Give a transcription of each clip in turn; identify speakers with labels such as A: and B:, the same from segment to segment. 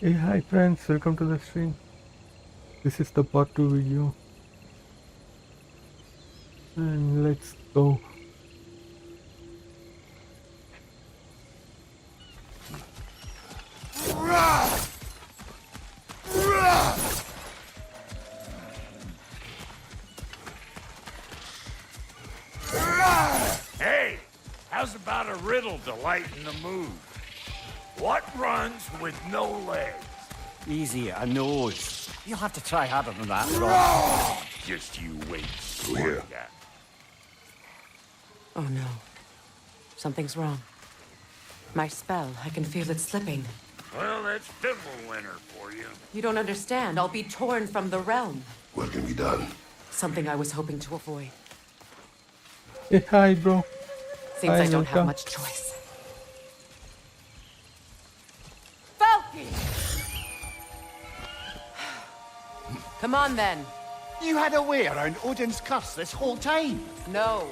A: Hey, hi friends, welcome to the stream. This is the part 2 video. And let's go.
B: Hey, how's about a riddle to lighten the mood? What runs with no legs?
C: Easy, a nose. You'll have to try harder than that, Rob.
B: Just you wait.
D: Here.
E: Oh no. Something's wrong. My spell, I can feel it slipping.
B: Well, that's Fimbulwinter for you.
E: You don't understand. I'll be torn from the realm.
D: What can be done?
E: Something I was hoping to avoid.
A: Hey, hi bro.
E: Seems
A: Hi,
E: I don't have
A: welcome.
E: much choice. Falky! Come on then.
C: You had a way around Odin's curse this whole time.
E: No.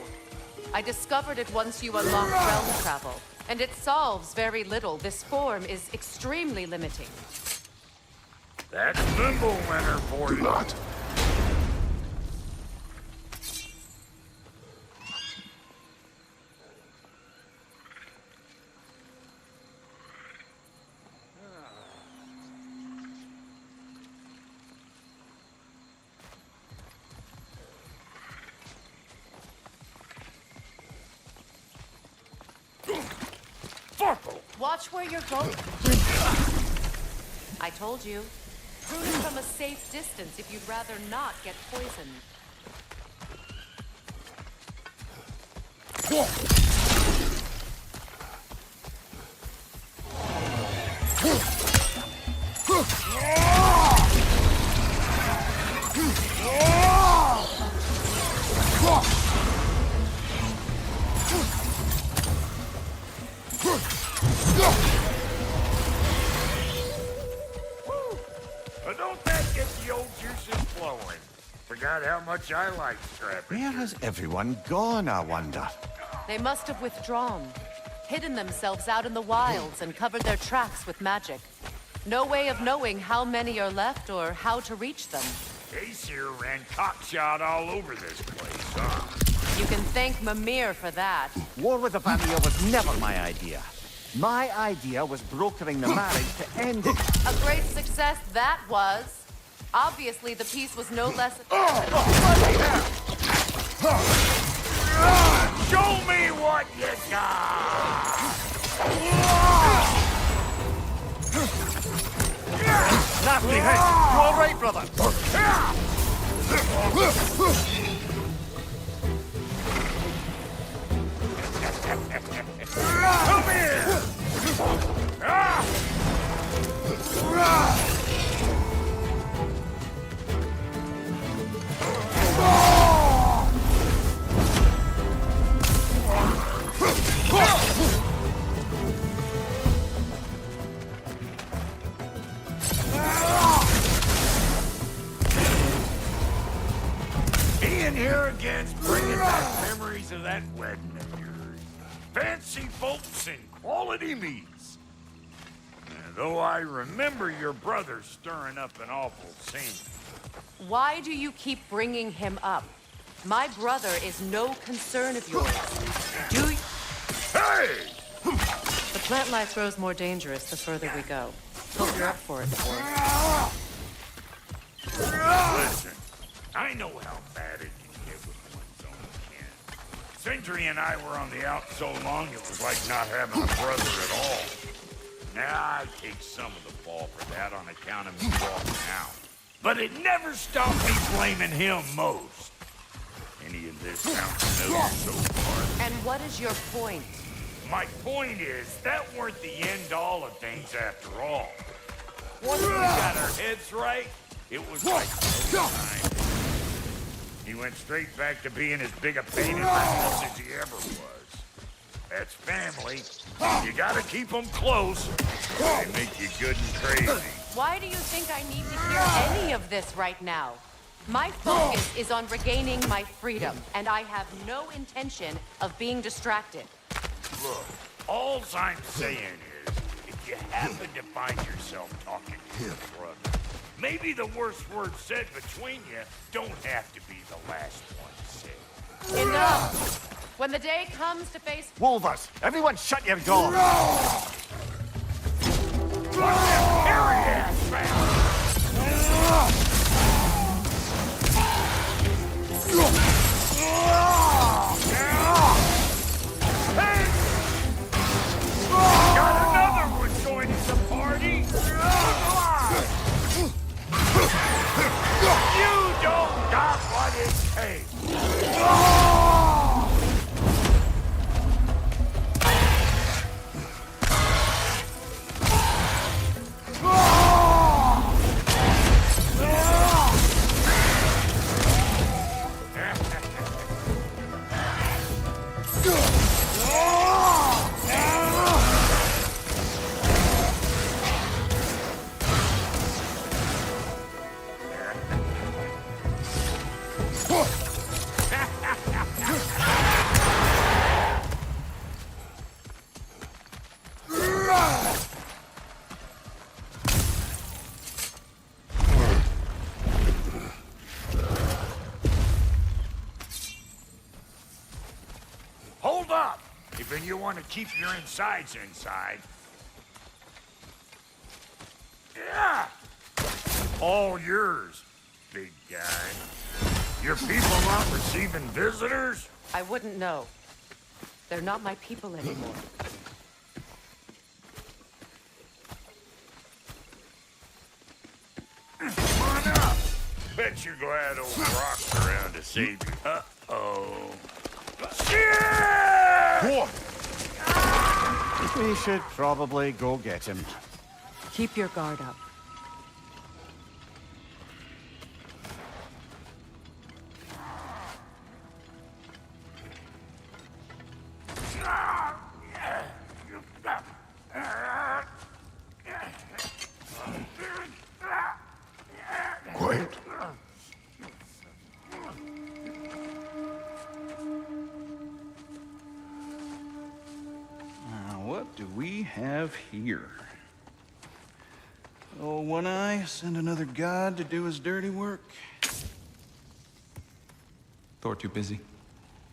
E: I discovered it once you unlocked realm travel. And it solves very little. This form is extremely limiting.
B: That's Fimbulwinter for
D: Do
B: you.
D: not.
E: Watch where you're going. I told you. Prune it from a safe distance if you'd rather not get poisoned.
B: But don't that get the old juices flowing? Forgot how much I like scrapping.
C: Where has everyone gone, I wonder?
E: They must have withdrawn, hidden themselves out in the wilds and covered their tracks with magic. No way of knowing how many are left or how to reach them.
B: Aesir ran cockshot all over this place, huh?
E: You can thank Mimir for that.
C: War with the Vanir was never my idea. My idea was brokering the marriage to end it.
E: A great success that was. Obviously, the peace was no less...
B: Show me what you got!
C: Nasty hit! You all right, brother?
B: Come here! Ah! Being here again's bringing back memories of that wedding of yours. Fancy folks and quality meats. Though I remember your brother stirring up an awful scene.
E: Why do you keep bringing him up? My brother is no concern of yours. Do you...
B: Hey!
E: The plant life grows more dangerous the further we go. Hope you're up for it, boy.
B: Listen, I know how bad it can get with one's own kin. Sentry and I were on the out so long it was like not having a brother at all. Now I take some of the fall for that on account of me walking out. But it never stopped me blaming him most. Any of this sounds familiar so far?
E: And what is your point?
B: My point is, that weren't the end-all of things after all. Once we got our heads right, it was like no time. He went straight back to being as big a pain in the ass as he ever was. That's family. You gotta keep them close. They make you good and crazy.
E: Why do you think I need to hear any of this right now? My focus is on regaining my freedom, and I have no intention of being distracted.
B: Look, all I'm saying is, if you happen to find yourself talking to your brother, maybe the worst words said between you don't have to be the last one said.
E: Enough! When the day comes to face...
C: Wolvers, everyone shut your doors!
B: Got another one joining the party? You don't got what it takes. Hold up! If you want to keep your insides inside. Yeah! All yours, big guy. Your people not receiving visitors?
E: I wouldn't know. They're not my people anymore.
B: Come on up! Bet you're glad old Rock's around to save you. Uh-oh. Shit!
C: We should probably go get him.
E: Keep your guard up.
D: Quiet.
F: What do we have here? Oh, One Eye, send another god to do his dirty work.
G: Thor too busy.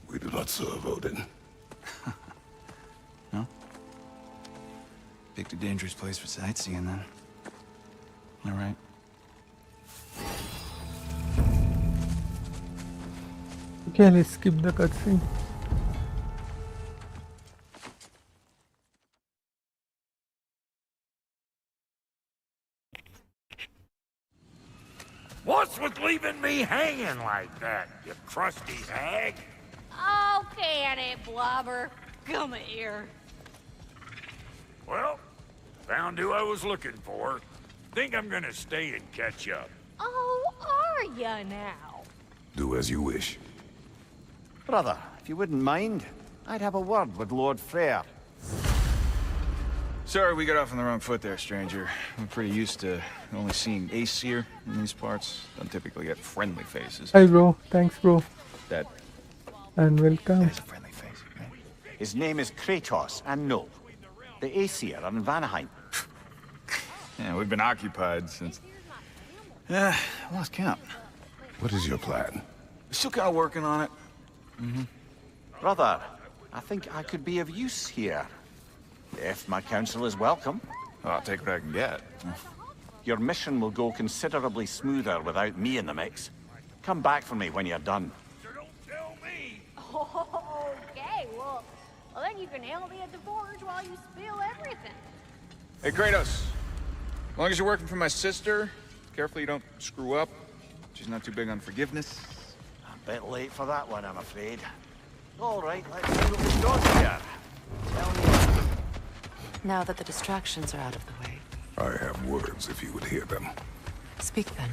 D: We do not serve Odin.
G: No? Picked a dangerous place for sightseeing then. All right.
A: Okay, let's skip the cutscene.
B: What's with leaving me hanging like that, you crusty hag?
H: Oh, can it, Blobber? Come here.
B: Well, found who I was looking for. Think I'm gonna stay and catch up.
H: Oh, are ya now?
D: Do as you wish.
C: Brother, if you wouldn't mind, I'd have a word with Lord Freyr.
F: Sorry we got off on the wrong foot there, stranger. I'm pretty used to only seeing Aesir in these parts. Don't typically get friendly faces.
A: Hi bro, thanks bro,
F: That
A: and welcome.
F: is a friendly face, right?
C: His name is Kratos, and no, the Aesir are in Vanaheim.
F: Yeah, we've been occupied since... I lost count.
D: What is your plan?
F: We're still kind of working on it.
C: Brother, I think I could be of use here. If my counsel is welcome.
F: Well, I'll take what I can get.
C: Your mission will go considerably smoother without me in the mix. Come back for me when you're done.
B: So don't tell me.
H: Okay, well, then you can help me at the forge while you spill everything.
F: Hey, Kratos. As long as you're working for my sister, careful you don't screw up. She's not too big on forgiveness.
C: A bit late for that one, I'm afraid. All right, let's see what we've got here. Tell me.
E: Now that the distractions are out of the way,
D: I have words if you would hear them.
E: speak then.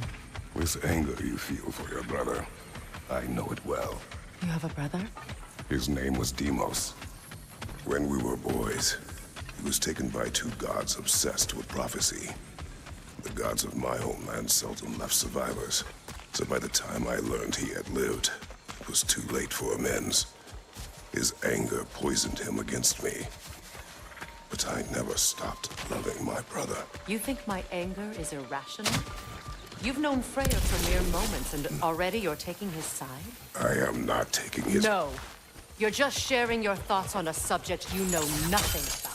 D: This anger you feel for your brother, I know it well.
E: You have a brother?
D: His name was Deimos. When we were boys, he was taken by two gods obsessed with prophecy. The gods of my homeland seldom left survivors, so by the time I learned he had lived, it was too late for amends. His anger poisoned him against me. but I never stopped loving my brother.
E: You think my anger is irrational? You've known Freyr for mere moments, and already you're taking his side?
D: I am not taking his...
E: No. You're just sharing your thoughts on a subject you know nothing about.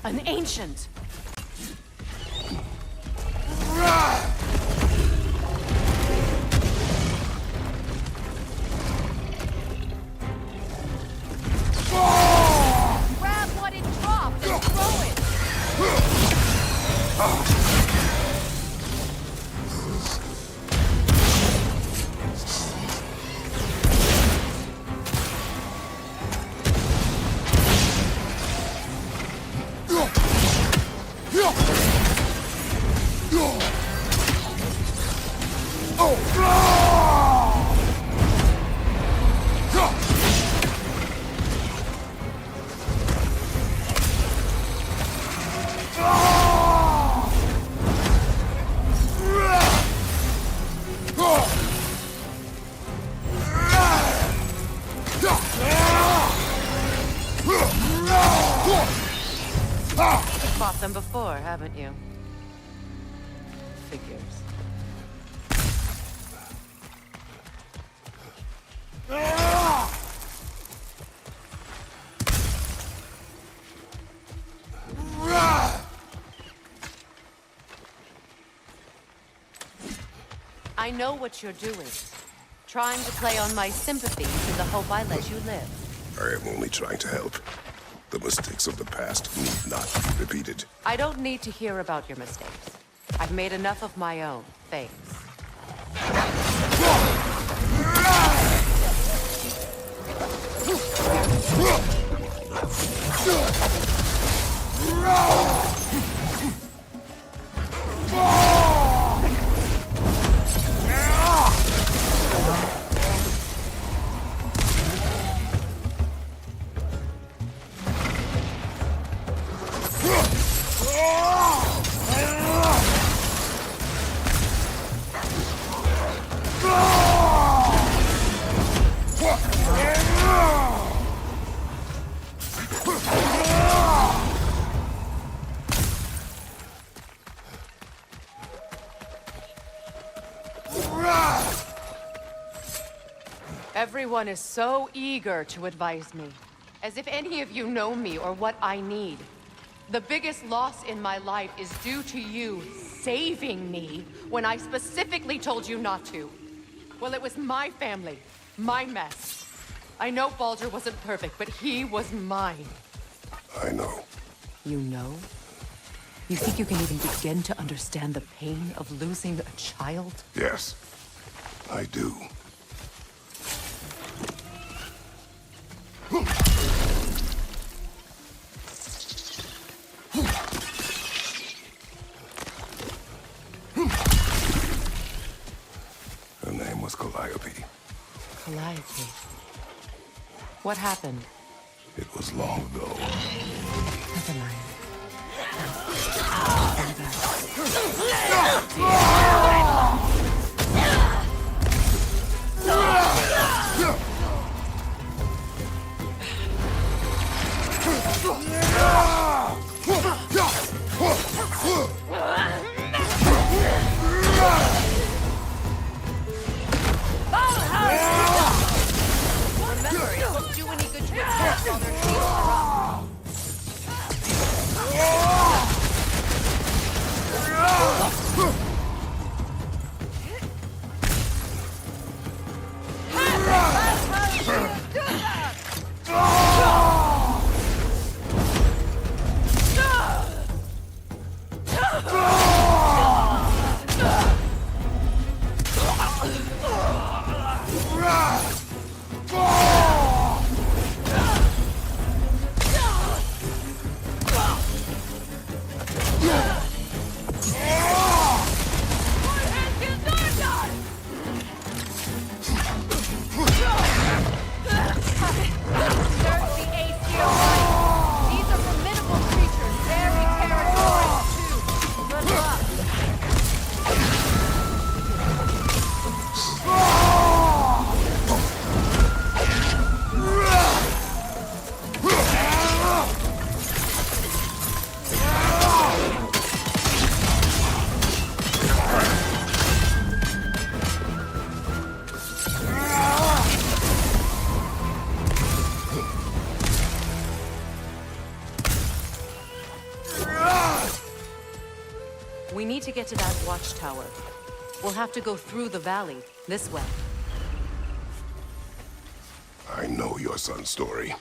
E: An ancient!
H: Grab what it dropped and throw it!
E: You've fought them before, haven't you? Figures. I know what you're doing. Trying to play on my sympathies in the hope I let you live.
D: I am only trying to help. The mistakes of the past need not be repeated.
E: I don't need to hear about your mistakes. I've made enough of my own, thanks. Everyone is so eager to advise me, as if any of you know me or what I need. The biggest loss in my life is due to you saving me when I specifically told you not to. Well, it was my family, my mess. I know Baldur wasn't perfect, but he was mine.
D: I know.
E: You know? You think you can even begin to understand the pain of losing a child?
D: Yes, I do. Her name was Calliope.
E: Calliope. What happened?
D: It was long ago.
E: Never mind. Remember, it won't do any good to attack while their shields are up. We need to get to that watchtower. We'll have to go through the valley, this way.
D: I know your son's story.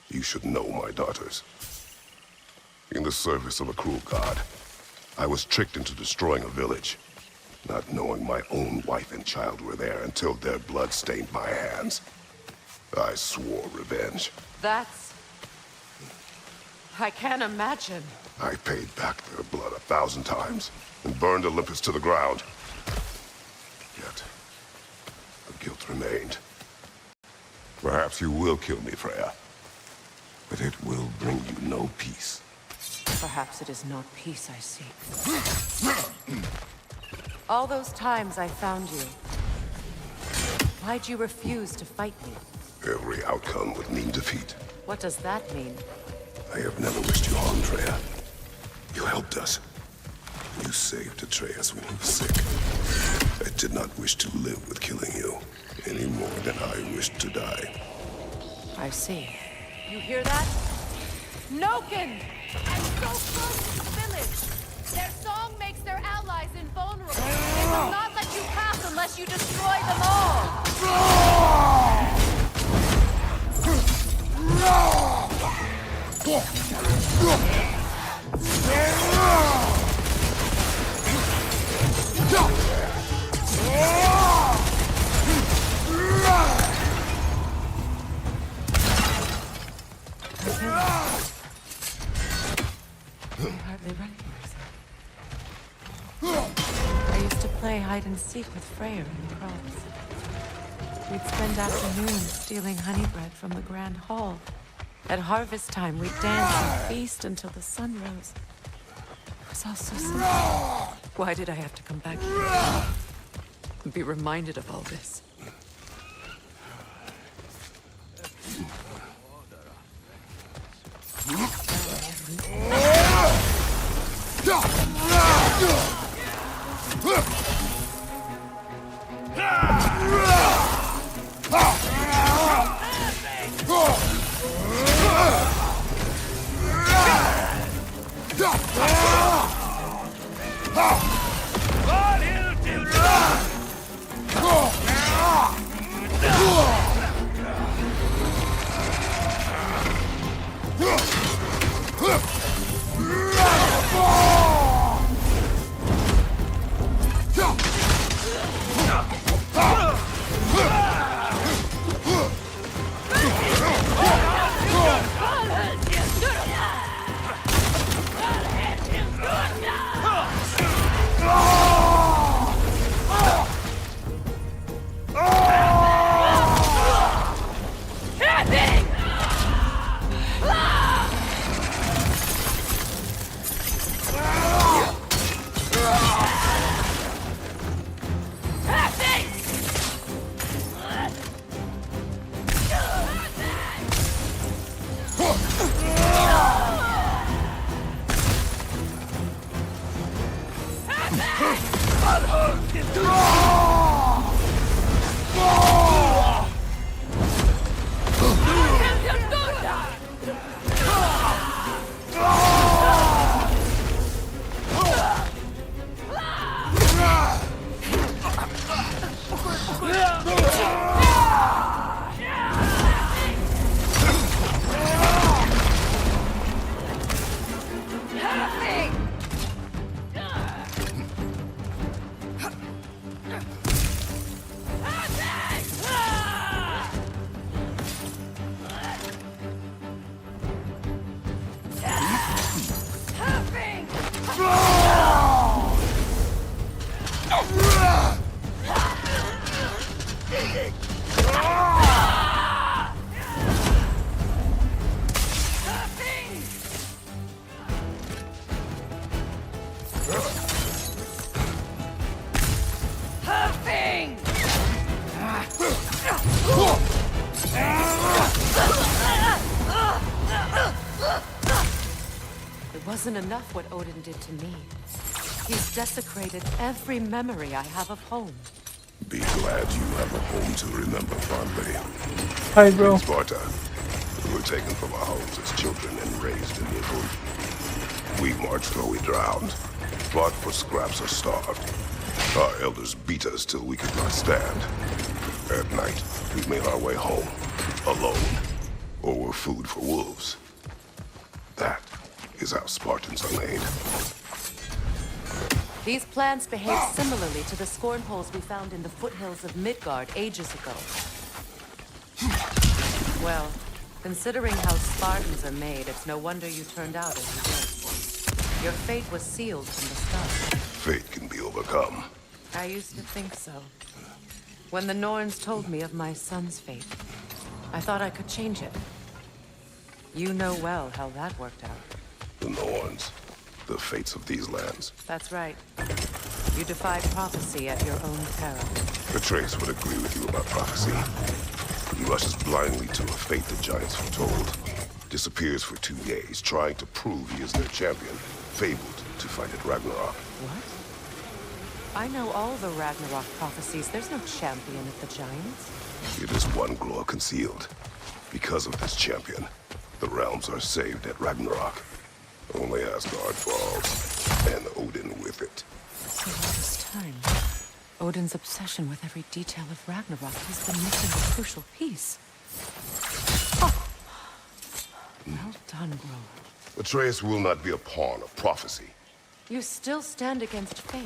D: You should know my daughter's. In the service of a cruel god, I was tricked into destroying a village, not knowing my own wife and child were there until their blood stained my hands. I swore revenge.
E: That's... I can't imagine.
D: I paid back their blood 1,000 times and burned Olympus to the ground. Yet, the guilt remained. Perhaps you will kill me, Freya, but it will bring you no peace.
E: Perhaps it is not peace I seek. All those times I found you, why'd you refuse to fight me?
D: Every outcome would mean defeat.
E: What does that mean?
D: I have never wished you harm, Freya. You helped us. You saved Atreus when he was sick. I did not wish to live with killing you, any more than I wished to die.
E: I see. You hear that? Noken!
H: I'm so close to the village. Their song makes their allies invulnerable. They will not let you pass unless you destroy them all.
E: I hardly recognize it. I used to play hide and seek with Freyr in the crops. We'd spend afternoons stealing honey bread from the grand hall. At harvest time, we'd dance and feast until the sun rose. It was all so simple. Why did I have to come back here and be reminded of all this? It wasn't enough what Odin did to me. He's desecrated every memory I have of home.
D: Be glad you have a home to remember fondly.
A: Hi, bro.
D: In Sparta, we were taken from our homes as children and raised in Italy. We marched or we drowned. fought for scraps or starved. Our elders beat us till we could not stand. At night, we made our way home, alone, or were food for wolves. That is how Spartans are made.
E: These plants behave similarly to the scorn holes we found in the foothills of Midgard ages ago. Well, considering how Spartans are made, it's no wonder you turned out as you did. Your fate was sealed from the start.
D: Fate can be overcome.
E: I used to think so. When the Norns told me of my son's fate, I thought I could change it. You know well how that worked out.
D: The Norns, the fates of these lands.
E: That's right. You defied prophecy at your own peril.
D: Atreus would agree with you about prophecy. He rushes blindly to a fate the giants foretold. Disappears for 2 days, trying to prove he is their champion. Fabled to fight at Ragnarok.
E: What? I know all the Ragnarok prophecies. There's no champion of the giants.
D: It is one glow concealed. Because of this champion, the realms are saved at Ragnarok. Only Asgard falls, and Odin with it.
E: So all this time, Odin's obsession with every detail of Ragnarok, he's been missing a crucial piece. Oh. Well done, Grover.
D: Atreus will not be a pawn of prophecy.
E: You still stand against fate,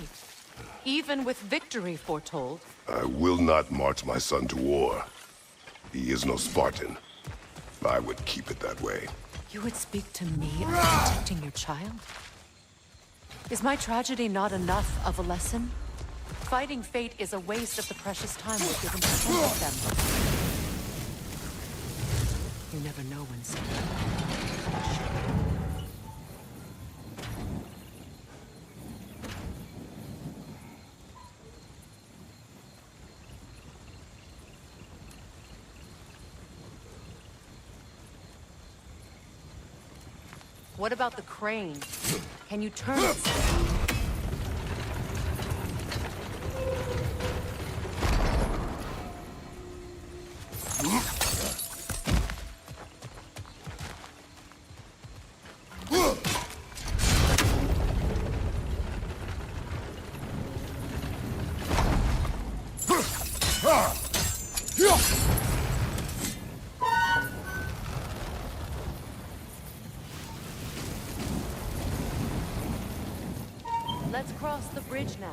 E: even with victory foretold.
D: I will not march my son to war. He is no Spartan. I would keep it that way.
E: You would speak to me about protecting your child? Is my tragedy not enough of a lesson? Fighting fate is a waste of the precious time we're given to protect them. You never know when someone... What about the crane? Can you turn it? Let's cross the bridge now.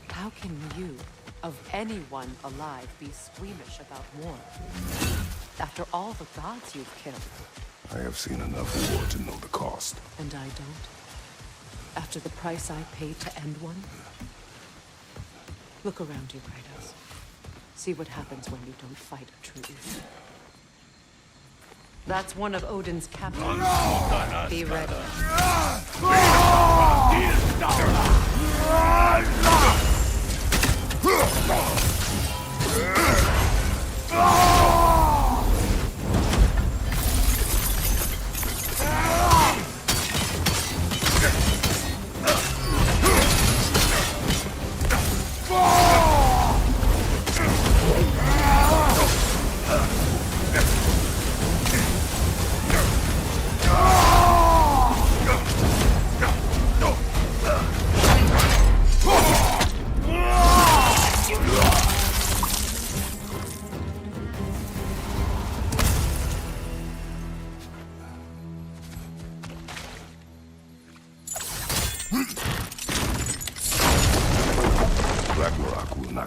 E: How can you, of anyone alive, be squeamish about war? After all the gods you've killed.
D: I have seen enough war to know the cost.
E: And I don't? After the price I paid to end one? Look around you, Kratos. See what happens when you don't fight a truce. That's one of Odin's captains. Be ready.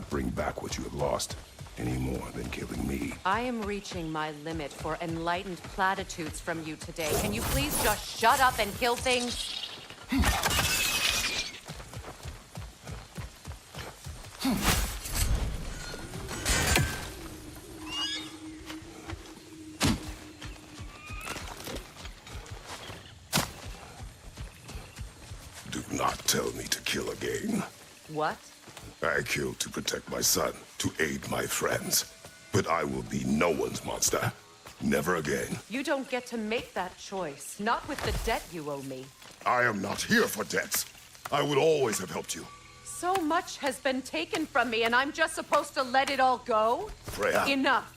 D: not bring back what you have lost, any more than killing me.
E: I am reaching my limit for enlightened platitudes from you today. Can you please just shut up and kill things?
D: Do not tell me to kill again.
E: What?
D: I killed to protect my son, to aid my friends. But I will be no one's monster. Never again.
E: You don't get to make that choice. Not with the debt you owe me.
D: I am not here for debts. I would always have helped you.
E: So much has been taken from me, and I'm just supposed to let it all go?
D: Freya.
E: Enough.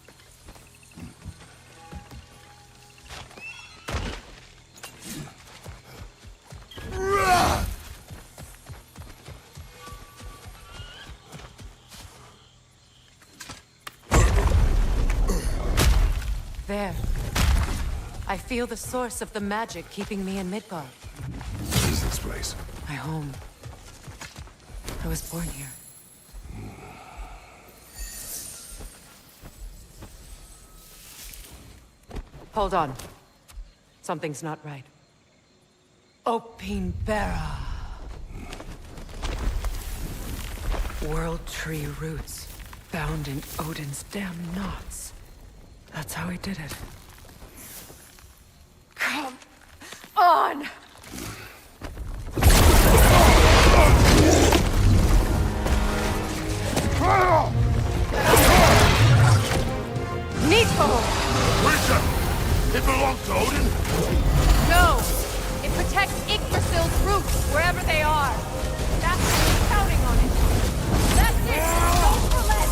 E: There. I feel the source of the magic keeping me in Midgard.
D: What is this place?
E: My home. I was born here. Hold on. Something's not right. Opinbera. World tree roots found in Odin's damn knots. That's how he did it. Come on! Nico!
D: Where's that? It belongs to Odin?
E: No! It protects Yggdrasil's roots, wherever they are. That's what we're counting on it. That's it! Don't relent!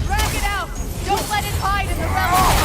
E: Drag it out! Don't let it hide in the realm!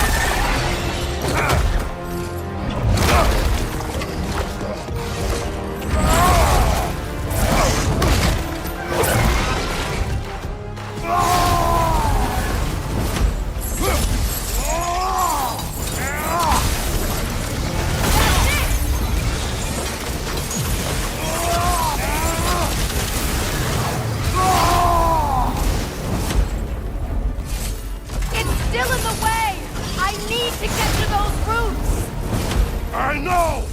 D: I know!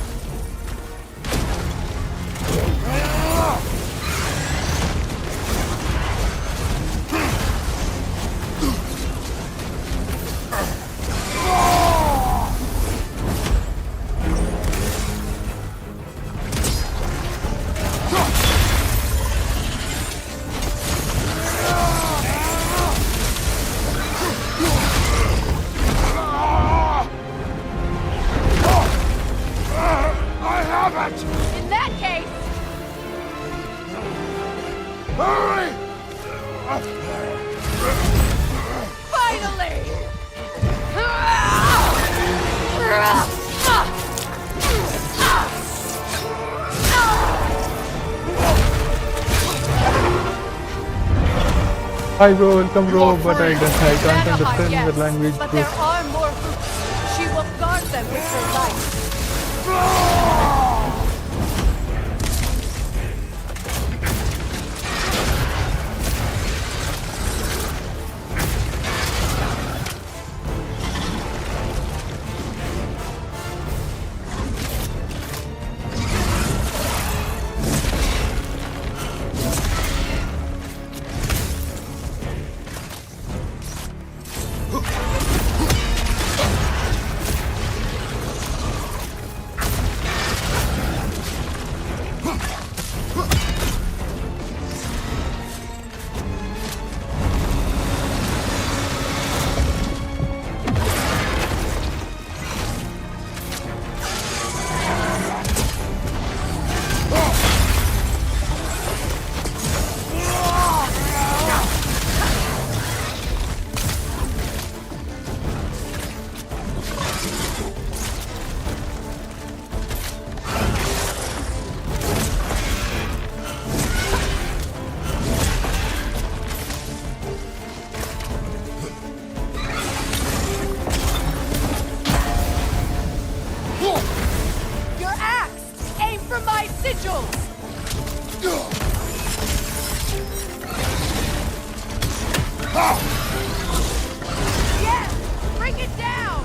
E: In that case...
D: Hurry!
E: Finally!
A: Hi bro, welcome bro, but I can't
E: Vanaheim,
A: understand
E: yes,
A: the language
E: but
A: bro.
E: there are more roots. She will guard them with her life.
H: sigils! Yes! Bring it down!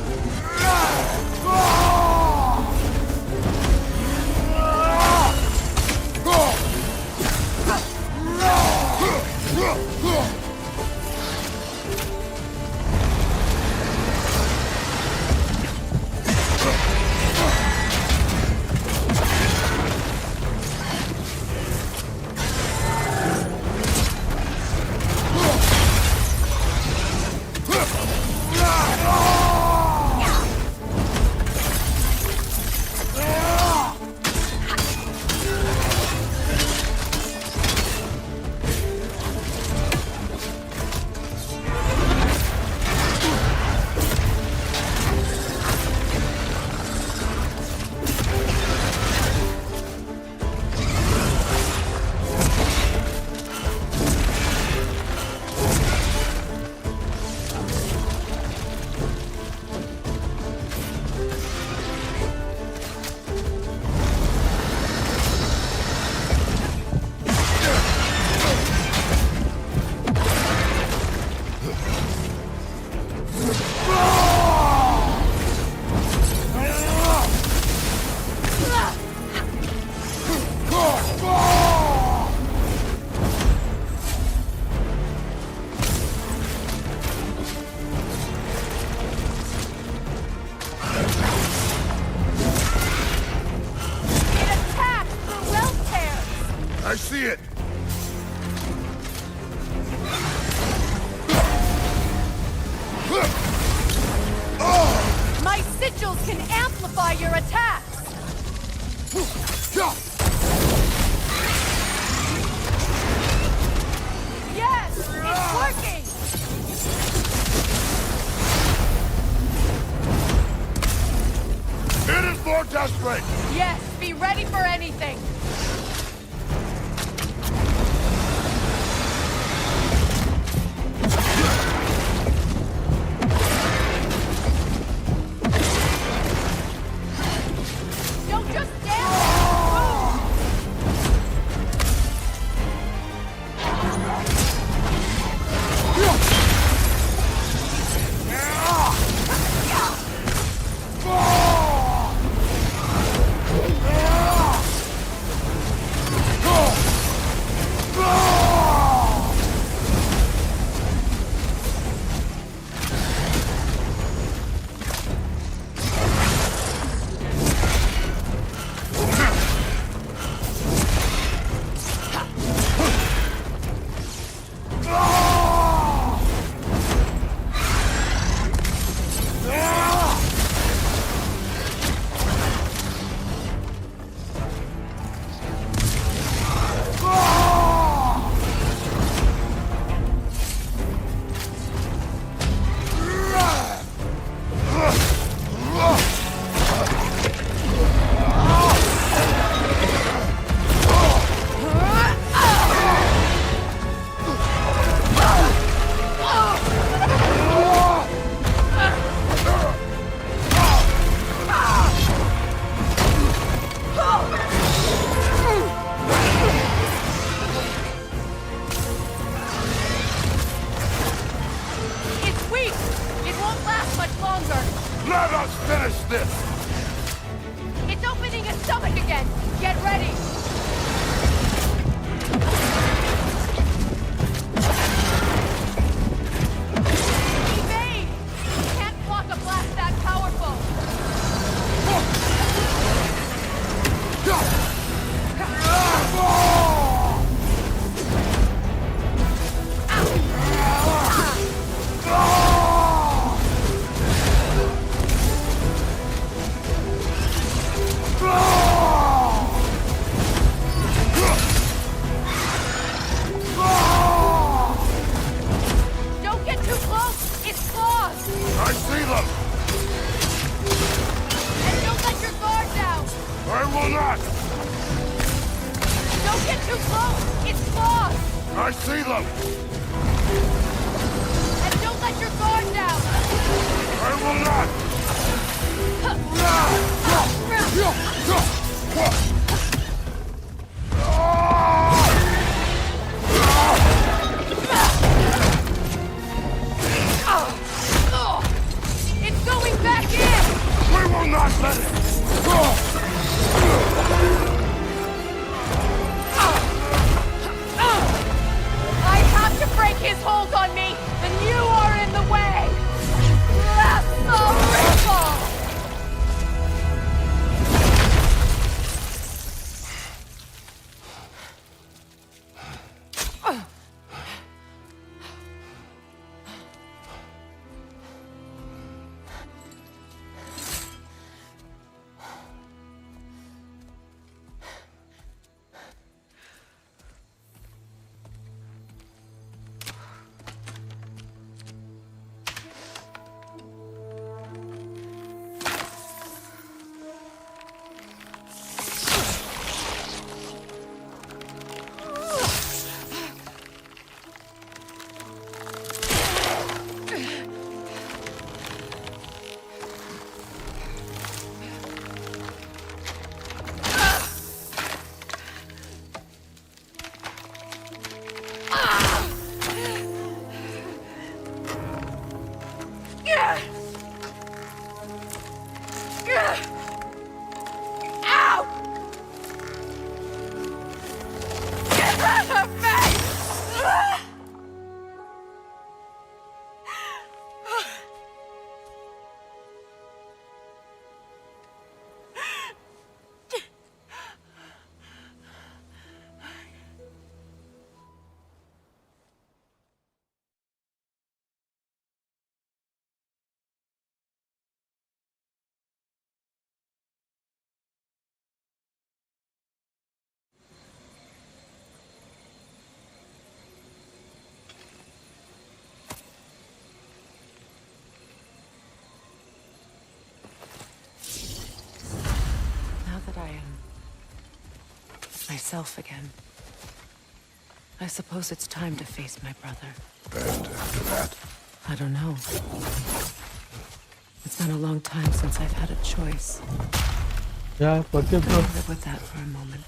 B: I see it!
H: My sigils can amplify your attacks! Yes! It's working!
B: It is more desperate!
H: Yes, be ready for anything! Don't just stand there!
B: Let us finish this!
H: It's opening his stomach again! Get ready! Evade! You can't block a blast that powerful! Don't get too close! It's claws!
B: I see them!
H: And don't let your guard down!
B: I will not!
H: Don't get too close! It's claws!
B: I see them!
H: And don't let your guard down!
B: I will not!
E: myself again. I suppose it's time to face my brother.
D: And after that,
E: I don't know. It's been a long time since I've had a choice.
A: Yeah, forgive
E: I'll
A: bro.
E: live with that for a moment.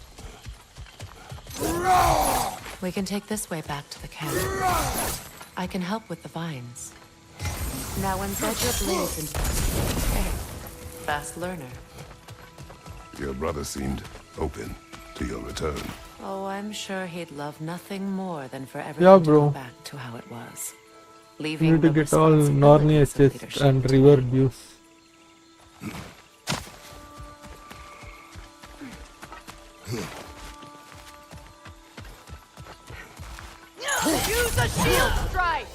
E: We can take this way back to the camp. I can help with the vines. Now embed your blades into Hey, fast learner.
D: your brother seemed open to your return.
E: Oh, I'm sure he'd love nothing more than for everything to
A: bro.
E: go back to how it was.
A: You
E: Leaving
A: need to
E: the
A: get all
E: responsibilities
A: Nornia
E: of
A: chest
E: leadership
A: and
E: to
A: river
E: me.
A: views.
H: Use a shield strike!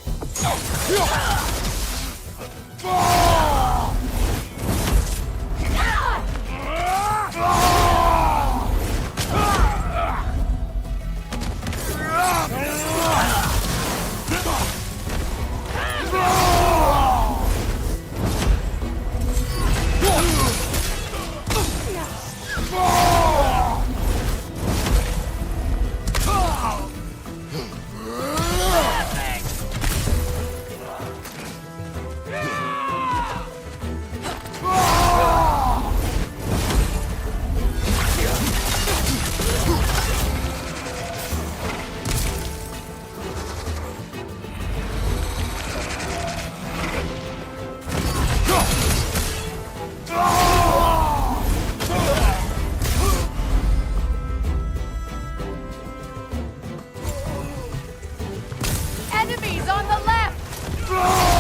H: Enemies on the left!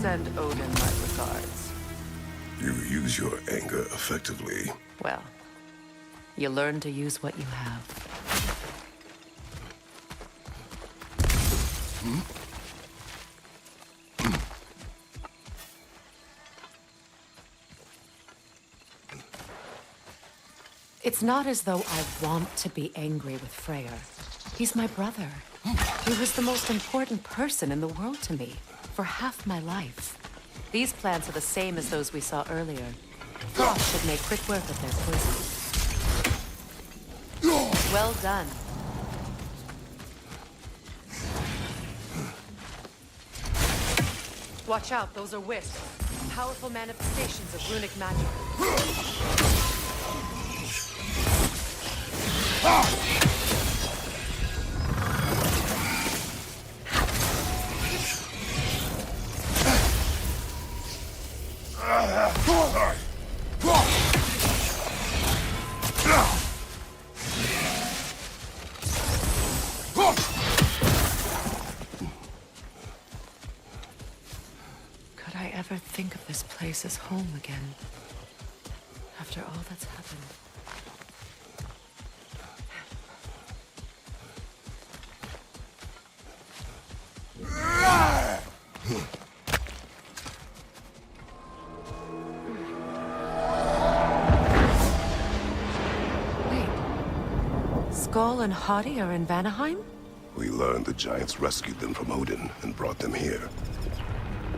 E: Send Odin my regards.
D: You use your anger effectively.
E: Well, you learn to use what you have. It's not as though I want to be angry with Freyr. He's my brother. He was the most important person in the world to me, for half my life. These plants are the same as those we saw earlier. Frost should make quick work of their poison. Well done. Watch out, those are wisps. Powerful manifestations of runic magic. Could I ever think of this place as home again? After all that's happened. Skull and Hati are in Vanaheim?
D: We learned the giants rescued them from Odin and brought them here.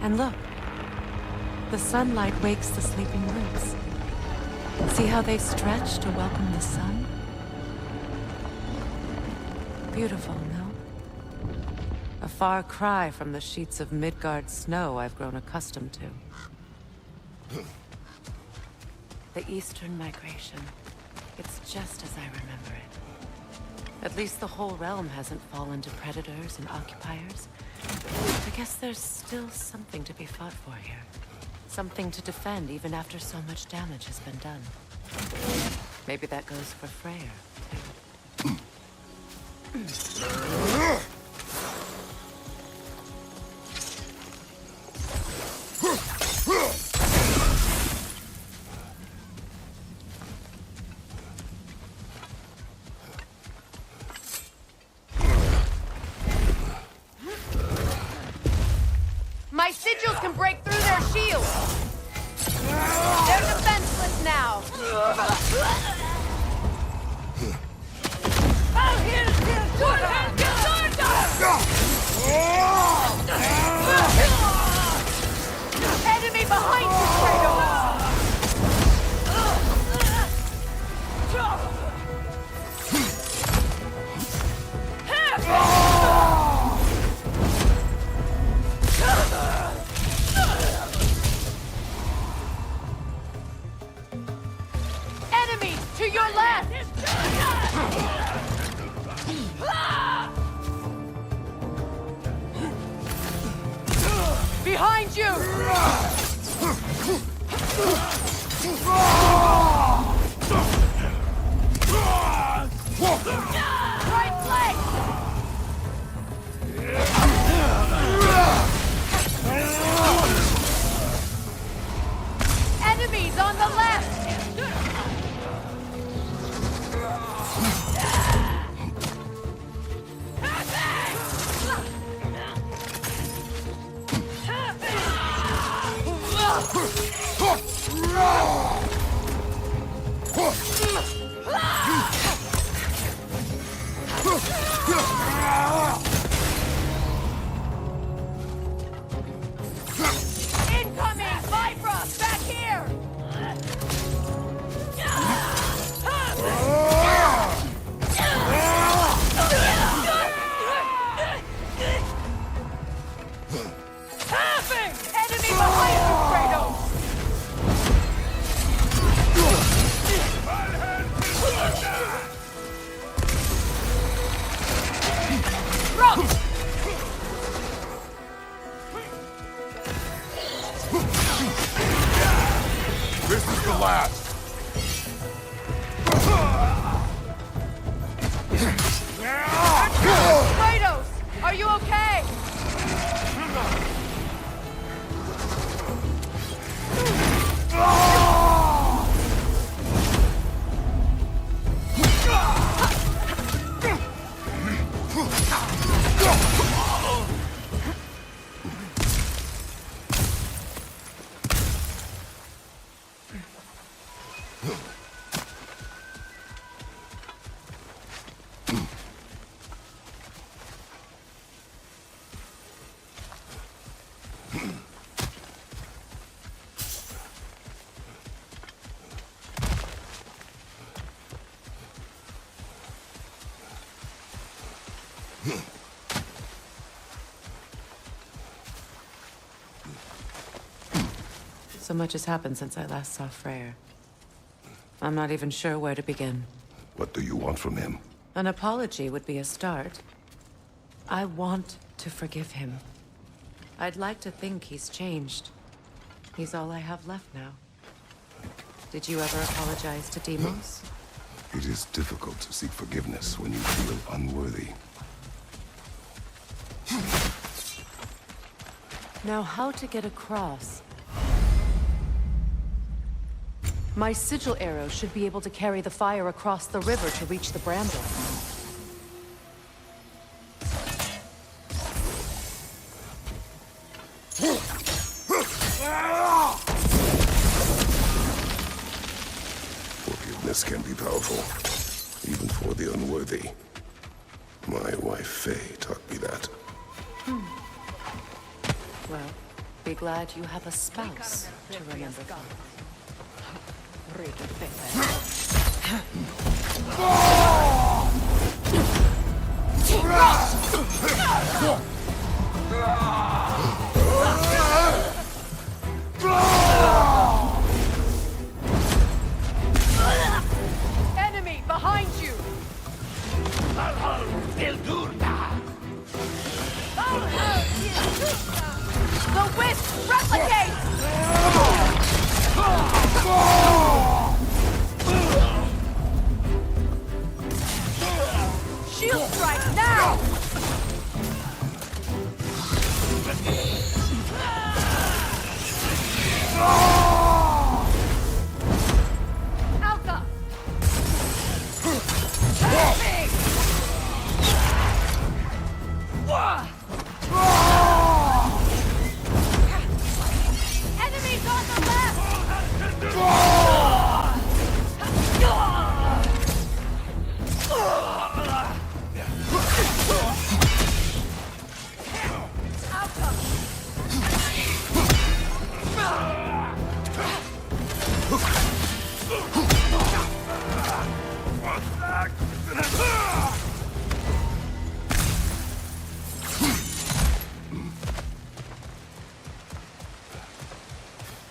E: And look, the sunlight wakes the sleeping roots. See how they stretch to welcome the sun? Beautiful, no? A far cry from the sheets of Midgard snow I've grown accustomed to. The Eastern Migration. It's just as I remember it. At least the whole realm hasn't fallen to predators and occupiers. I guess there's still something to be fought for here. Something to defend even after so much damage has been done. Maybe that goes for Freyr, too.
H: My sigils can break through their shields! They're defenseless now! Enemy behind you, Kratos! Enemies to your left! Behind you! Right flank! Enemies on the left! Incoming! Vibra! Back here! Enemy behind you, Kratos! Rock!
D: This is the last.
H: Kratos! Are you okay?
E: So much has happened since I last saw Freyr. I'm not even sure where to begin.
D: What do you want from him?
E: An apology would be a start. I want to forgive him. I'd like to think he's changed. He's all I have left now. Did you ever apologize to Deimos?
D: It is difficult to seek forgiveness when you feel unworthy.
E: Now, how to get across? My sigil arrow should be able to carry the fire across the river to reach the bramble.
D: Forgiveness can be powerful, even for the unworthy. My wife Faye taught me that.
E: Well, be glad you have a spouse to remember from. Enemy behind you! The wisp replicates! Shield strike now! Alka! Help me! Enemies on the left!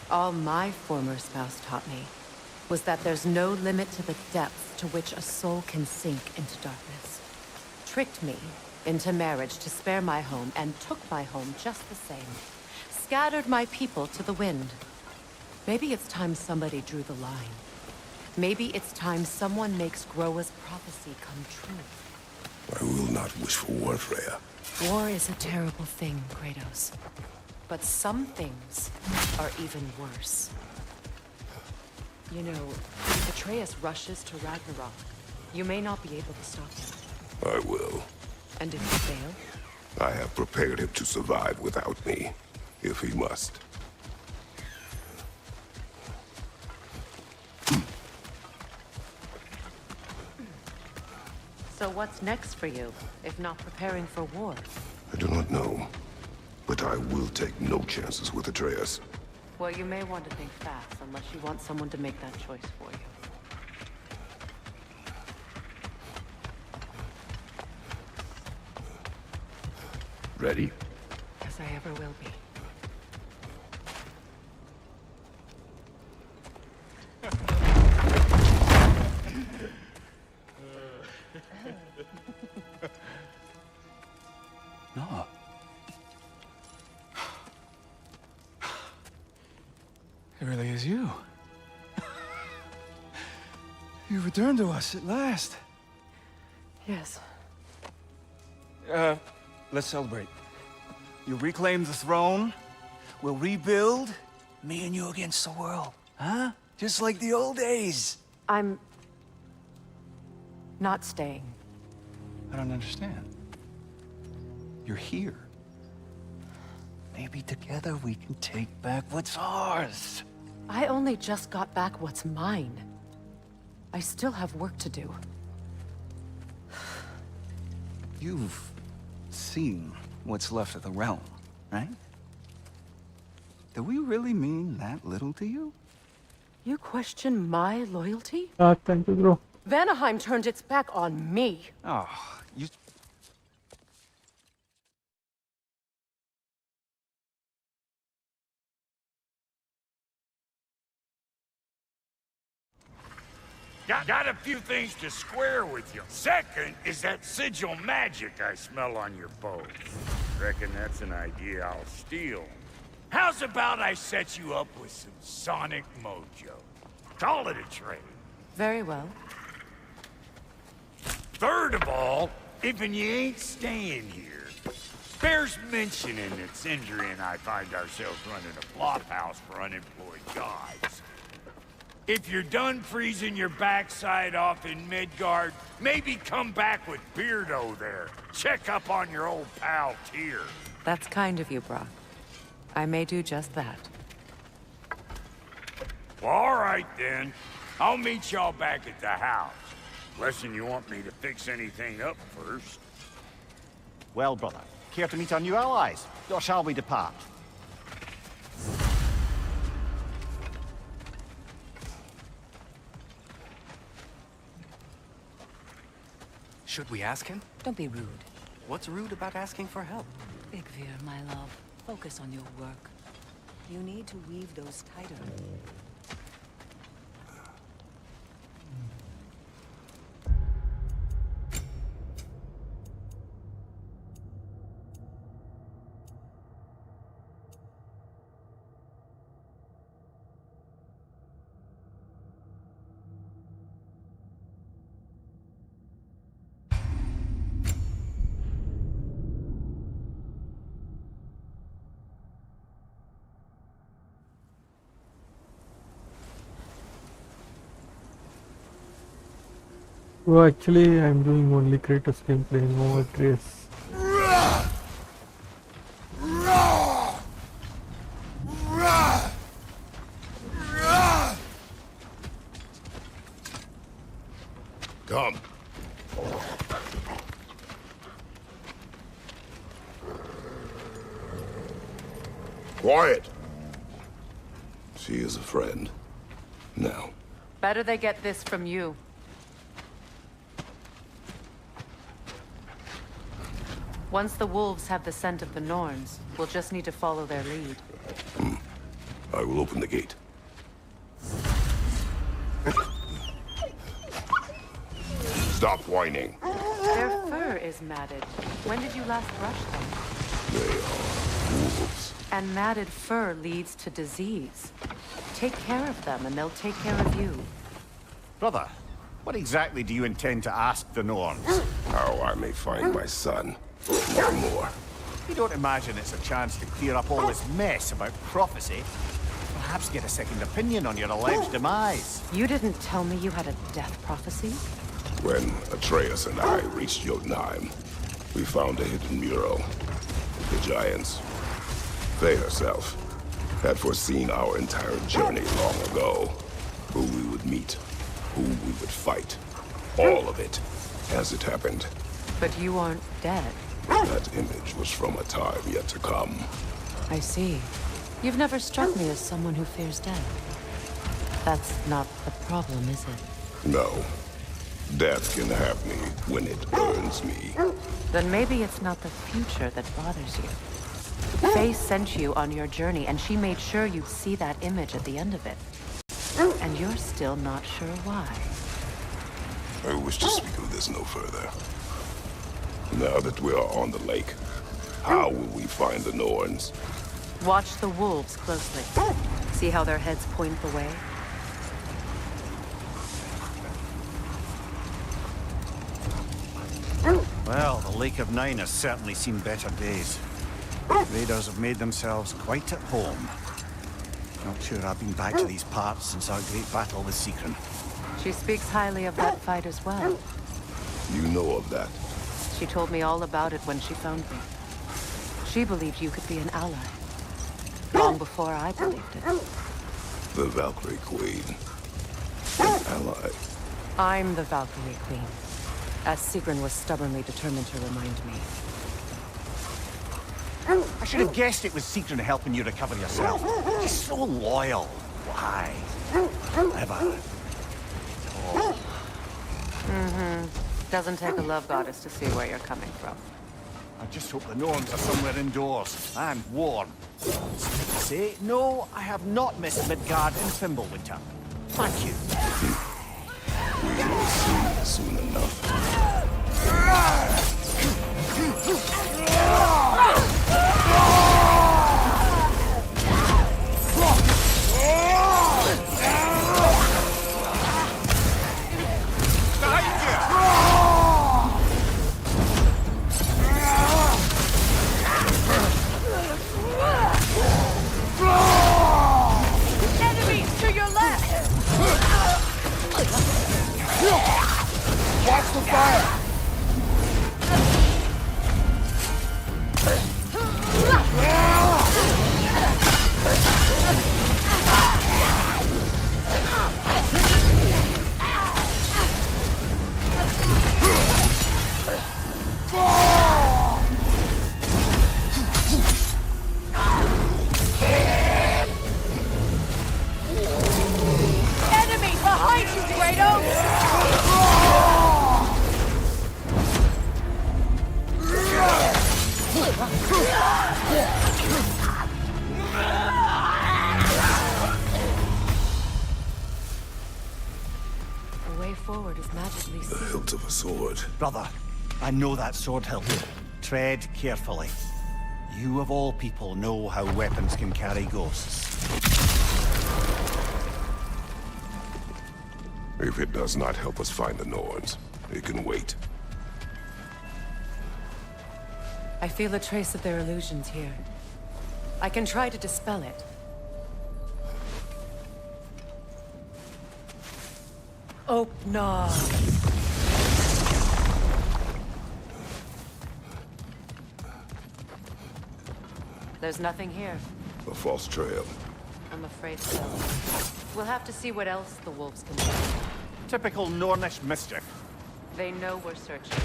E: All my former spouse taught me was that there's no limit to the depth to which a soul can sink into darkness. Tricked me into marriage to spare my home and took my home just the same. Scattered my people to the wind. Maybe it's time somebody drew the line. Maybe it's time someone makes Groa's prophecy come true.
D: I will not wish for war, Freya.
E: War is a terrible thing, Kratos. But some things are even worse. You know, if Atreus rushes to Ragnarok, you may not be able to stop him.
D: I will.
E: And if you fail?
D: I have prepared him to survive without me, if he must.
E: So what's next for you, if not preparing for war?
D: I do not know, but I will take no chances with Atreus.
E: Well, you may want to think fast, unless you want someone to make that choice for you.
D: Ready?
E: As I ever will be.
G: No. It really is you. You returned to us at last.
E: Yes.
G: Let's celebrate. You reclaim the throne. We'll rebuild. Me and you against the world. Huh? Just like the old days.
E: I'm... not staying.
G: I don't understand. You're here. Maybe together we can take back what's ours.
E: I only just got back what's mine. I still have work to do.
G: You've seen what's left of the realm, right? Do we really mean that little to you?
E: You question my loyalty?
A: Thank you, bro.
E: Vanaheim turned its back on me.
G: Oh, you...
B: Got a few things to square with you. Second is that sigil magic I smell on your bow. Reckon that's an idea I'll steal. How's about I set you up with some sonic mojo? Call it a trade.
E: Very well.
B: Third of all, if you ain't staying here, bears mentioning that Sindri and I find ourselves running a flophouse for unemployed gods. If you're done freezing your backside off in Midgard, maybe come back with Beardo there. Check up on your old pal Tyr.
E: That's kind of you, Brock. I may do just that.
B: Well, all right then. I'll meet y'all back at the house. Unless you want me to fix anything up first.
C: Well, brother, care to meet our new allies? Or shall we depart?
G: Should we ask him?
I: Don't be rude.
G: What's rude about asking for help?
I: Igvir, my love, focus on your work. You need to weave those tighter.
A: Well, actually, I'm doing only Kratos gameplay, no Atreus.
D: Come. Quiet. She is a friend. Now.
E: Better they get this from you. Once the wolves have the scent of the Norns, we'll just need to follow their lead.
D: I will open the gate. Stop whining.
E: Their fur is matted. When did you last brush them?
D: They are wolves.
E: And matted fur leads to disease. Take care of them and they'll take care of you.
C: Brother, what exactly do you intend to ask the Norns?
D: How I may find my son. No more.
C: You don't imagine it's a chance to clear up all this mess about prophecy? Perhaps get a second opinion on your alleged demise.
E: You didn't tell me you had a death prophecy?
D: When Atreus and I reached Jotunheim, we found a hidden mural. The giants, they herself, had foreseen our entire journey long ago. Who we would meet, who we would fight. All of it, as it happened.
E: But you aren't dead.
D: That image was from a time yet to come.
E: I see. You've never struck me as someone who fears death. That's not the problem, is it?
D: No. Death can have me when it earns me.
E: Then maybe it's not the future that bothers you. Faye sent you on your journey, and she made sure you'd see that image at the end of it. And you're still not sure why.
D: I wish to speak of this no further. Now that we are on the lake, how will we find the Norns?
E: Watch the wolves closely. See how their heads point the way?
C: Well, the Lake of Nine has certainly seen better days. Raiders have made themselves quite at home. Not sure I've been back to these parts since our great battle with Secron.
E: She speaks highly of that fight as well.
D: You know of that?
E: She told me all about it when she found me. She believed you could be an ally. Long before I believed it.
D: The Valkyrie Queen. An ally.
E: I'm the Valkyrie Queen. As Sigrun was stubbornly determined to remind me.
C: I should have guessed it was Secron helping you recover yourself. She's so loyal. Why? Clever.
E: Doesn't take a love goddess to see where you're coming from.
C: I just hope the Norns are somewhere indoors and warm. Say, no, I have not missed Midgard and Fimbulwinter. Thank you.
D: We will see soon enough.
H: Enemies to your left!
G: Watch the fire!
I: repeatedly
D: The
I: seen.
D: hilt of a sword.
C: Brother, I know that sword hilt. Tread carefully. You of all people know how weapons can carry ghosts.
D: If it does not help us find the Norns, it can wait.
E: I feel a trace of their illusions here. I can try to dispel it. Opnar. There's nothing here.
D: A false trail.
E: I'm afraid so. We'll have to see what else the wolves can do.
C: Typical Nornish mischief.
E: They know we're searching.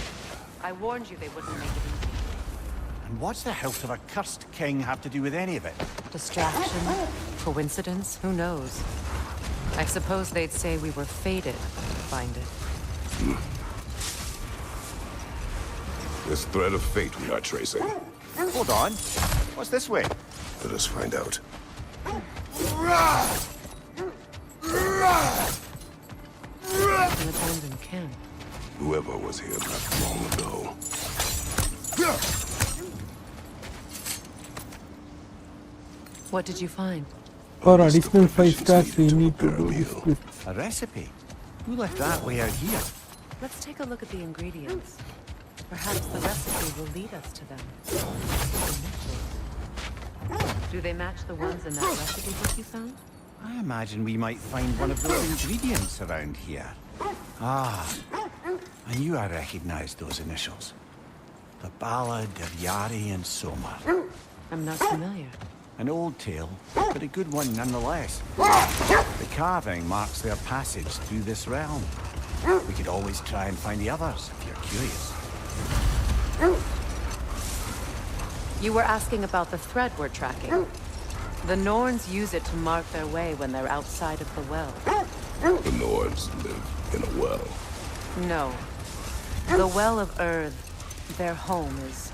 E: I warned you they wouldn't make it easy.
C: And what's the hilt of a cursed king have to do with any of it?
E: Distraction? Coincidence? Who knows? I suppose they'd say we were fated to find it.
D: This thread of fate we are tracing.
C: Hold on. What's this way?
D: Let us find out.
E: An abandoned camp.
D: Whoever was here left long ago.
E: What did you find?
A: For additional 5 stars, we need to do this quiz.
C: A recipe? Who left that way out here?
E: Let's take a look at the ingredients. Perhaps the recipe will lead us to them. Do they match the ones in that recipe book you found?
C: I imagine we might find one of those ingredients around here. Ah, I knew I recognized those initials. The Ballad of Yari and Somar.
E: I'm not familiar.
C: An old tale, but a good one nonetheless. The carving marks their passage through this realm. We could always try and find the others, if you're curious.
E: You were asking about the thread we're tracking. The Norns use it to mark their way when they're outside of the well.
D: The Norns live in a well.
E: No. The Well of Earth, their home, is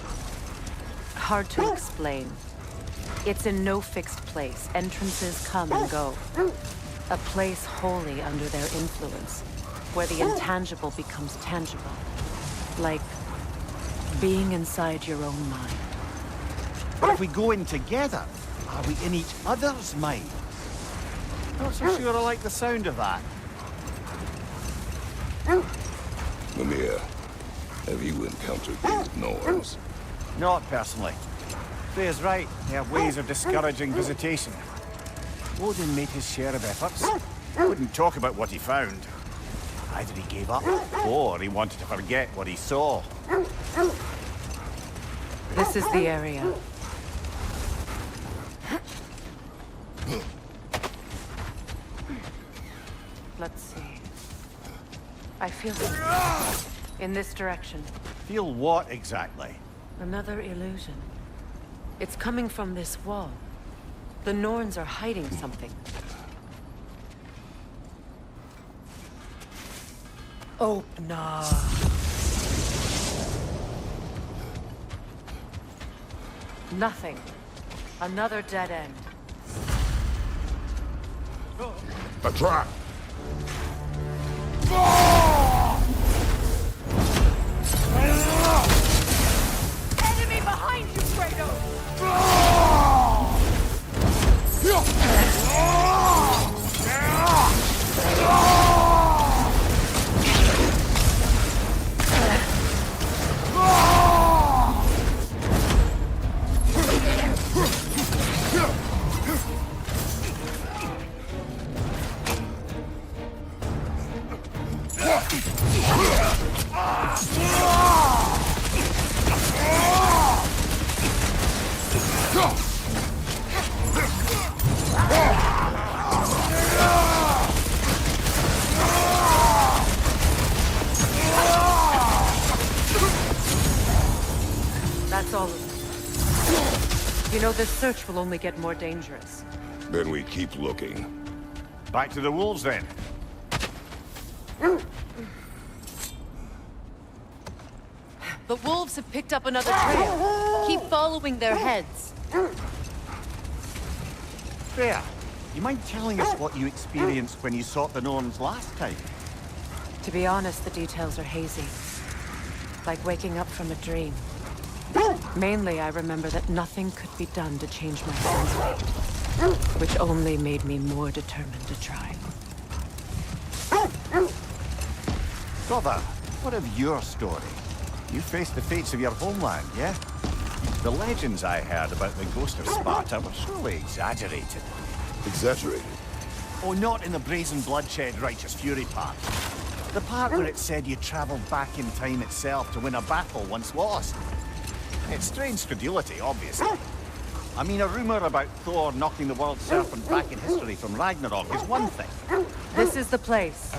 E: hard to explain. It's in no fixed place. Entrances come and go. A place wholly under their influence, where the intangible becomes tangible. Like being inside your own mind.
C: But if we go in together, are we in each other's mind? Not so sure I like the sound of that.
D: Mimir, have you encountered these Norns?
C: Not personally. Freya's right. They have ways of discouraging visitation. Odin made his share of efforts. Wouldn't talk about what he found. Either he gave up, or he wanted to forget what he saw.
E: This is the area. Let's see. I feel it. In this direction.
C: Feel what exactly?
E: Another illusion. It's coming from this wall. The Norns are hiding something. Opnar. Nothing. Another dead end.
D: A trap!
H: Enemy behind you, Kratos!
E: That's all of them. You know, this search will only get more dangerous.
D: Then we keep looking.
C: Back to the wolves then.
E: The wolves have picked up another trail. Keep following their heads.
C: Freya, you mind telling us what you experienced when you sought the Norns last time?
E: To be honest, the details are hazy. Like waking up from a dream. Mainly, I remember that nothing could be done to change my son's fate, which only made me more determined to try.
C: Brother, what of your story? You faced the fates of your homeland, yeah? The legends I heard about the ghost of Sparta were surely exaggerated.
D: Exaggerated?
C: Oh, not in the brazen bloodshed righteous fury part. The part where it said you travelled back in time itself to win a battle once lost. It's strange credulity, obviously. I mean, a rumour about Thor knocking the world serpent back in history from Ragnarok is one thing.
E: This is the place.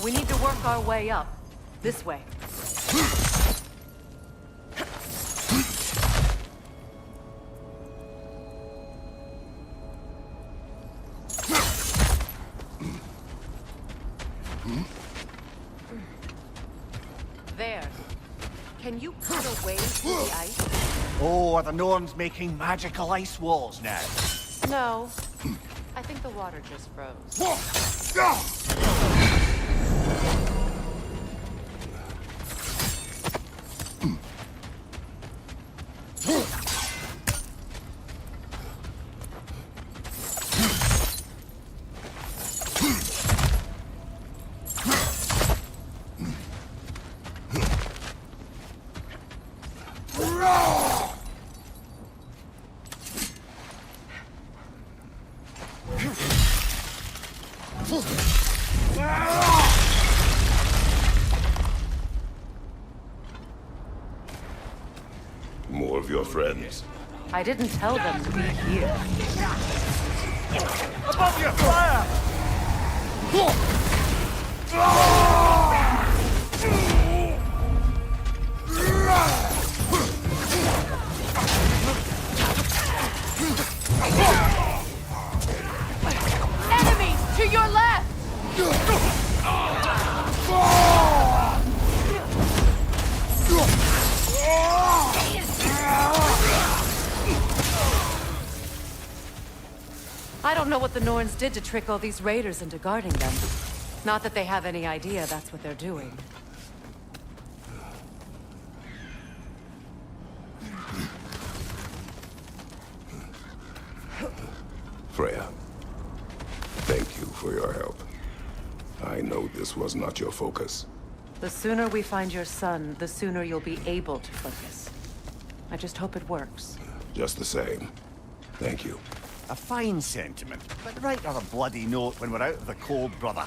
E: We need to work our way up. This way. There. Can you cut away through the ice?
C: Oh, are the Norns making magical ice walls now?
E: No. I think the water just froze.
D: More of your friends.
E: I didn't tell them to be here.
C: Above you, fire!
E: Enemies to your left! I don't know what the Norns did to trick all these raiders into guarding them. Not that they have any idea that's what they're doing.
D: Freya, thank you for your help. I know this was not your focus.
E: The sooner we find your son, the sooner you'll be able to focus. I just hope it works.
D: Just the same. Thank you.
C: A fine sentiment, but write on a bloody note when we're out of the cold, brother.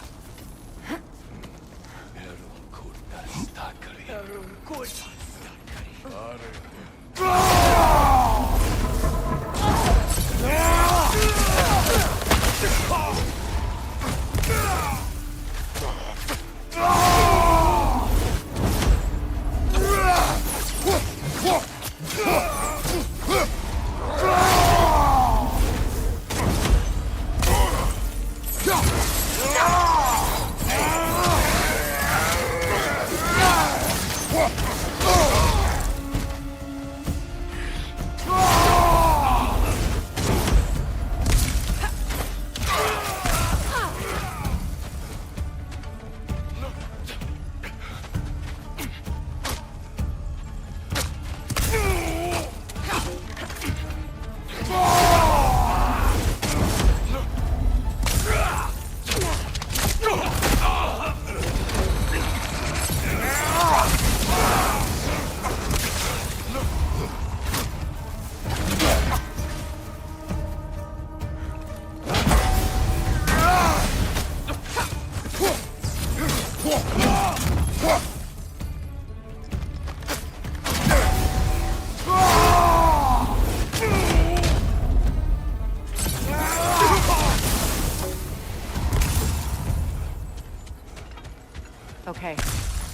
E: Okay,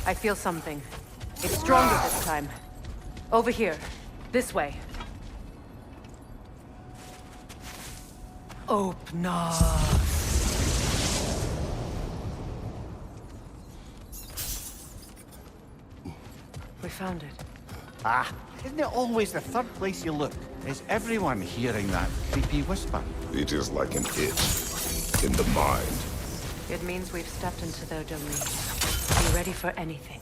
E: I feel something. It's stronger this time. Over here. This way. Opna. We found it.
C: Ah, Isn't it always the third place you look? Is everyone hearing that creepy whisper?
D: It is like an itch in the mind.
E: It means we've stepped into their domain. Be ready for anything.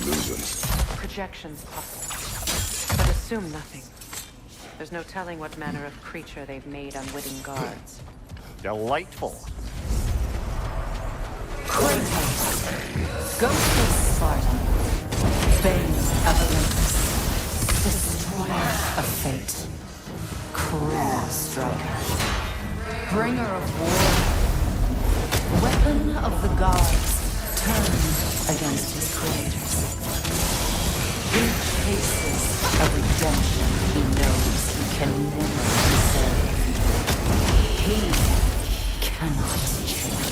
D: Illusions.
E: Projections possible. But assume nothing. There's no telling what manner of creature they've made unwitting guards.
C: Delightful.
I: Kratos, Ghost of Sparta, Bane of Olympus, Destroyer of Fate, Cruel Striker, Bringer of War, Weapon of the Gods, turned against his creators. He chases a redemption he knows he can never deserve. He cannot change.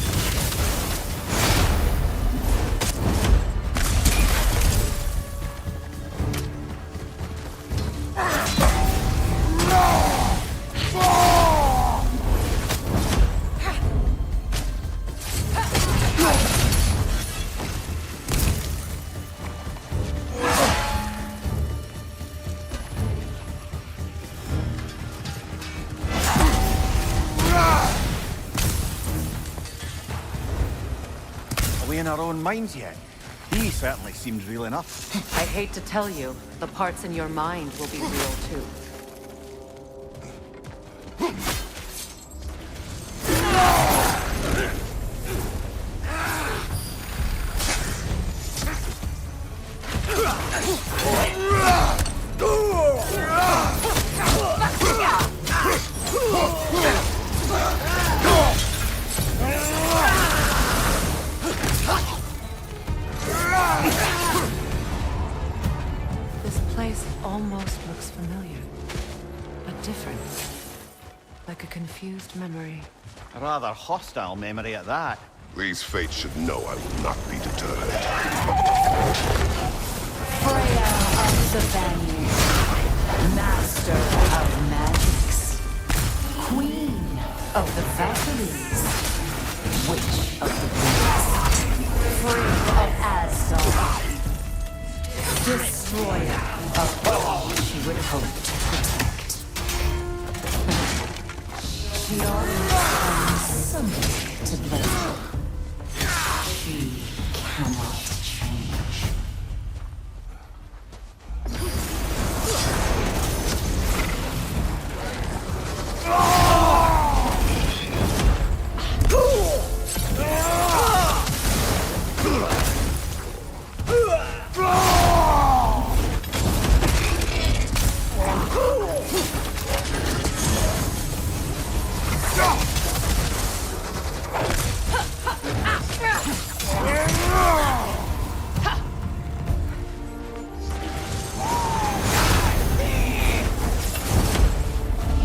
C: Are we in our own minds yet? He certainly seems real enough.
E: I hate to tell you, the parts in your mind will be real too. This place almost looks familiar, but different. Like a confused memory.
C: A rather hostile memory at that.
D: These fates should know I will not be deterred.
I: Freya of the Vanir, Master of Magics, Queen of the Valkyries, Witch of the Winds, Free of Asgard, Destroyer of all she would hope to protect. She always finds somebody to blame. She cannot change.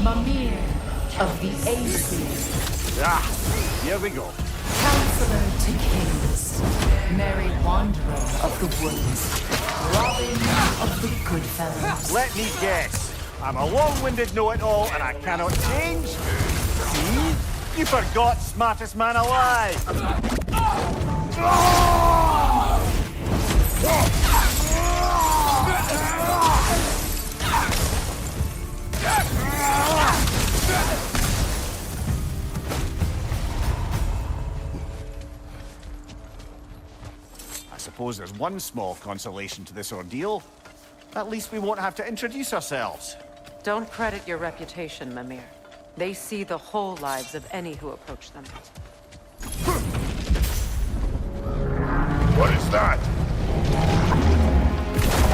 I: Mimir of the Aesir,
C: Ah, here we go.
I: Counselor to Kings, Merry Wanderer of the Woods, Robin of the Goodfellows.
C: Let me guess. I'm a long-winded know-it-all and I cannot change? See? You forgot smartest man alive! I suppose there's one small consolation to this ordeal. At least we won't have to introduce ourselves.
E: Don't credit your reputation, Mimir. They see the whole lives of any who approach them.
D: What is that?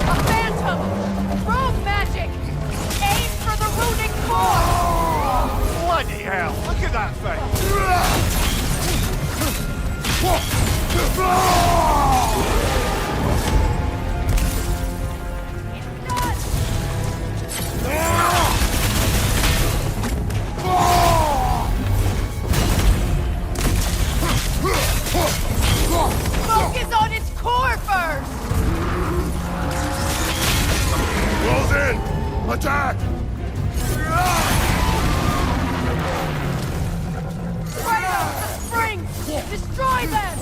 H: A phantom! Rogue magic! Aim for the runic core!
C: Bloody hell! Look at that thing!
H: Focus on its core first!
D: Close in! Attack!
H: Freya, the springs! Destroy them!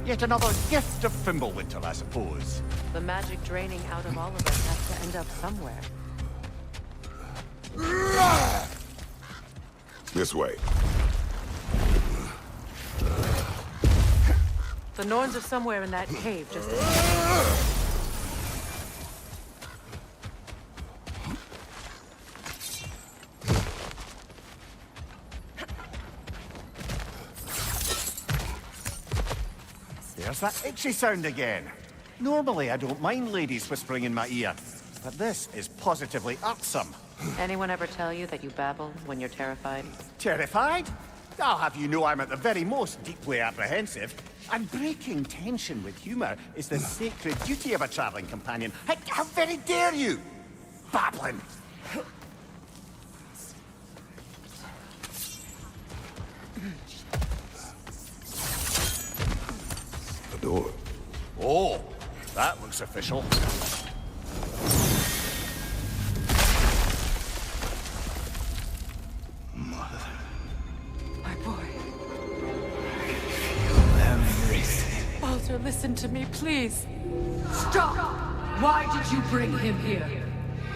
C: Yet another gift of Fimbulwinter, I suppose.
E: The magic draining out of all of us has to end up somewhere.
D: This way.
E: The Norns are somewhere in that cave just ahead.
C: There's that itchy sound again. Normally I don't mind ladies whispering in my ear, but this is positively irksome.
E: Anyone ever tell you that you babble when you're terrified?
C: Terrified? I'll have you know I'm at the very most deeply apprehensive. And breaking tension with humor is the sacred duty of a traveling companion. How very dare you! Babbling!
D: The door.
C: Oh, that looks official.
E: My boy. Baldur, listen to me, please.
I: Stop! Why did you bring him here?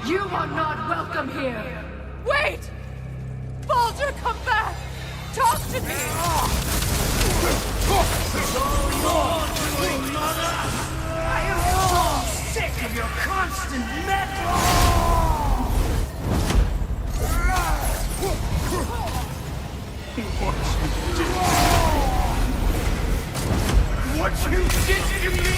I: You are not welcome here!
E: Wait! Baldur, come back! Talk to me!
G: I am so sick of your constant meddling! What you did to me!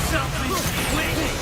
G: Selfish witch!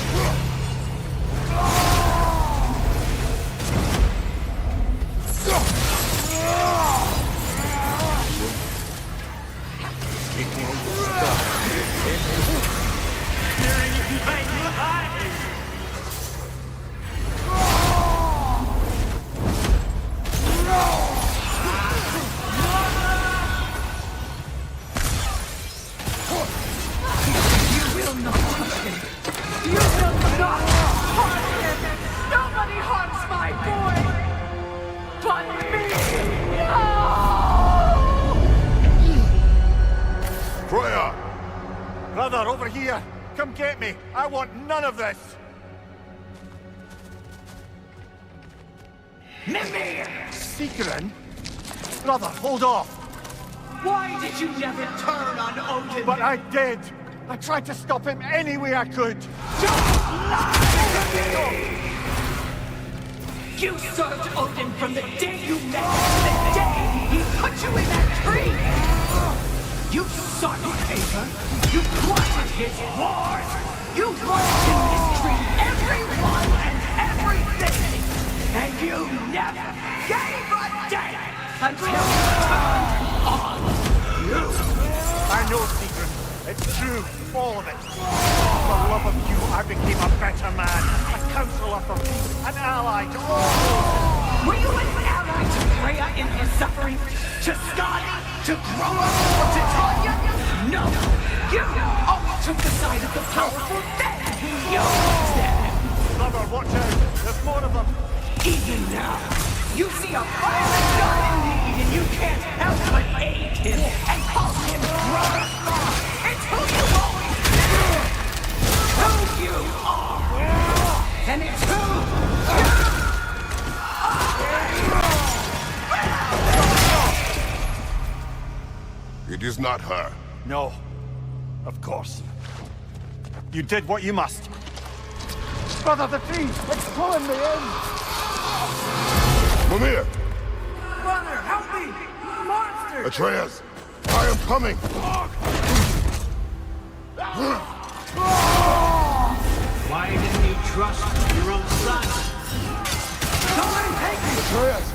I: Nobody harms my boy! But me! No!
D: Freya!
C: Brother, over here! Come get me! I want none of this!
G: Mimir!
C: Secret? Brother, hold off!
G: Why did you never turn on Odin?
C: But I did! I tried to stop him any way I could!
G: You served Odin from the day you met to the day he put you in that tree! You sought his favor, you plotted his wars, you wanted to mistreat everyone and everything, and you never gave a damn until you turned on you!
C: I know, Secret. It's true, all of it. For the love of you, I became a better man, a counselor for peace, an ally to all.
G: Were you an ally to Freya in her suffering? To Skadi? To Groa? Or to Tanya? No! You always took the side of the powerful then! You said!
C: Brother, watch out! There's more of them!
G: Even now, you see a violent god in need and you can't help but aid him and call him brother! It's who you always been! Who you are! And it's who you
D: It is not her.
C: No. Of course. You did what you must. Brother, the tree! It's pulling me in!
D: Mimir!
G: Brother, help me! Monster!
D: Atreus! I am coming!
G: Why didn't you trust your own son? Somebody take me!
D: Atreus!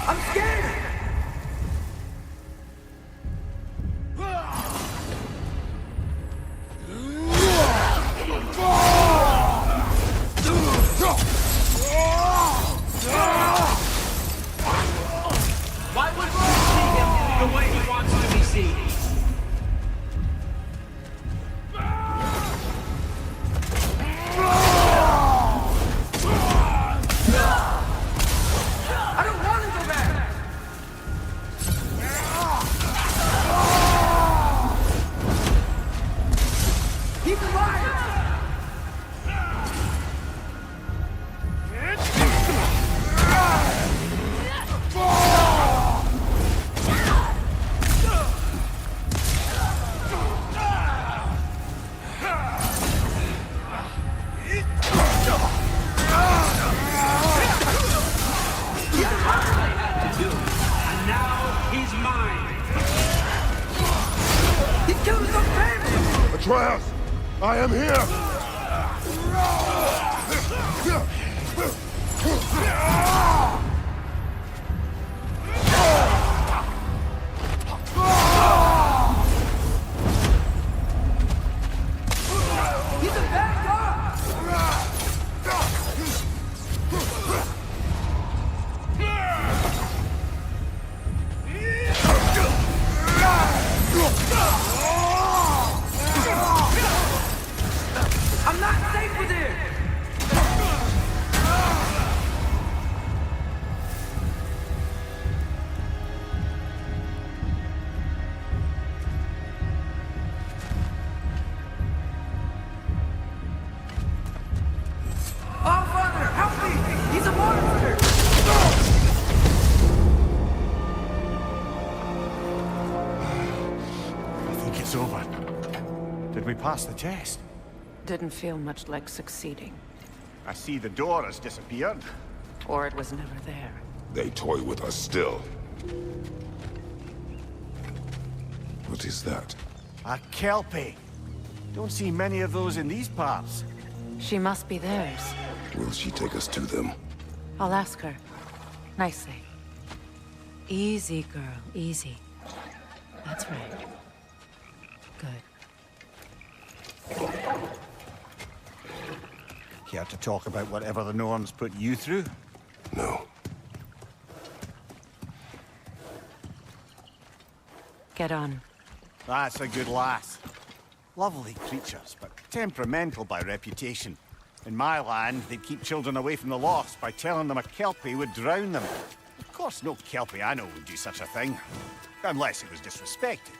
G: I'm scared! Why wouldn't you see him the way he wants to be seen? I don't want to go back! He's alive! And now he's mine! He killed his own family!
D: Atreus! I am here!
G: He's a bad guy! I'm not safe with him! Oh, Father, help me! He's a monster!
C: I think it's over. Did we pass the test?
E: Didn't feel much like succeeding.
C: I see the door has disappeared.
E: Or it was never there.
D: They toy with us still. What is that?
C: A kelpie. Don't see many of those in these parts.
E: She must be theirs.
D: Will she take us to them?
E: I'll ask her. Nicely. Easy, girl. Easy. That's right. Good.
C: Care to talk about whatever the Norns put you through?
D: No.
E: Get on.
C: That's a good lass. Lovely creatures, but temperamental by reputation. In my land, they'd keep children away from the lost by telling them a kelpie would drown them. Of course, no kelpie I know would do such a thing. Unless it was disrespected.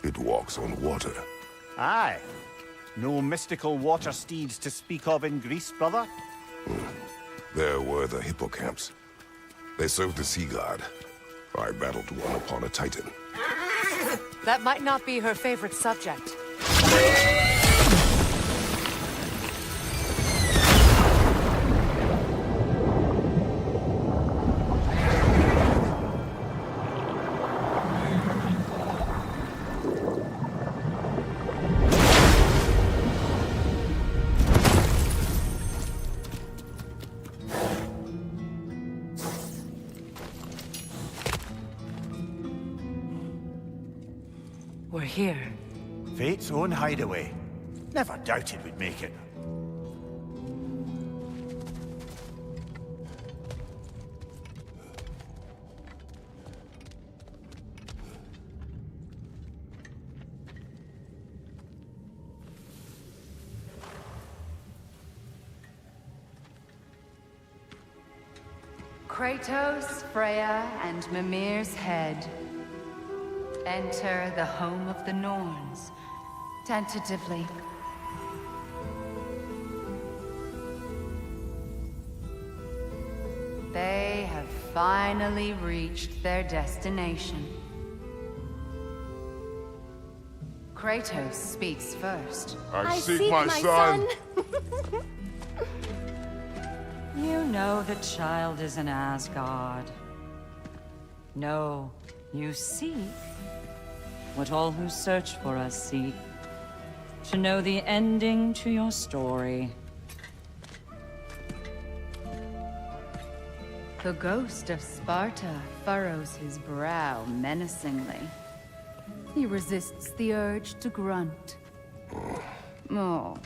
D: It walks on water.
C: Aye. No mystical water steeds to speak of in Greece, brother?
D: There were the hippocamps. They served the sea god. I battled one upon a titan.
E: That might not be her favorite subject. We're here.
C: Fate's own hideaway. Never doubted we'd make it.
I: Kratos, Freya, and Mimir's head. Enter the home of the Norns. Tentatively. They have finally reached their destination. Kratos speaks first.
H: I seek my son.
J: You know the child is in Asgard. No, you seek what all who search for us seek. To know the ending to your story.
I: The ghost of Sparta furrows his brow menacingly. He resists the urge to grunt. Oh,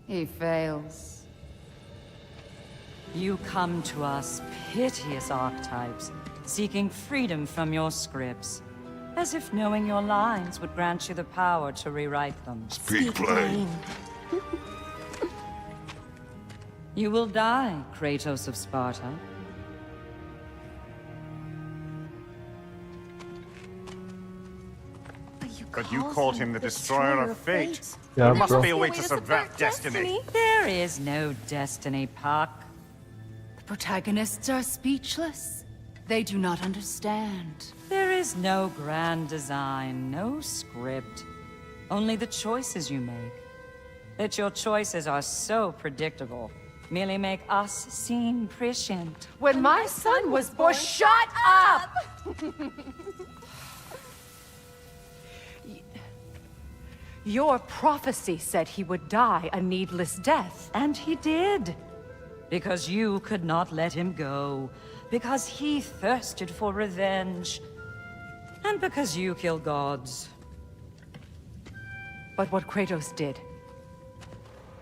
I: he fails.
J: You come to us, piteous archetypes, seeking freedom from your scripts. As if knowing your lines would grant you the power to rewrite them.
D: Speak plain.
J: You will die, Kratos of Sparta.
C: But you called him the destroyer of fate.
A: Yeah,
C: There must
A: bro.
C: be a way to subvert destiny.
J: There is no destiny, Puck.
I: The protagonists are speechless. They do not understand.
J: There is no grand design, no script. Only the choices you make. That your choices are so predictable, merely make us seem prescient.
E: When my son was born, shut up! Your prophecy said he would die a needless death.
J: And he did. Because you could not let him go. Because he thirsted for revenge. And because you kill gods.
E: But what Kratos did,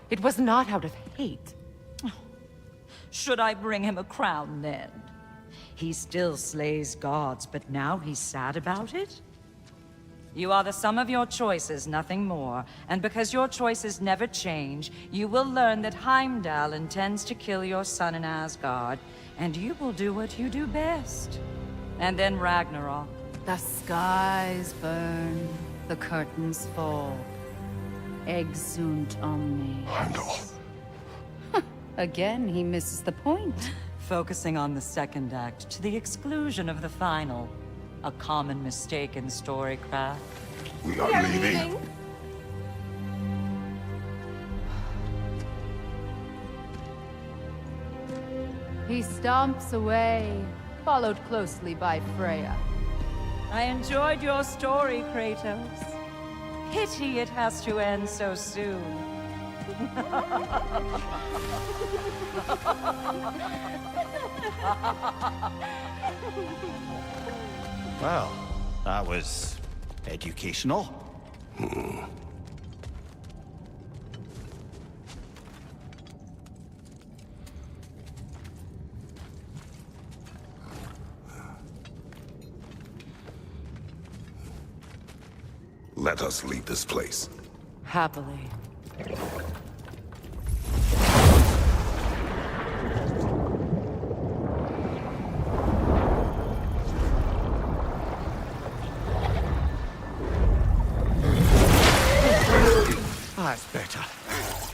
E: it was not out of hate.
J: Should I bring him a crown then? He still slays gods, but now he's sad about it? You are the sum of your choices, nothing more. And because your choices never change, you will learn that Heimdall intends to kill your son in Asgard, and you will do what you do best. And then Ragnarok.
I: The skies burn, the curtains fall. Exunt omnes.
D: Heimdall.
I: Again, he misses the point.
J: Focusing on the second act to the exclusion of the final. A common mistake in storycraft.
D: We are leaving.
I: He stomps away, followed closely by Freya.
J: I enjoyed your story, Kratos. Pity it has to end so soon.
C: Well, that was educational.
D: Let us leave this place.
E: Happily.
C: That's better.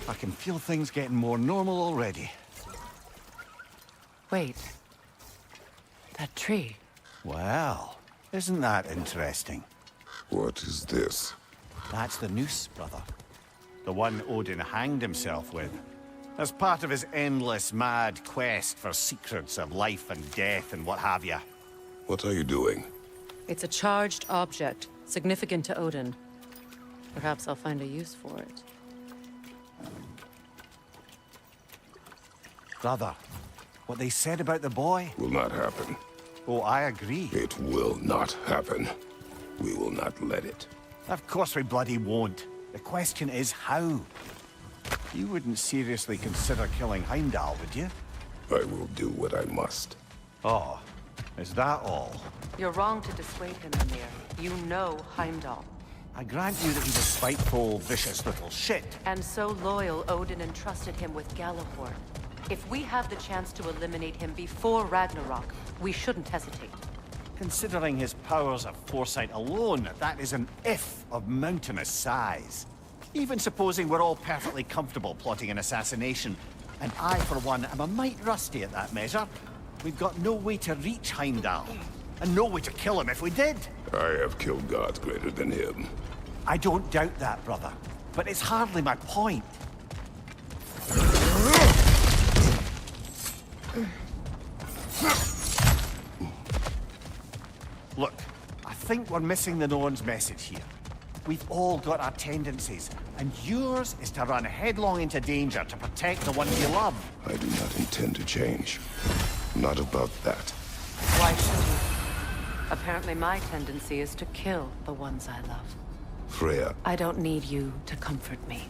C: I can feel things getting more normal already.
E: Wait. That tree.
C: Well, isn't that interesting?
D: What is this?
C: That's the noose, brother. The one Odin hanged himself with. As part of his endless, mad quest for secrets of life and death and what have you.
D: What are you doing?
E: It's a charged object, significant to Odin. Perhaps I'll find a use for it.
C: Brother, what they said about the boy?
D: Will not happen.
C: Oh, I agree.
D: It will not happen. We will not let it.
C: Of course we bloody won't. The question is how. You wouldn't seriously consider killing Heimdall, would you?
D: I will do what I must.
C: Oh, is that all?
E: You're wrong to dissuade him, Emir. You know Heimdall.
C: I grant you that he's a spiteful, vicious little shit.
E: And so loyal, Odin entrusted him with Gjallarhorn. If we have the chance to eliminate him before Ragnarok, we shouldn't hesitate.
C: Considering his powers of foresight alone, that is an if of mountainous size. Even supposing we're all perfectly comfortable plotting an assassination, and I, for one, am a mite rusty at that measure, We've got no way to reach Heimdall, and no way to kill him if we did.
D: I have killed gods greater than him.
C: I don't doubt that, brother. But it's hardly my point. Look, I think we're missing the Norns' message here. We've all got our tendencies, and yours is to run headlong into danger to protect the ones you love.
D: I do not intend to change. Not about that.
E: Why should you? Apparently my tendency is to kill the ones I love.
D: Freya,
E: I don't need you to comfort me.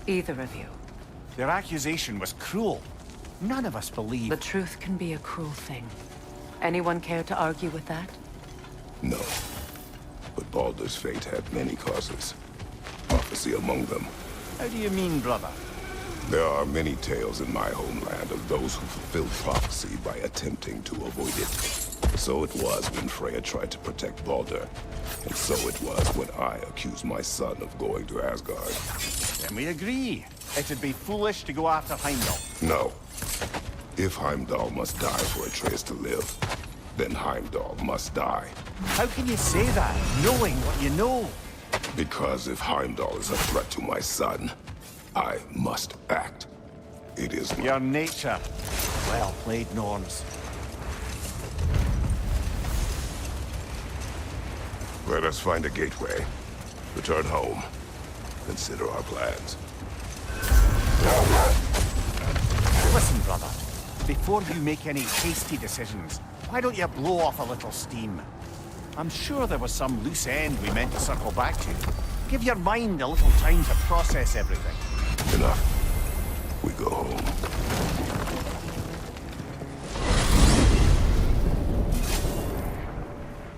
E: Either of you.
C: Their accusation was cruel. None of us believe...
E: The truth can be a cruel thing. Anyone care to argue with that?
D: no. But Baldur's fate had many causes. Prophecy among them.
C: How do you mean, brother?
D: There are many tales in my homeland of those who fulfilled prophecy by attempting to avoid it. So it was when Freya tried to protect Baldur. And so it was when I accused my son of going to Asgard.
C: Then we agree. It'd be foolish to go after Heimdall.
D: No. If Heimdall must die for Atreus to live, then Heimdall must die.
C: How can you say that, knowing what you know?
D: Because if Heimdall is a threat to my son, I must act. It is
C: Your nature. Well played, Norns.
D: Let us find a gateway. Return home. Consider our plans.
C: Listen, brother. Before you make any hasty decisions, why don't you blow off a little steam? I'm sure there was some loose end we meant to circle back to. Give your mind a little time to process everything.
D: Enough. We go home.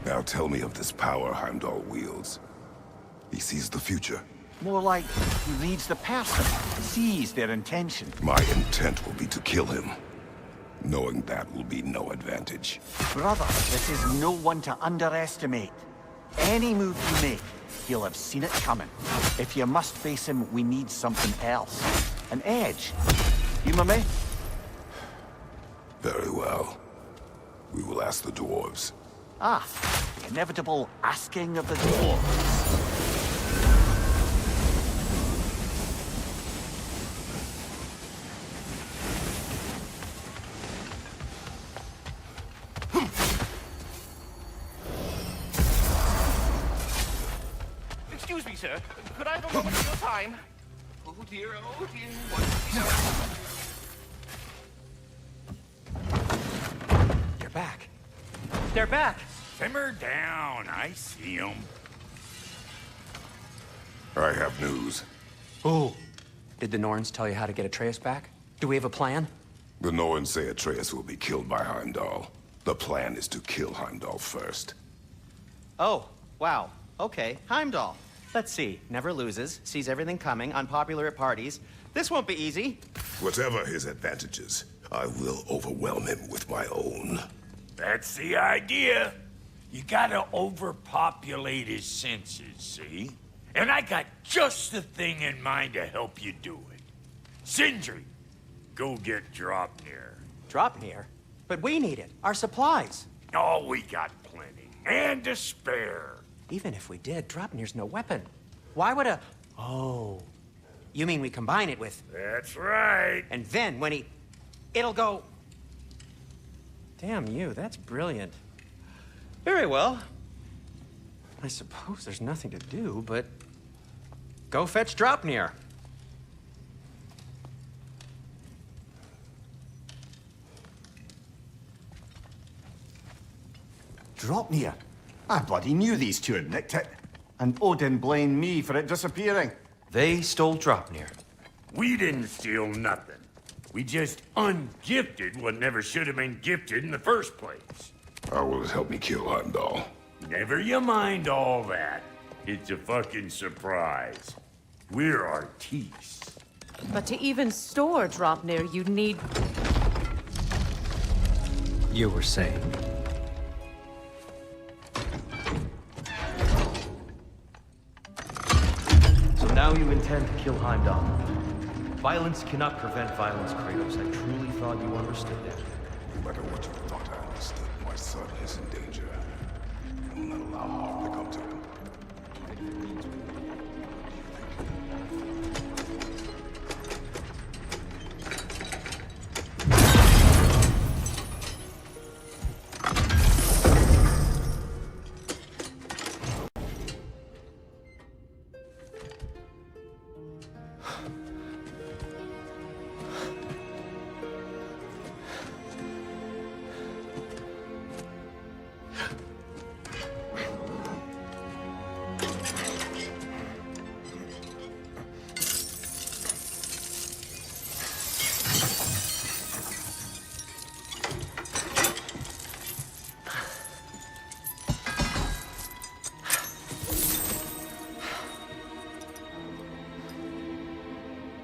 D: Now tell me of this power Heimdall wields. He sees the future.
C: More like he reads the person, sees their intention.
D: My intent will be to kill him. Knowing that will be no advantage.
C: Brother, this is no one to underestimate. Any move you make, he'll have seen it coming. If you must face him, we need something else. An edge. Humor me?
D: Very well. We will ask the dwarves.
C: Ah, the inevitable asking of the dwarves.
K: Excuse me, sir. Could I have a moment of your time? Oh dear, oh dear. You're back. They're back!
B: Simmer down. I see them.
D: I have news.
K: Oh. Did the Norns tell you how to get Atreus back? Do we have a plan?
D: The Norns say Atreus will be killed by Heimdall. The plan is to kill Heimdall first.
L: Oh, wow. Okay, Heimdall. Let's see. Never loses, sees everything coming, unpopular at parties. This won't be easy.
D: Whatever his advantages, I will overwhelm him with my own.
B: That's the idea. You gotta overpopulate his senses, see? And I got just the thing in mind to help you do it. Sindri, go get Draupnir.
L: Draupnir? But we need it. Our supplies.
B: Oh, we got plenty. And to spare.
L: Even if we did, Draupnir's no weapon. Why would a... Oh. You mean we combine it with...
B: That's right.
L: And then when he... It'll go... Damn you, that's brilliant. Very well. I suppose there's nothing to do, but... Go fetch Draupnir.
C: Draupnir? I bloody knew these two had nicked it. And Odin blamed me for it disappearing.
K: They stole Draupnir.
B: We didn't steal nothing. We just ungifted what never should have been gifted in the first place.
D: How will it help me kill Heimdall?
B: Never you mind all that. It's a fucking surprise. We're artistes.
E: But to even store Draupnir, you'd need...
K: You were saying? So now you intend to kill Heimdall. Violence cannot prevent violence, Kratos. I truly thought you understood that.
D: No matter what you thought I understood, my son is in danger. I will not allow harm to come to him.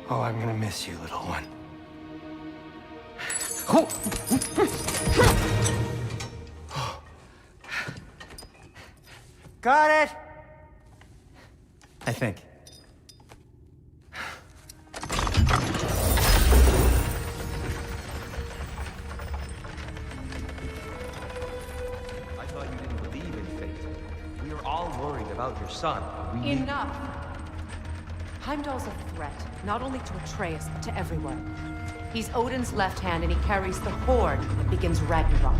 L: Oh, I'm gonna miss you, little one. Got it! I think.
M: I thought you didn't believe in fate. We were all worried about your son.
E: Enough! Heimdall's a threat, not only to Atreus, but to everyone. He's Odin's left hand, and he carries the horde that begins Ragnarok.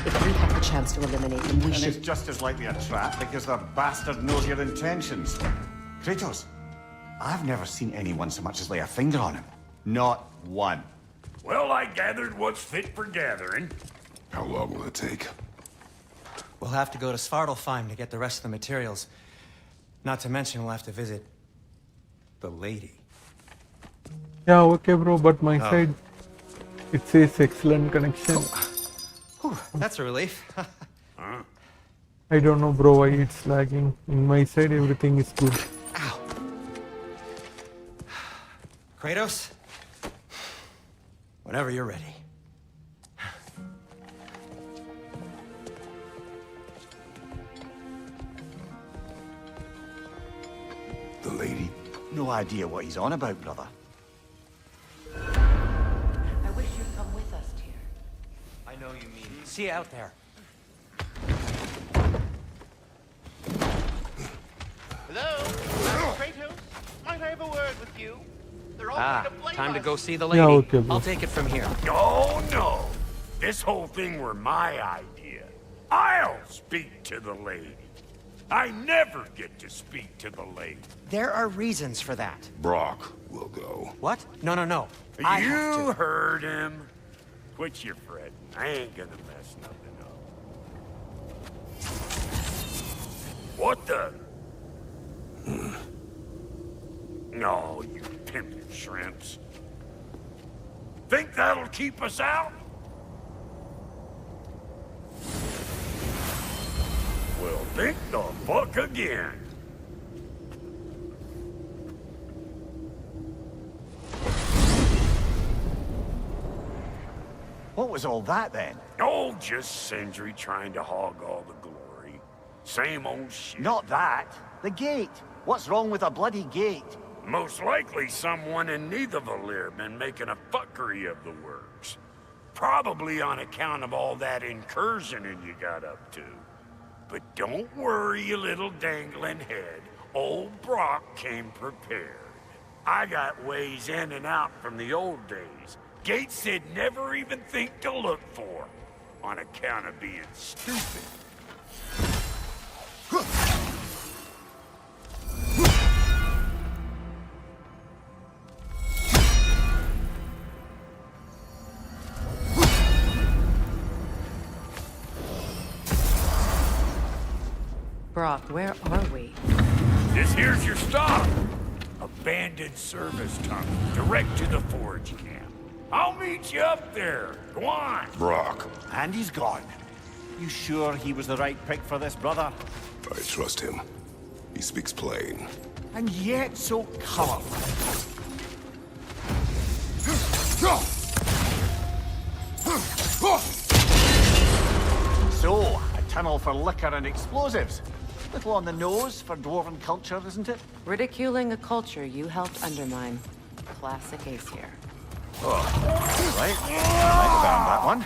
E: If we have the chance to eliminate him, we
C: And
E: should...
C: it's just as likely a trap because the bastard knows your intentions. Kratos, I've never seen anyone so much as lay a finger on him. Not one.
B: Well, I gathered what's fit for gathering.
D: How long will it take?
L: We'll have to go to Svartalfheim to get the rest of the materials. Not to mention we'll have to visit the lady.
A: Yeah, okay, bro, but my side, it says excellent connection.
L: Whew, that's a relief.
A: I don't know, bro, why it's lagging. In my side, everything is good.
L: Ow. Kratos? Whenever you're ready.
D: The lady?
C: No idea what he's on about, brother.
E: I wish you'd come with us, Tyr.
L: I know you mean. See you out there.
K: Hello? Kratos? Might I have a word with you? They're all going to blame
M: Time to
K: us.
M: go see the lady.
A: Yeah, okay, bro.
M: I'll take it from here.
B: Oh, no. This whole thing were my idea. I'll speak to the lady. I never get to speak to the lady.
L: There are reasons for that.
D: Brock will go.
L: What? No, no, no. I have
B: You
L: to.
B: heard him. Quit your fretting. I ain't gonna mess nothing up. What the? No, you pimpin' shrimps. Think that'll keep us out? Well, think the fuck again.
C: What was all that then?
B: Oh, just Sindri trying to hog all the glory. Same old shit.
C: Not that. The gate. What's wrong with a bloody gate?
B: Most likely someone in Nidavellir been making a fuckery of the works. Probably on account of all that incursioning you got up to. But don't worry, you little dangling head. Old Brock came prepared. I got ways in and out from the old days. Gates they'd never even think to look for. On account of being stupid.
E: Brock, where are we?
B: This here's your stop. Abandoned service tunnel, direct to the forge camp. I'll meet you up there. Go on.
D: Brock.
C: And he's gone. You sure he was the right pick for this, brother?
D: I trust him. He speaks plain.
C: And yet so colorful. So, a tunnel for liquor and explosives. Little on the nose for dwarven culture, isn't it?
E: Ridiculing a culture you helped undermine. Classic Ace here.
C: Right. Might have earned that one.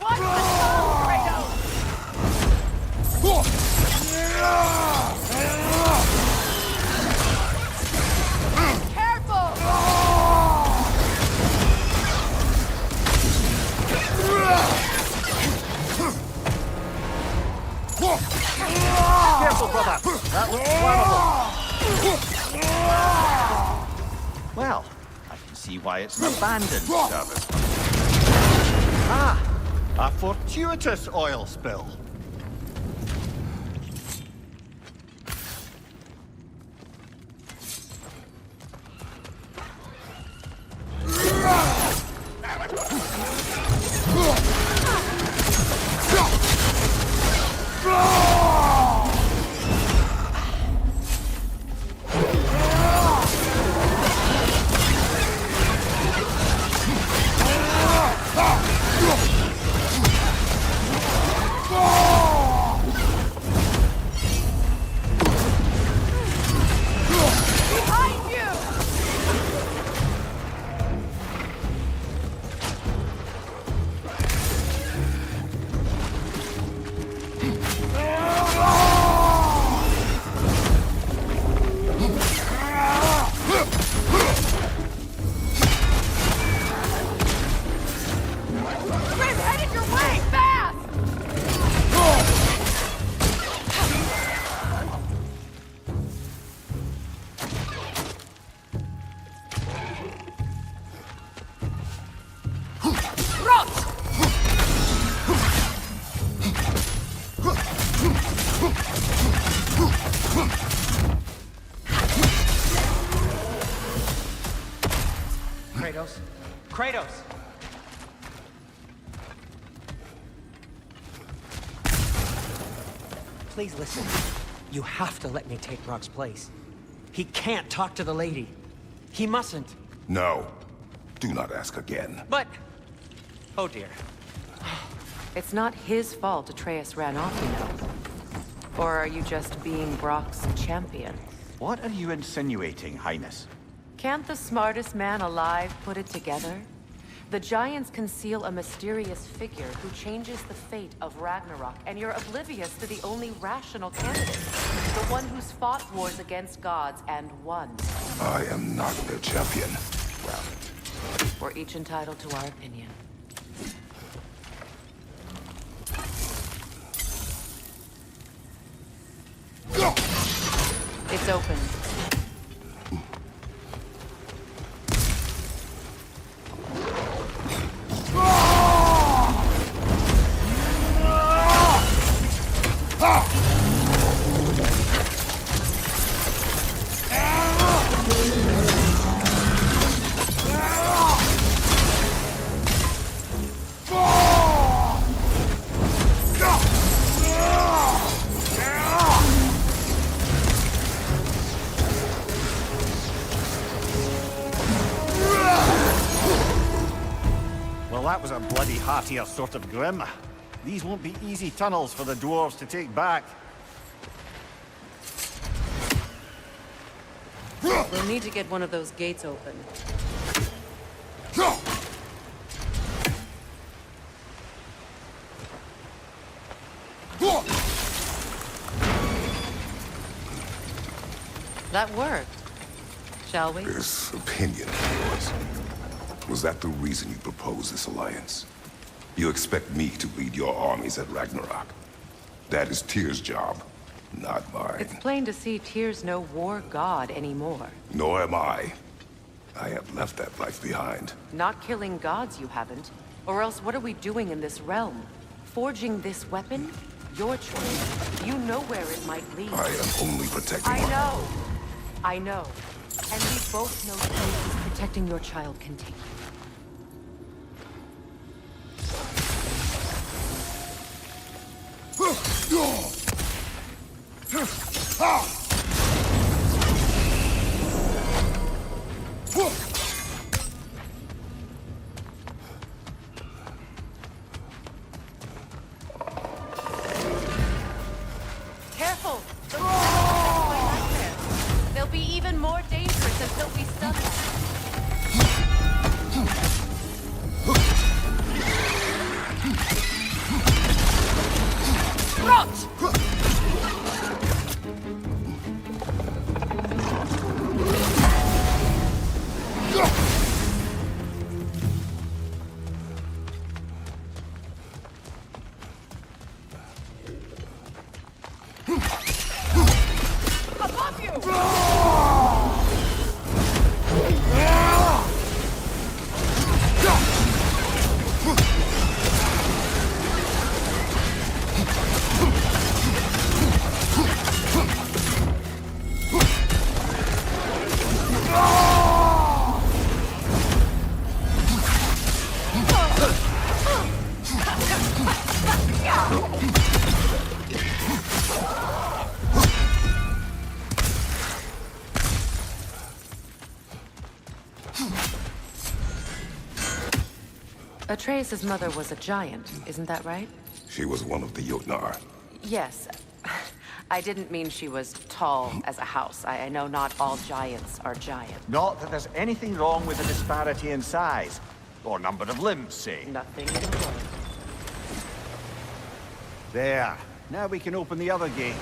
H: Watch the stone, Kratos! Careful!
C: Careful, brother! That looks flammable! Well, I can see why it's an abandoned service. Ah! A fortuitous oil spill.
H: Behind you! Grim, headed your way, fast! Roach!
M: Kratos. Kratos! Please listen. You have to let me take Rock's place. He can't talk to the lady. He mustn't.
D: No. Do not ask again.
M: But... Oh dear.
E: It's not his fault Atreus ran off, you know. Or are you just being Brock's champion?
C: What are you insinuating, Highness?
E: Can't the smartest man alive put it together? The Giants conceal a mysterious figure who changes the fate of Ragnarok, and you're oblivious to the only rational candidate. The one who's fought wars against gods and won.
D: I am not their champion.
E: Well, we're each entitled to our opinion. It's open.
C: Well, that was a bloody heartier sort of grim. These won't be easy tunnels for the dwarves to take back.
E: We'll need to get one of those gates open. That worked. Shall we?
D: This opinion of yours. Was that the reason you proposed this alliance? You expect me to lead your armies at Ragnarok? That is Tyr's job, not mine.
E: It's plain to see Tyr's no war god anymore.
D: Nor am I. I have left that life behind.
E: Not killing gods, you haven't. Or else what are we doing in this realm? Forging this weapon? Your choice. You know where it might lead.
D: I am only protecting
E: I know. I know. And we both know the places protecting your child can take you. Careful! Don't back there.
H: Atreus until we stun them.
G: Above you!
E: Atreus' mother was a giant, isn't that right?
D: She was one of the Jotnar.
E: Yes. I didn't mean she was tall as a house. I know not all giants are giant.
C: Not that there's anything wrong with the disparity in size. Or number of limbs, say.
E: Nothing in the world.
C: There. Now we can open the other gate.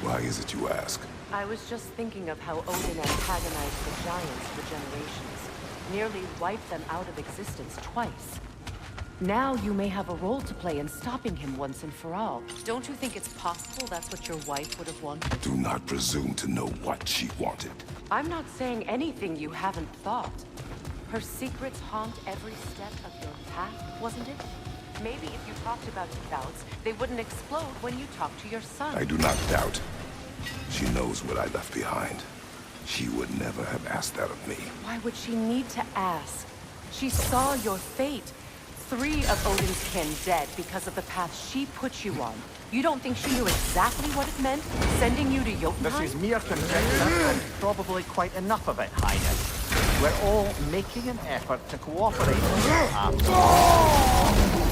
D: Why is it you ask?
E: I was just thinking of how Odin antagonized the giants for generations. Nearly wiped them out of existence twice. Now you may have a role to play in stopping him once and for all. Don't you think it's possible that's what your wife would have wanted?
D: Do not presume to know what she wanted.
E: I'm not saying anything you haven't thought. Her secrets haunt every step of your path, wasn't it? Maybe if you talked about your doubts, they wouldn't explode when you talked to your son.
D: I do not doubt. She knows what I left behind. She would never have asked that of me.
E: Why would she need to ask? She saw your fate. 3 of Odin's kin dead because of the path she put you on. You don't think she knew exactly what it meant, sending you to Jotunheim?
C: This is mere conjecture, and probably quite enough of it, Highness. We're all making an effort to cooperate. After all.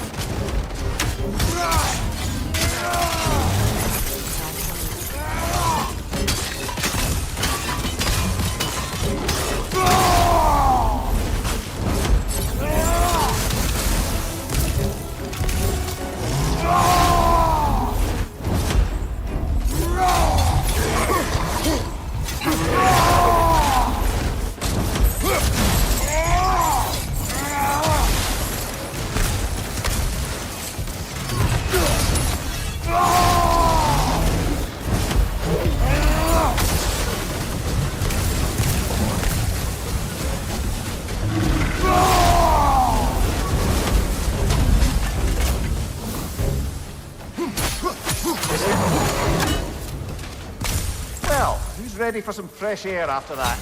C: Ready for some fresh air after that.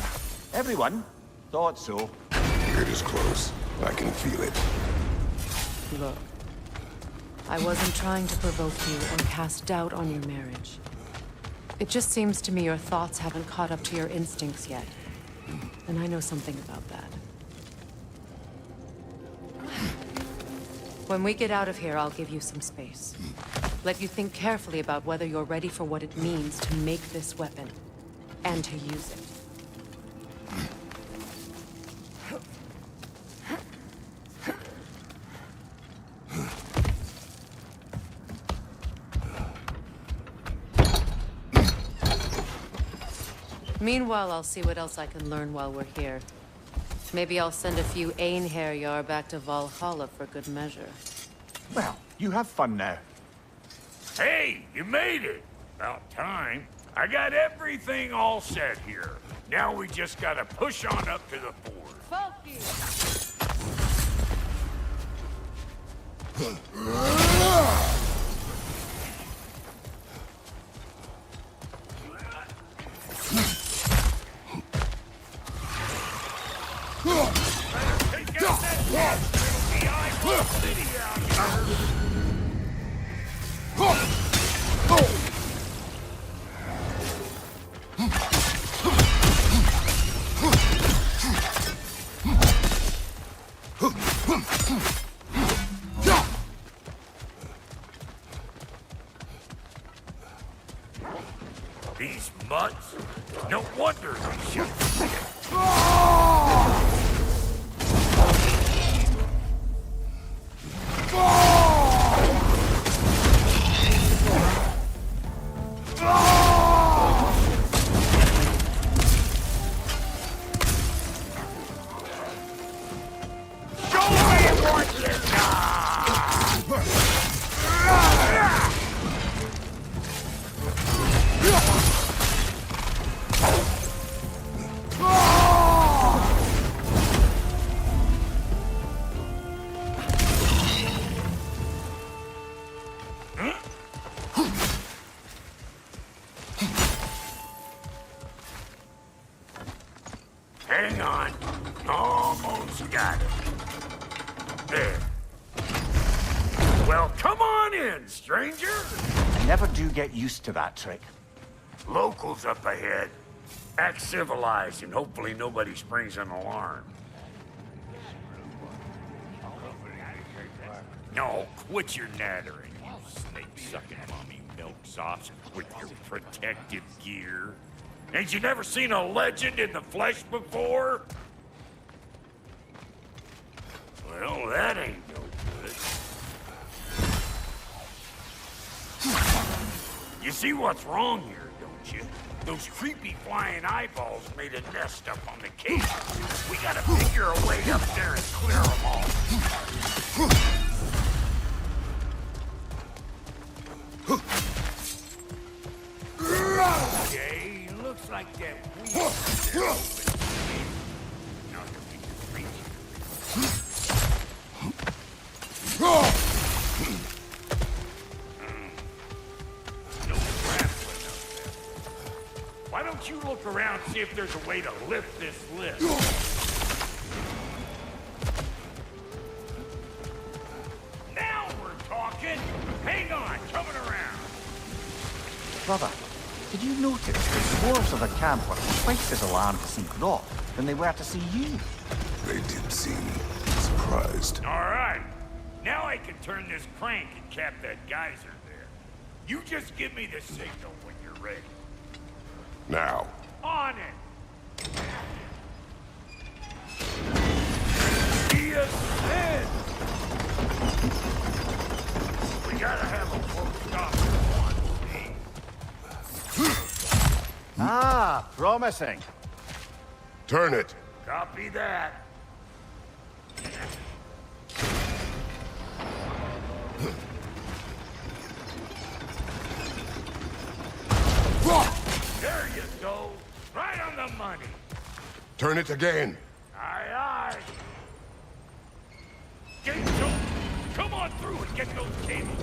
C: Everyone thought so.
D: It is close. I can feel it.
E: Look, I wasn't trying to provoke you or cast doubt on your marriage. It just seems to me your thoughts haven't caught up to your instincts yet. And I know something about that. When we get out of here, I'll give you some space. Let you think carefully about whether you're ready for what it means to make this weapon. And to use it. Meanwhile, I'll see what else I can learn while we're here. Maybe I'll send a few Einherjar back to Valhalla for good measure.
C: Well, you have fun now.
B: Hey, you made it! About time. I got everything all set here. Now we just gotta push on up to the ford.
H: Focus!
B: Take out that gas! It'll be Iowa City out here! No wonder they shoot. Hang on. Almost got it. There. Well, come on in, stranger.
C: I never do get used to that trick.
B: Locals up ahead. Act civilized, and hopefully nobody springs an alarm. No, quit your nattering, you snake-sucking mommy milksops with your protective gear. Ain't you never seen a legend in the flesh before? Well, that ain't no good. You see what's wrong here, don't you? Those creepy flying eyeballs made a nest up on the cage. We gotta figure a way up there and clear them all. Okay, looks like that wheel is open. Now you're being No grappling up there. Why don't you look around and see if there's a way to lift this lift? Now we're talking! Hang on, coming around.
C: Brother, did you notice the dwarves of the camp were twice as alarmed to see Grok than they were to see you?
D: They did seem surprised.
B: All right. Now I can turn this crank and cap that geyser there. You just give me the signal when you're ready.
D: Now.
B: On it! Be a sin! We gotta have a close stop at once.
C: Ah, promising.
D: Turn it.
B: Copy that. There you go. Right on the money.
D: Turn it again.
B: Aye, aye. Gates open. Come on through and get those cables.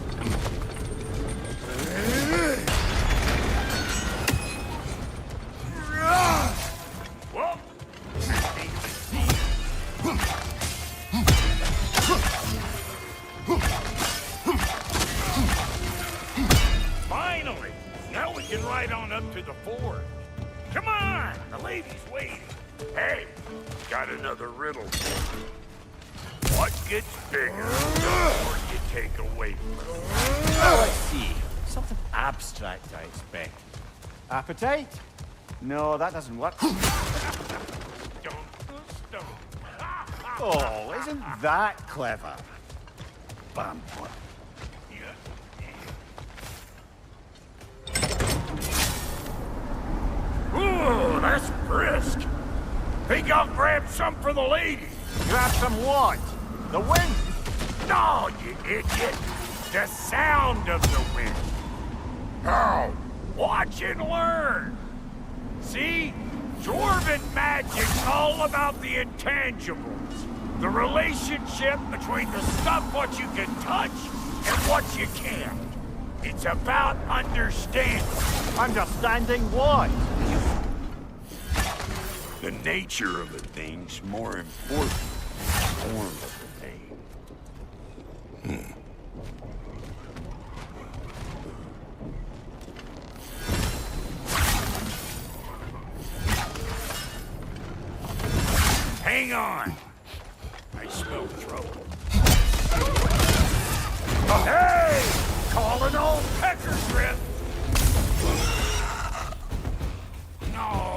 B: Whoa. Finally! Now we can ride on up to the fort. Come on! The lady's waiting. Hey, got another riddle for you. What gets bigger the more you take away from it?
C: Oh, I see. Something abstract, I expect. Appetite? No, that doesn't work. Oh, isn't that clever? Bam.
B: Ooh, that's brisk. Think I'll grab some for the lady.
C: Grab some what? The wind?
B: No, you idiot. The sound of the wind. How? Watch and learn. See? Dwarven magic's all about the intangibles. The relationship between the stuff what you can touch and what you can't. It's about understanding.
C: Understanding what?
B: The nature of a thing's more important than the form of the thing. Hang on! I smell trouble. Hey! Calling old Pecker Drift! No,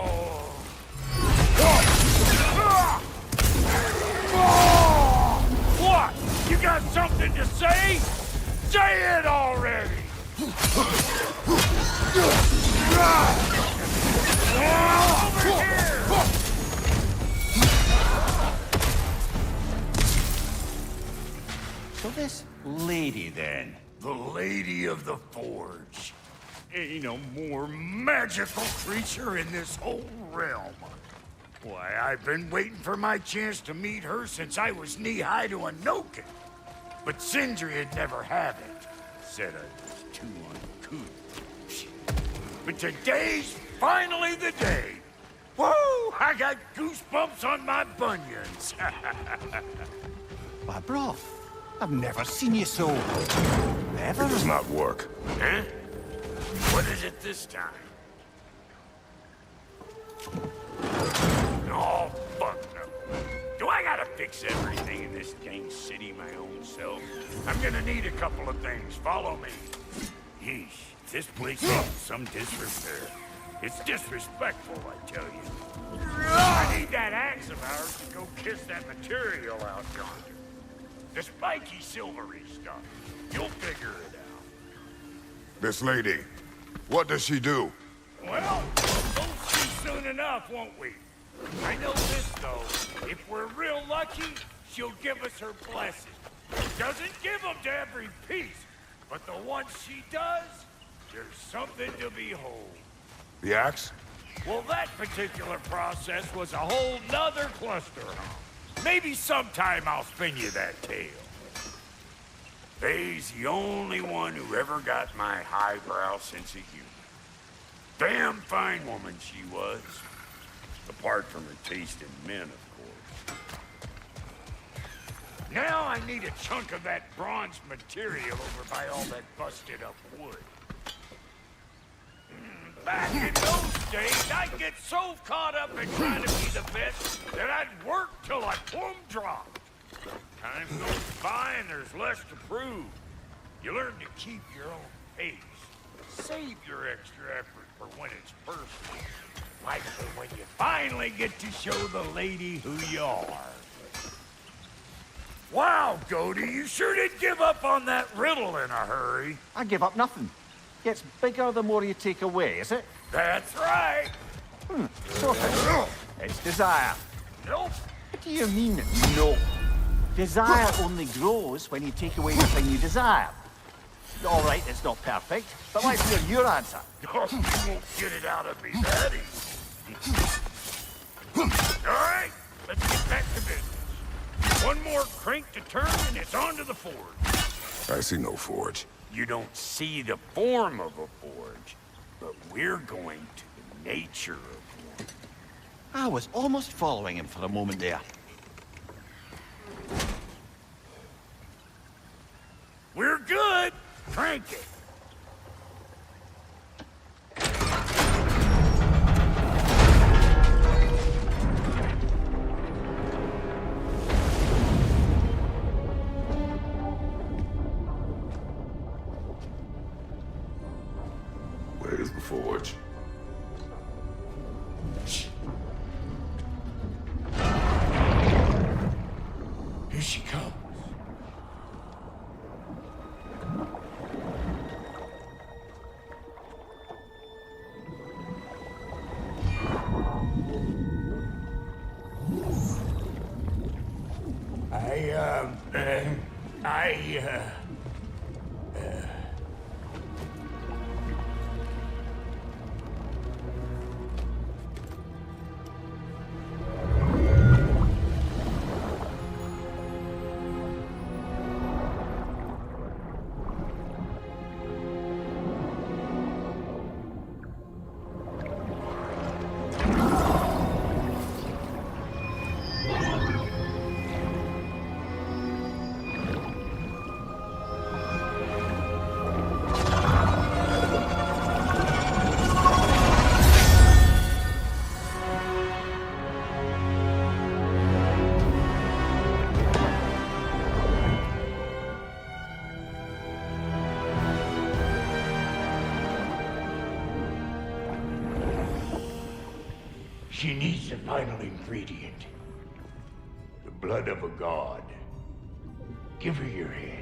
C: this lady, then?
B: The Lady of the Forge. Ain't no more magical creature in this whole realm. Why, I've been waiting for my chance to meet her since I was knee-high to a Noken. But Sindri would never have it. Said I was too uncouth. But today's finally the day. Woo! I got goosebumps on my bunions.
C: Why, bro, I've never seen you so... Ever?
D: It does not work.
B: Huh? What is it this time? Oh, fuck no. Do I gotta fix everything in this dang city my own self? I'm gonna need a couple of things. Follow me. Yeesh, this place is in some disrepair. It's disrespectful, I tell you. I need that axe of ours to go kiss that material out yonder. The spiky silvery stuff. You'll figure it out.
D: This lady, what does she do?
B: Well, we'll see soon enough, won't we? I know this, though. If we're real lucky, she'll give us her blessing. Doesn't give them to every piece, but the ones she does, there's something to behold.
D: The axe?
B: Well, that particular process was a whole nother cluster, huh? Maybe sometime I'll spin you that tale. Faye's the only one who ever got my highbrow sense of humor. Damn fine woman she was. Apart from her taste in men, of course. Now I need a chunk of that bronze material over by all that busted up wood. Back in those days, I'd get so caught up in trying to be the best that I'd work till I plumb dropped. Time goes by and there's less to prove. You learn to keep your own pace. Save your extra effort for when it's personal. Like for when you finally get to show the lady who you are. Wow, Goldie, you sure did give up on that riddle in a hurry.
C: I give up nothing. Gets bigger the more you take away, is it?
B: That's right.
C: So it's desire.
B: Nope.
C: What do you mean, no? Desire only grows when you take away the thing you desire. All right, it's not perfect, but let's hear your answer.
B: Oh, you won't get it out of me that easy. All right, let's get back to business. One more crank to turn and it's on to the forge.
D: I see no forge.
B: You don't see the form of a forge, but we're going to the nature of one.
C: I was almost following him for a moment there.
B: We're good. Crank it.
D: Where's the forge?
B: Here she comes. She needs the final ingredient. The blood of a god. Give her your hand.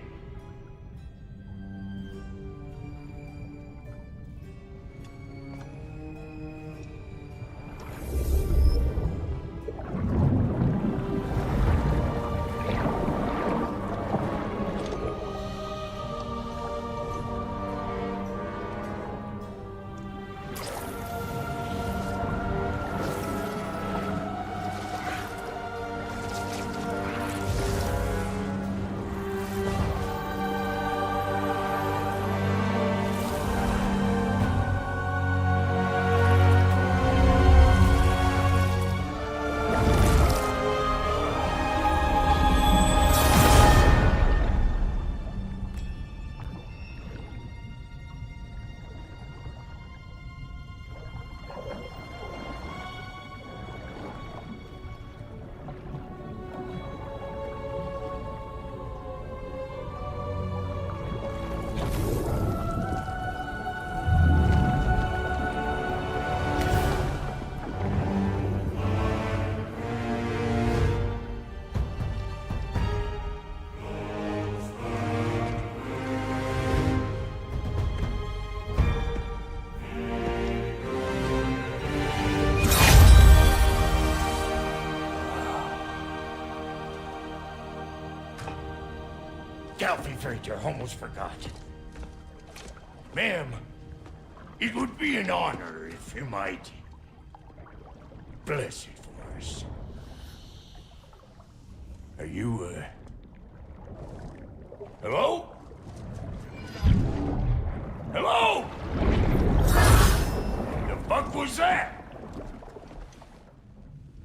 B: Infiltrator, almost forgot. Ma'am, it would be an honor if you might bless it for us. Are you, hello? Hello? The fuck was that?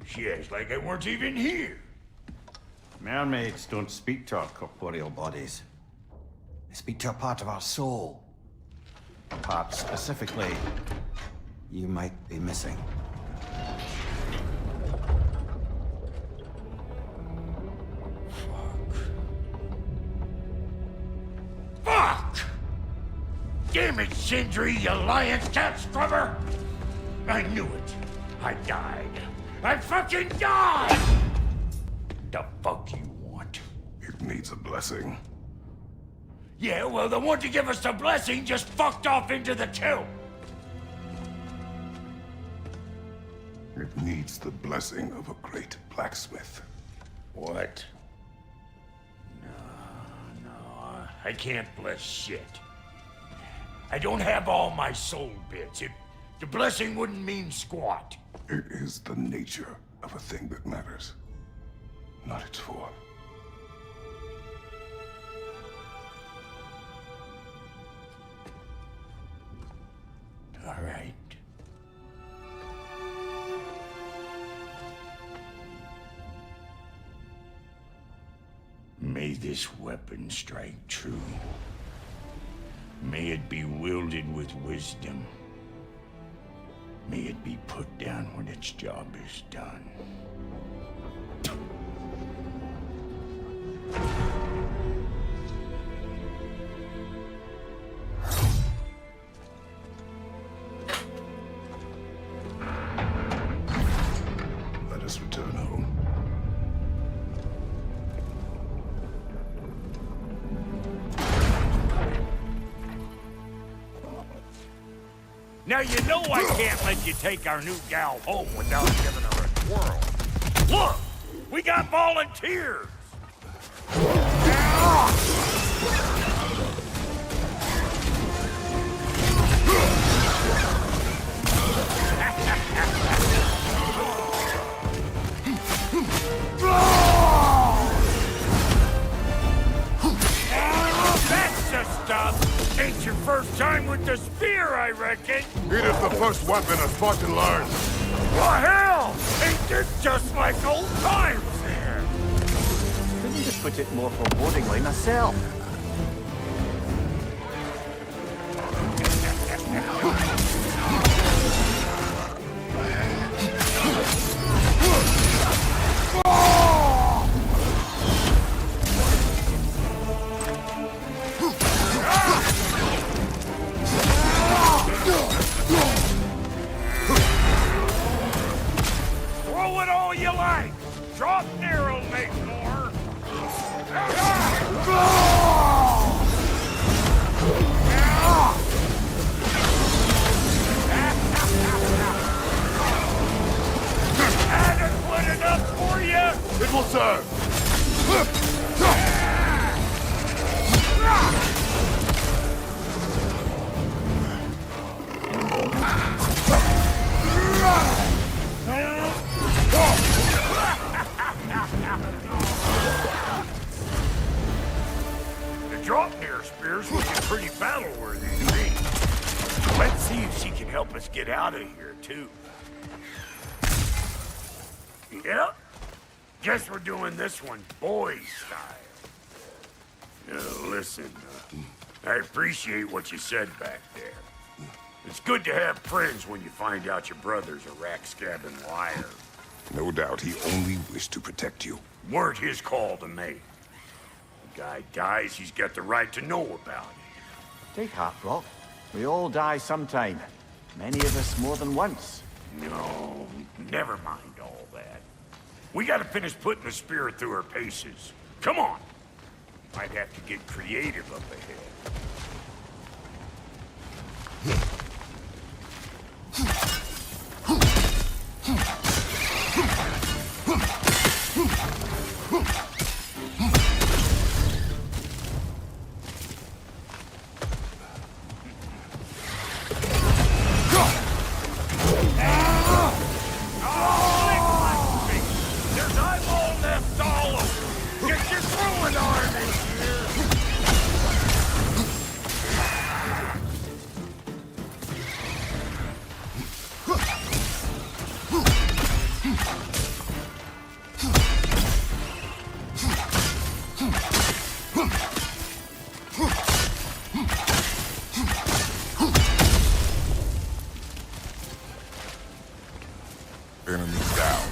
B: She acts like I weren't even here.
C: Mermaids don't speak to our corporeal bodies. They speak to a part of our soul. A part specifically you might be missing.
B: Fuck! Damn it, Sindri, you lion cat scrubber! I knew it. I died. I fucking died! The fuck you want?
D: It needs a blessing.
B: Yeah, well, the one to give us the blessing just fucked off into the tomb.
D: It needs the blessing of a great blacksmith.
B: What? No, I can't bless shit. I don't have all my soul bits. The blessing wouldn't mean squat.
D: It is the nature of a thing that matters, not its form.
B: All right. May this weapon strike true. May it be wielded with wisdom. May it be put down when its job is done.
D: Let us return home.
B: Now you know I can't let you take our new gal home without giving her a twirl. Look! We got volunteers! That's the stuff! Ain't your first time with the spear, I reckon.
D: It is the first weapon a Spartan learns.
B: Well, hell! Ain't this just like old times there?
C: Couldn't just put it more forebodingly myself.
B: Throw it all you like! Draupnir will make more! Adequate enough for you?
D: It will serve.
B: The Draupnir spear's looking pretty battle-worthy to me. Let's see if she can help us get out of here, too. Yep. Guess we're doing this one boys style. Listen, I appreciate what you said back there. It's good to have friends when you find out your brother's a rack-scabbing liar.
D: No doubt he only wished to protect you.
B: Weren't his call to make. The guy dies, he's got the right to know about it.
C: Take heart, Rock. We all die sometime. Many of us more than once.
B: No, never mind all that. We gotta finish putting the spirit through her paces. Come on! Might have to get creative up ahead. Enemy down.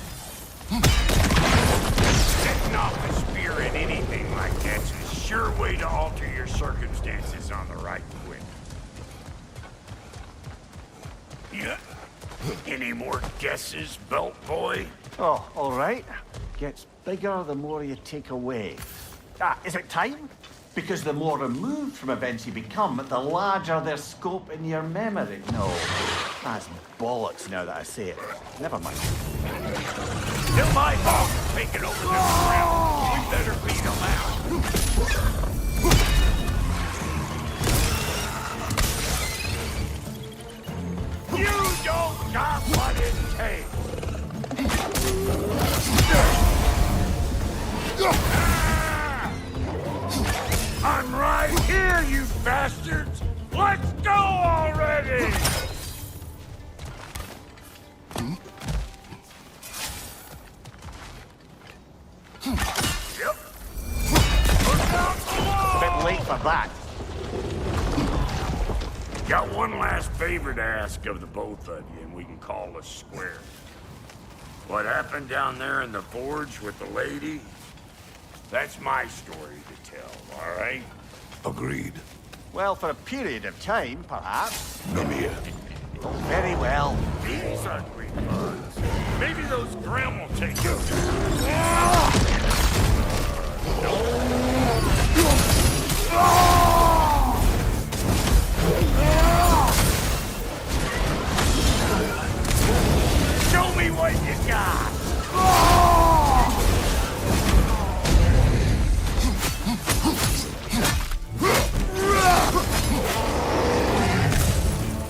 B: Setting off a spear in anything like that's a sure way to alter your circumstances on the right quick. Yeah. Any more guesses, belt boy?
C: Oh, all right. Gets bigger the more you take away. Ah, is it time? Because the more removed from events you become, the larger their scope in your memory. No, that's bollocks now that I say it. Never mind.
B: Till my hawk taking over the ground. We better beat them out. You don't got what it takes. I'm right here, you bastards! Let's go already! Yep.
C: A bit late for that.
B: Got one last favor to ask of the both of you, and we can call us square. What happened down there in the forge with the lady? That's my story to tell, all right?
D: Agreed.
C: Well, for a period of time, perhaps.
D: Mimir.
C: Oh, very well.
B: These ugly bugs. Maybe those Grim will take you. Show me what you got.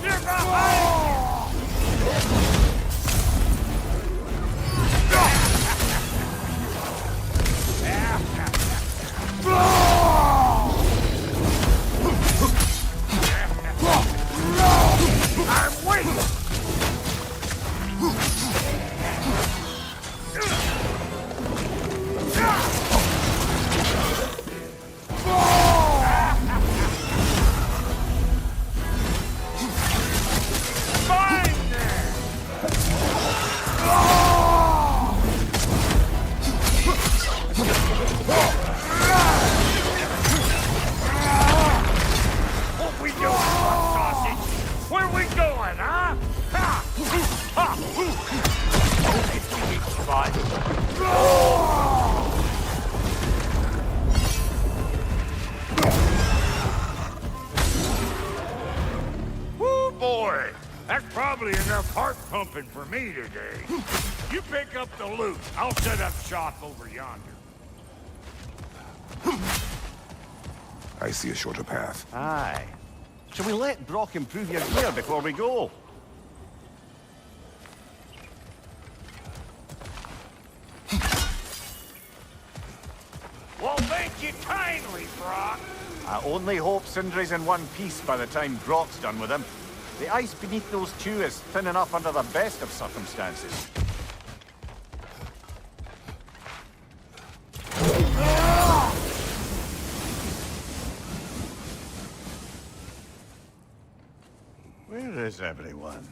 B: You're behind I'm waiting. What we doing, butt sausage? Where we going, huh? Ha! Ha! Oh, it's a weak spot. Woo, boy! That's probably enough heart pumping for me today. You pick up the loot. I'll set up shop over yonder.
D: I see a shorter path.
C: Aye. Shall we let Brock improve your gear before we go?
B: Well, thank you kindly, Brock.
C: I only hope Sindri's in one piece by the time Brock's done with him. The ice beneath those two is thin enough under the best of circumstances. Where is everyone?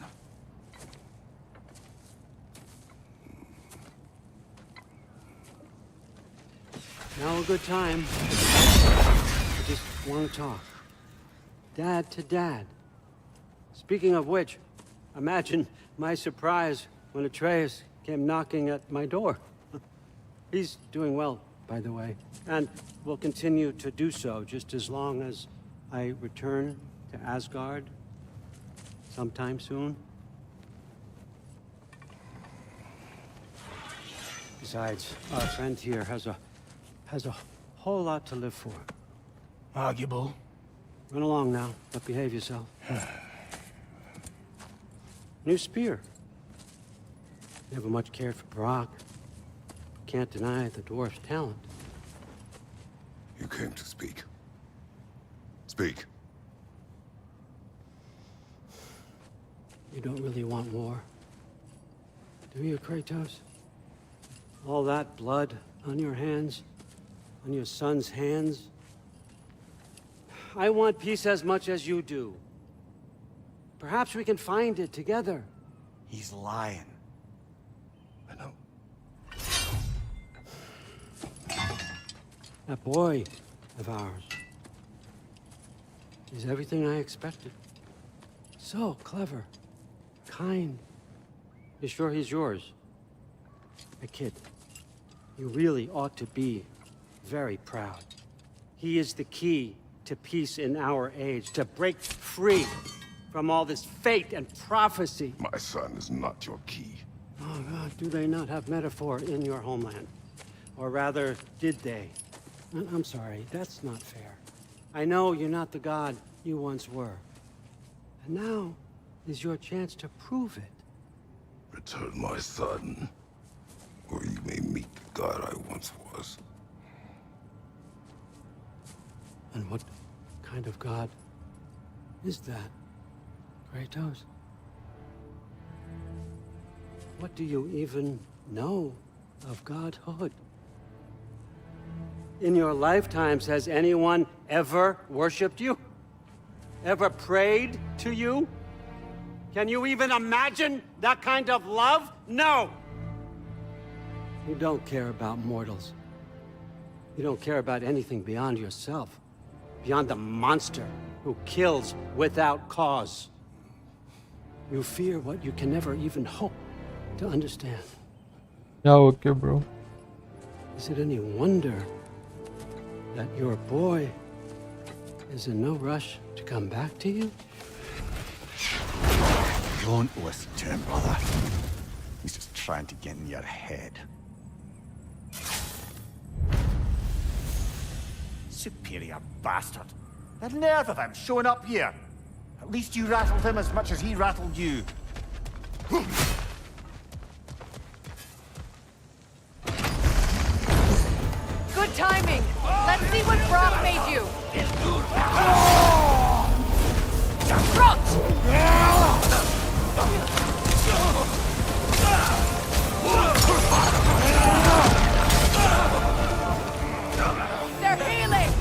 M: Now a good time. I just want to talk. Dad to Dad. Speaking of which, imagine my surprise when Atreus came knocking at my door. He's doing well, by the way, and will continue to do so just as long as I return to Asgard sometime soon. Besides, our friend here has a whole lot to live for.
K: Arguable.
M: Run along now, but behave yourself. New spear. Never much cared for Brock. Can't deny the dwarf's talent.
D: You came to speak. Speak.
M: You don't really want war, Do you, Kratos? All that blood on your hands? On your son's hands? I want peace as much as you do. Perhaps we can find it together.
C: He's lying.
D: I know.
M: That boy of ours is everything I expected. So clever, kind. You sure he's yours? A kid. You really ought to be very proud. He is the key to peace in our age, to break free from all this fate and prophecy.
D: My son is not your key.
M: Oh God, do they not have metaphor in your homeland? Or rather, did they? I'm sorry, that's not fair. I know you're not the god you once were. And now is your chance to prove it.
D: Return my son, or you may meet the god I once was.
M: And what kind of god is that, Kratos? What do you even know of godhood? In your lifetimes, has anyone ever worshipped you? Ever prayed to you? Can you even imagine that kind of love? No! You don't care about mortals. You don't care about anything beyond yourself. Beyond the monster who kills without cause. You fear what you can never even hope to understand.
A: Yeah, okay, bro.
M: Is it any wonder that your boy is in no rush to come back to you?
C: Don't listen to him, brother. He's just trying to get in your head. Superior bastard. The nerve of him showing up here. At least you rattled him as much as he rattled you.
E: Good timing. Let's see what Brock made you. They're healing.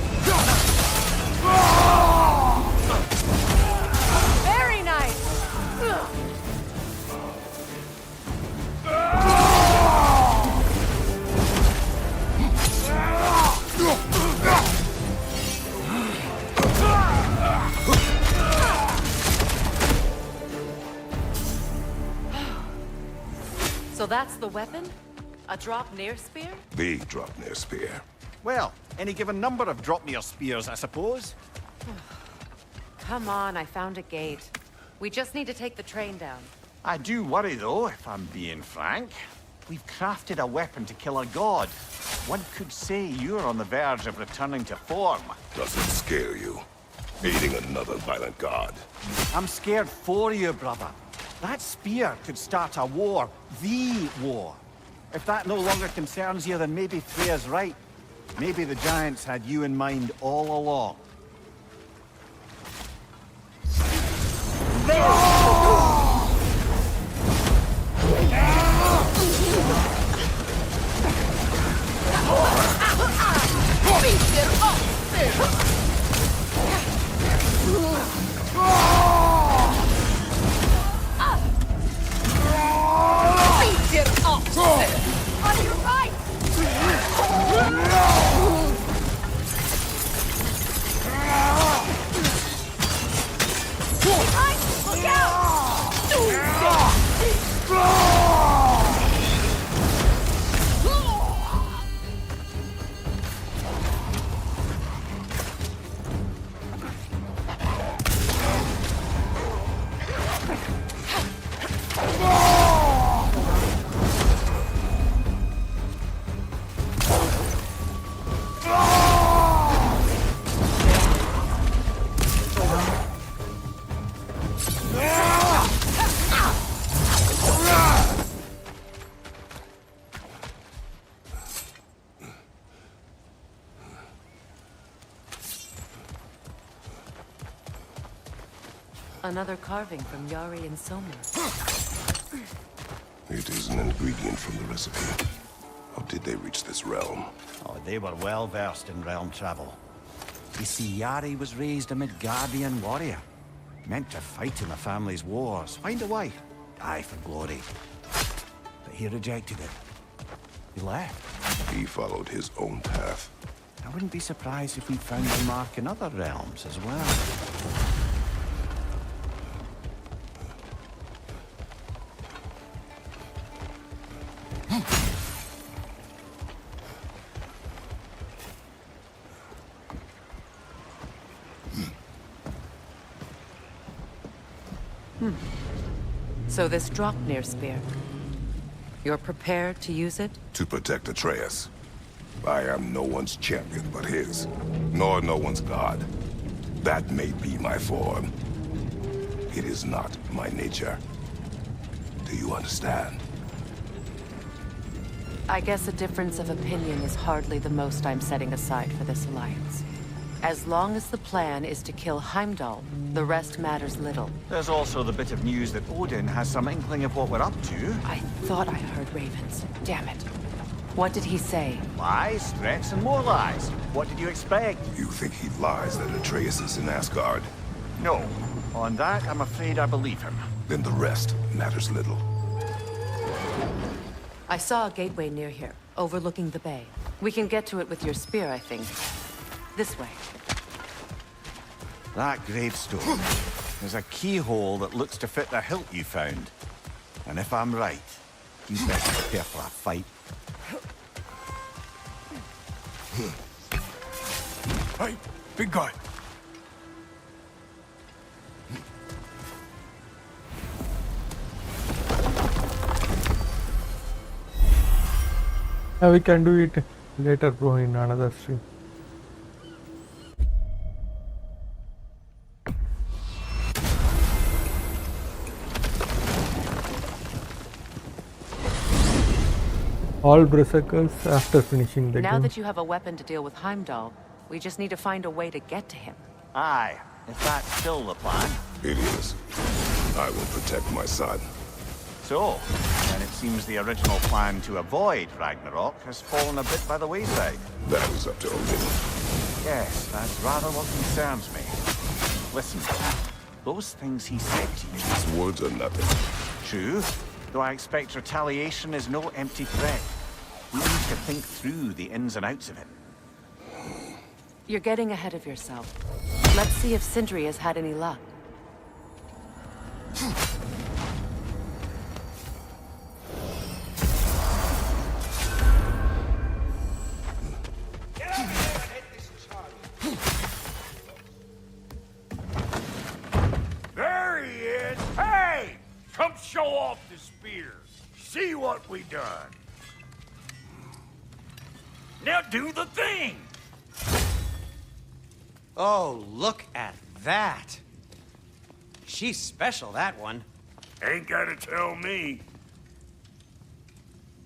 E: Very nice. So that's the weapon? A Draupnir spear?
D: The Draupnir spear.
C: Well, any given number of Draupnir spears, I suppose.
E: Come on, I found a gate. We just need to take the train down.
C: I do worry, though, if I'm being frank. We've crafted a weapon to kill a god. One could say you're on the verge of returning to form.
D: Does it scare you? Aiding another violent god.
C: I'm scared for you, brother. That spear could start a war. The war. If that no longer concerns you, then maybe Freya's right. Maybe the Giants had you in mind all along.
H: On your right! Behind! Look out!
E: Another carving from Yari and Soma.
D: It is an ingredient from the recipe. How did they reach this realm?
C: Oh, they were well versed in realm travel. You see, Yari was raised a Midgardian warrior. Meant to fight in the family's wars, find a wife, die for glory. But he rejected it. He left.
D: He followed his own path.
C: I wouldn't be surprised if we found the mark in other realms as well.
E: So this Draupnir spear, you're prepared to use it?
D: To protect Atreus. I am no one's champion but his, nor no one's god. That may be my form. It is not my nature. Do you understand?
E: I guess a difference of opinion is hardly the most I'm setting aside for this alliance. As long as the plan is to kill Heimdall, the rest matters little.
C: There's also the bit of news that Odin has some inkling of what we're up to.
E: I thought I heard ravens. Damn it. What did he say?
C: Lies, threats, and more lies. What did you expect?
D: You think he lies that Atreus is in Asgard?
C: No. On that, I'm afraid I believe him.
D: Then the rest matters little.
E: I saw a gateway near here, overlooking the bay. We can get to it with your spear, I think. This way.
C: That gravestone is a keyhole that looks to fit the hilt you found. And if I'm right, you better prepare for a fight.
B: Hey, big guy.
A: Yeah, we can do it later, bro, in another stream. All berserkers after finishing the
E: Now
A: game.
E: that you have a weapon to deal with Heimdall, we just need to find a way to get to him.
C: Aye, if that's still the plan.
D: It is. I will protect my son.
C: So, then it seems the original plan to avoid Ragnarok has fallen a bit by the wayside.
D: That is up to Odin.
C: Yes, that's rather what concerns me. Listen, those things he said to you...
D: His words are nothing.
C: True, though I expect retaliation is no empty threat. We need to think through the ins and outs of it.
E: You're getting ahead of yourself. Let's see if Sindri has had any luck.
B: There he is. Hey! Come show off the spear. See what we done. Now do the thing.
L: Oh, look at that. She's special, that one.
B: Ain't gotta tell me.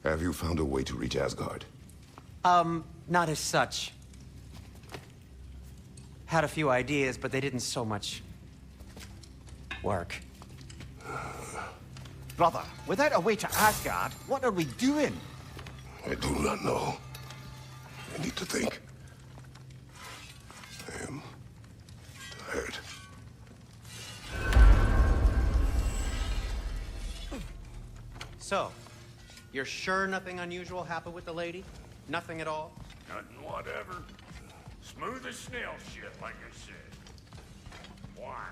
D: Have you found a way to reach Asgard?
L: Not as such. Had a few ideas, but they didn't so much work.
C: Brother, without a way to Asgard, what are we doing?
D: I do not know. I need to think. I am tired.
L: So, you're sure nothing unusual happened with the lady? Nothing at all?
B: Nothing whatever. Smooth as snail shit, like I said. Why?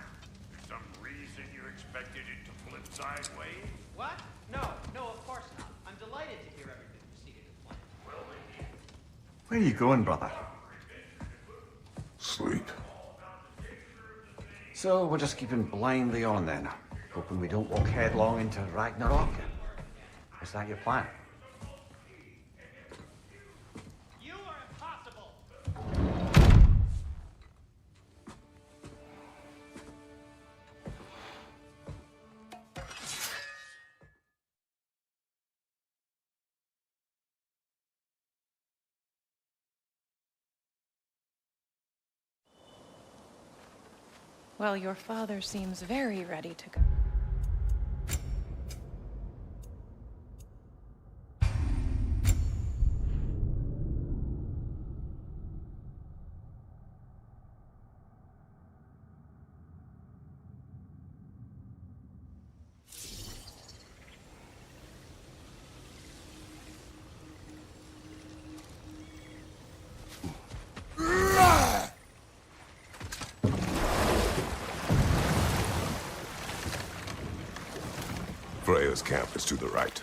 B: For some reason you expected it to flip sideways?
L: What? No, of course not. I'm delighted to hear everything proceeded as planned.
B: Well, then
C: Where are you going, brother?
D: Sleep.
C: So, we're just keeping blindly on then, hoping we don't walk headlong into Ragnarok. Is that your plan?
L: You are impossible!
H: Well, your father seems very ready to go.
D: Freya's camp is to the right.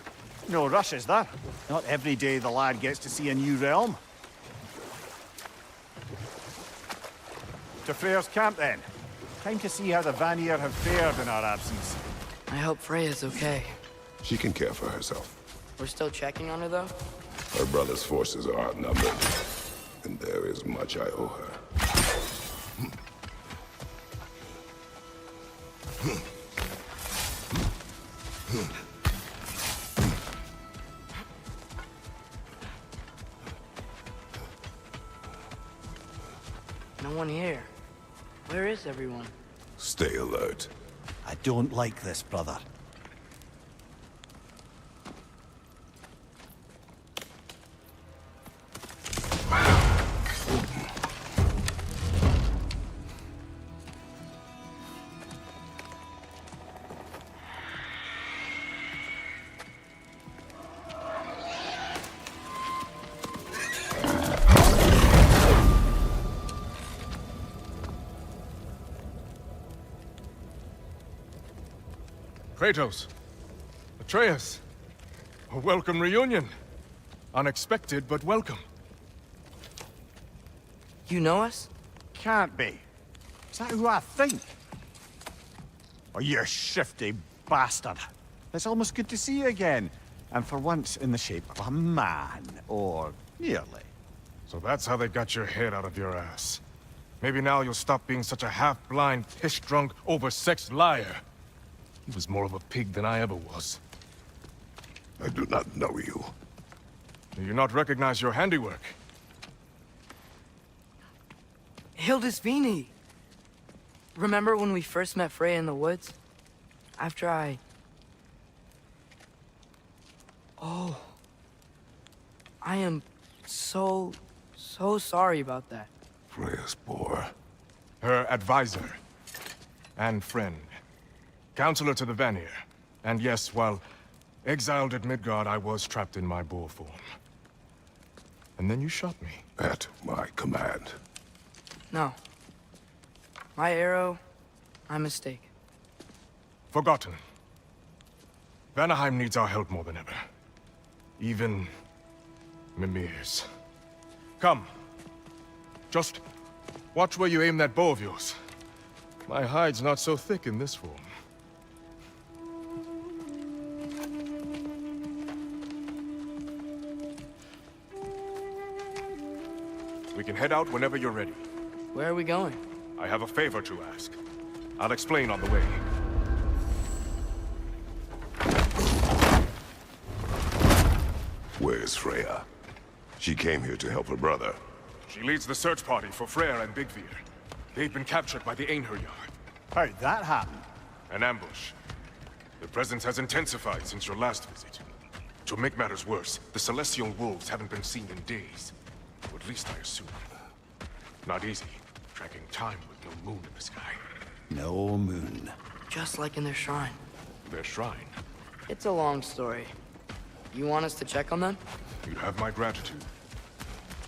C: No rush, is there? Not every day the lad gets to see a new realm. To Freya's camp, then. Time to see how the Vanir have fared in our absence.
N: I hope Freya's okay.
D: She can care for herself.
N: We're still checking on her, though?
D: Her brother's forces are outnumbered, and there is much I owe her.
N: No one here. Where is everyone?
D: Stay alert.
C: I don't like this, brother.
A: Kratos, Atreus, a welcome reunion. Unexpected, but welcome.
N: You know us?
C: Can't be. Is that who I think? Oh, you shifty bastard. It's almost good to see you again. And for once in the shape of a man, or nearly.
A: So that's how they got your head out of your ass. Maybe now you'll stop being such a half-blind, piss-drunk, oversexed liar. He was more of a pig than I ever was.
D: I do not know you.
A: Do you not recognize your handiwork?
N: Hildisvini! Remember when we first met Freya in the woods? After I... Oh. I am so sorry about that.
D: Freya's boar.
A: Her advisor. And friend. Counselor to the Vanir. And yes, while exiled at Midgard, I was trapped in my boar form. And then you shot me.
D: At my command.
N: No. My arrow, my mistake.
A: Forgotten. Vanaheim needs our help more than ever. Even Mimir's. Come. Just watch where you aim that bow of yours. My hide's not so thick in this form. We can head out whenever you're ready.
N: Where are we going?
A: I have a favor to ask. I'll explain on the way.
D: Where's Freya? She came here to help her brother.
A: She leads the search party for Freyr and Bigvir. They've been captured by the Einherjar.
C: How'd that happen?
A: An ambush. The presence has intensified since your last visit. To make matters worse, the Celestial Wolves haven't been seen in days. Or at least I assume. Not easy, tracking time with no moon in the sky.
C: No moon.
N: Just like in their shrine.
A: Their shrine?
N: It's a long story. You want us to check on them?
A: You'd have my gratitude.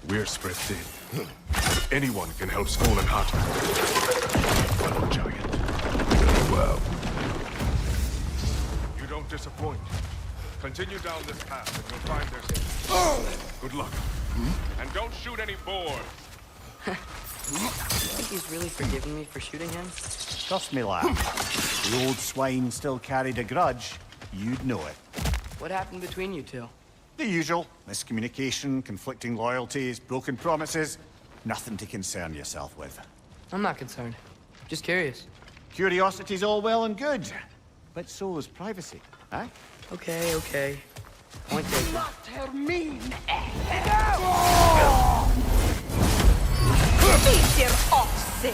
A: We're spread thin. But anyone can help Stolen Heart. Fellow giant.
D: Well.
A: You don't disappoint. Continue down this path and you'll find their safe. Good luck. And don't shoot any boars.
N: You think he's really forgiven me for shooting him?
C: Trust me, lad. If the old swine still carried a grudge, you'd know it.
N: What happened between you two?
C: The usual. Miscommunication, conflicting loyalties, broken promises. Nothing to concern yourself with.
N: I'm not concerned. Just curious.
C: Curiosity's all well and good. But so is privacy, eh?
N: Okay. Point taken.
J: Beat your oxen!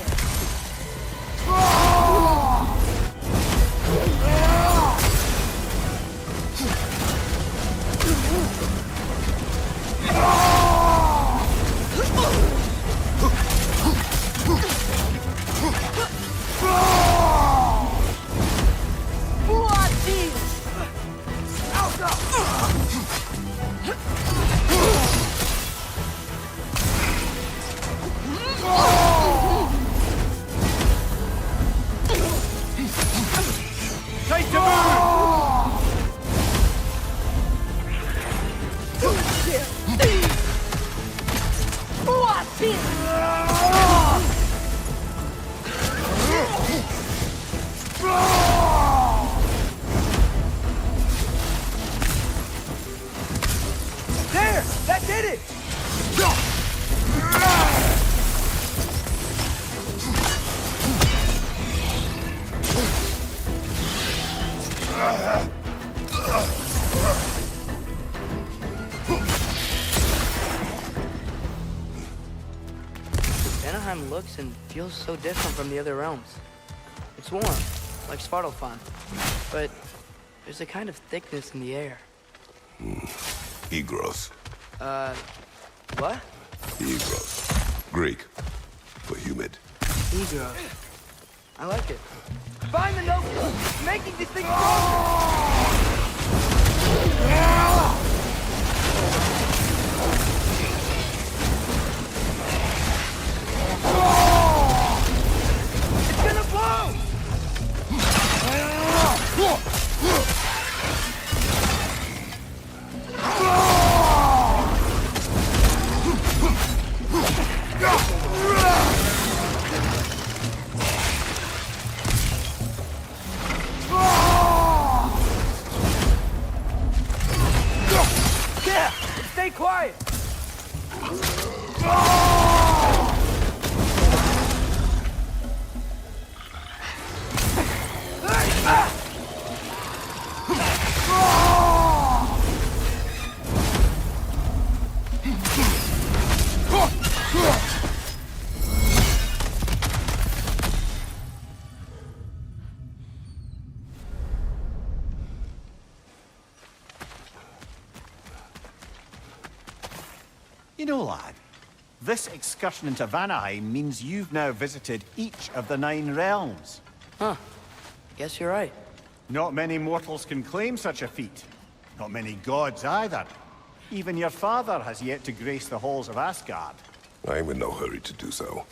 N: Vanaheim looks and feels so different from the other realms. It's warm, like Svartalfheim, but there's a kind of thickness in the air.
D: Egros.
N: What?
D: Egros. Greek. For humid.
N: Egros. I like it. Find the notebook! Making this thing stronger! It's gonna blow! Stay quiet!
C: You know, lad, this excursion into Vanaheim means you've now visited each of the 9 realms.
N: Huh. Guess you're right.
C: Not many mortals can claim such a feat. Not many gods either. Even your father has yet to grace the halls of Asgard.
D: I'm in no hurry to do so.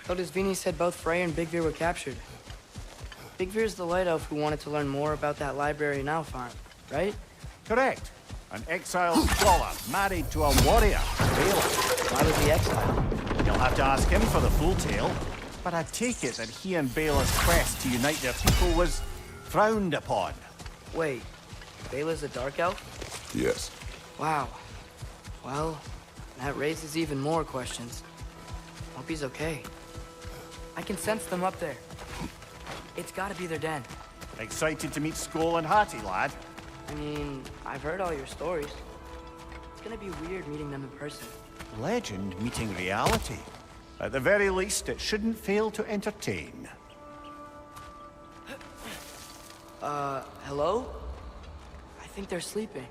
N: Vini said both Frey and Big Veer were captured. Big Veer's the light elf who wanted to learn more about that library in Alfarm, right?
C: Correct. An exiled scholar married to a warrior, Bela.
N: Why was he exiled?
C: You'll have to ask him for the full tale, but I take it that he and Bela's quest to unite their people was frowned upon.
N: Wait, Bela's a dark elf?
D: Yes.
N: Wow. Well, that raises even more questions. Hope he's okay. I can sense them up there. It's gotta be their den.
C: Excited to meet Skoll and Hattie, lad?
N: I mean, I've heard all your stories. It's gonna be weird meeting them in person.
C: Legend meeting reality. At the very least, it shouldn't fail to entertain.
N: Hello? I think they're sleeping.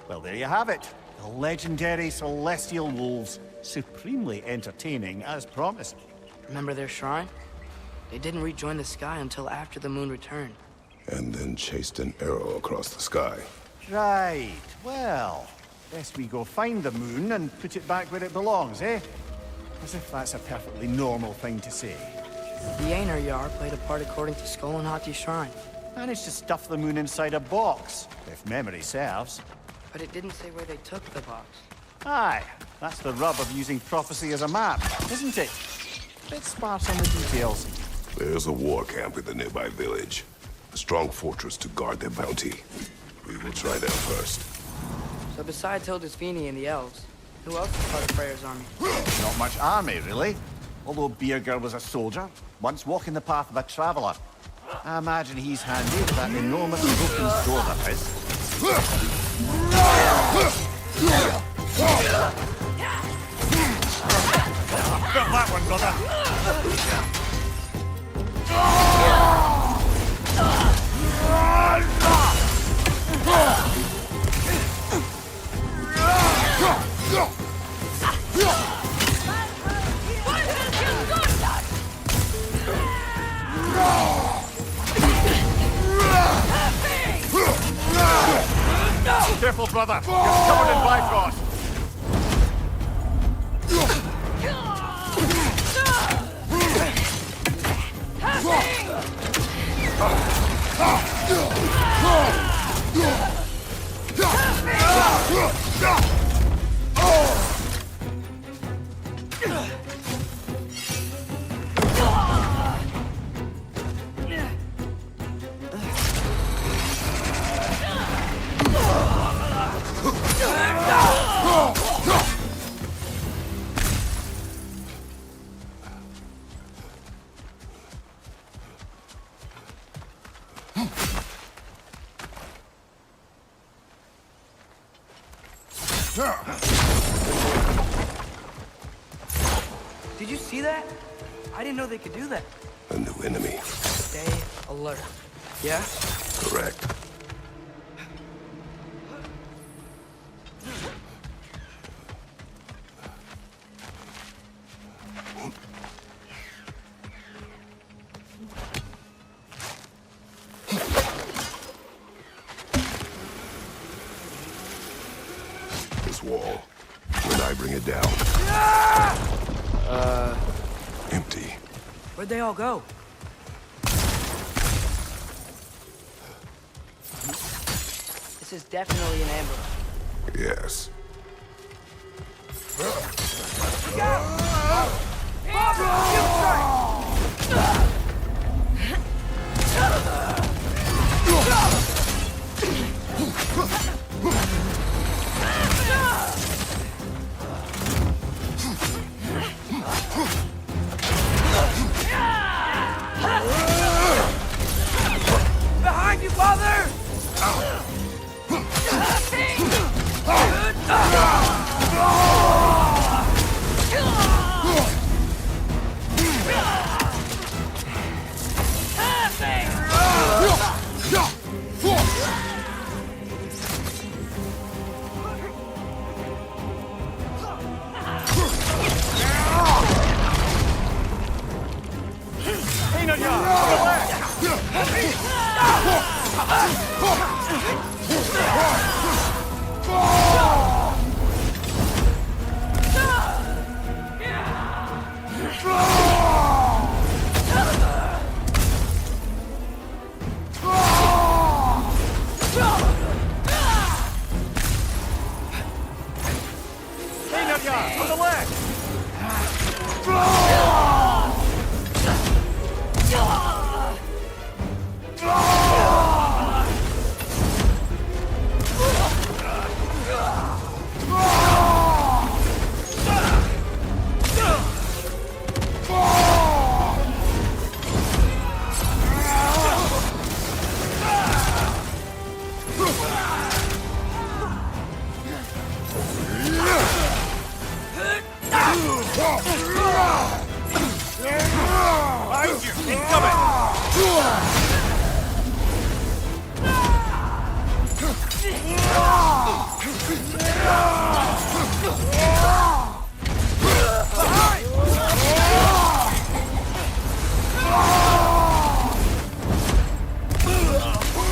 C: Well, there you have it. The legendary celestial wolves. Supremely entertaining, as promised.
N: Remember their shrine? They didn't rejoin the sky until after the moon returned.
D: And then chased an arrow across the sky.
C: Right. Well, best we go find the moon and put it back where it belongs, eh? As if that's a perfectly normal thing to say.
N: The Einherjar played a part according to Skoll and Hati's shrine.
C: Managed to stuff the moon inside a box, if memory serves.
N: But it didn't say where they took the box.
C: Aye, that's the rub of using prophecy as a map, isn't it? Bit sparse on the details.
D: There's a war camp in the nearby village. A strong fortress to guard their bounty. We will try there first.
N: So besides Hildisvini and the elves, who else is part of Freyr's army?
C: Not much army, really. Although Birger was a soldier, once walking the path of a traveler. I imagine he's handy with that enormous broken sword of his. Got that one, brother. Careful, brother. You're covered in Bifrost.
N: Did you see that? I didn't know they could do that.
D: A new enemy.
N: Stay alert. Yeah?
D: Correct. This wall. When I bring it down. Empty.
N: Where'd they all go? This is definitely an ambush.
D: Yes.
N: Look out! Behind you, father!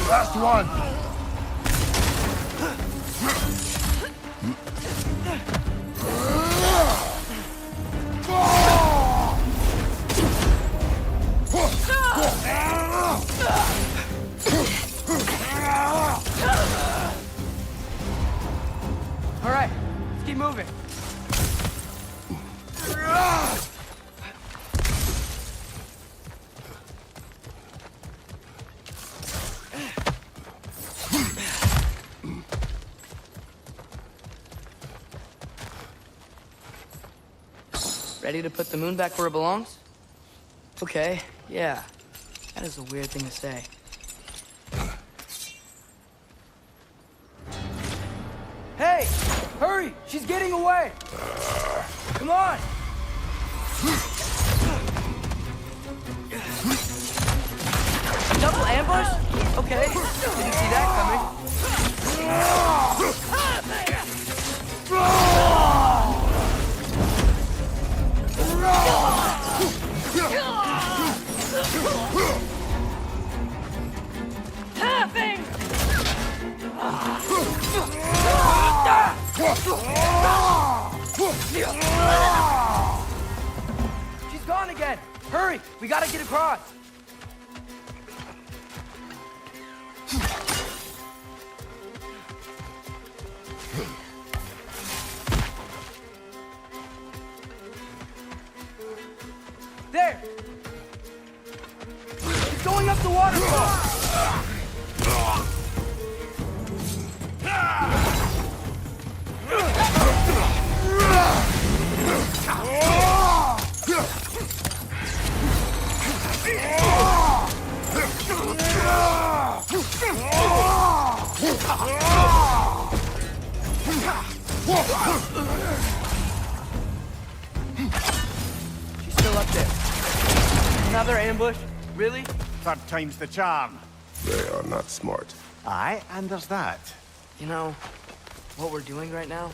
A: Last one!
N: All right, let's keep moving. Ready to put the moon back where it belongs? Okay, yeah. That is a weird thing to say. Hey! Hurry! She's getting away! Come on! Double ambush? Okay. Didn't see that coming. She's gone again! Hurry! We gotta get across! There! She's going up the waterfall! Another ambush? Really?
C: Third time's the charm.
D: They are not smart.
C: Aye, and there's that.
N: You know, what we're doing right now?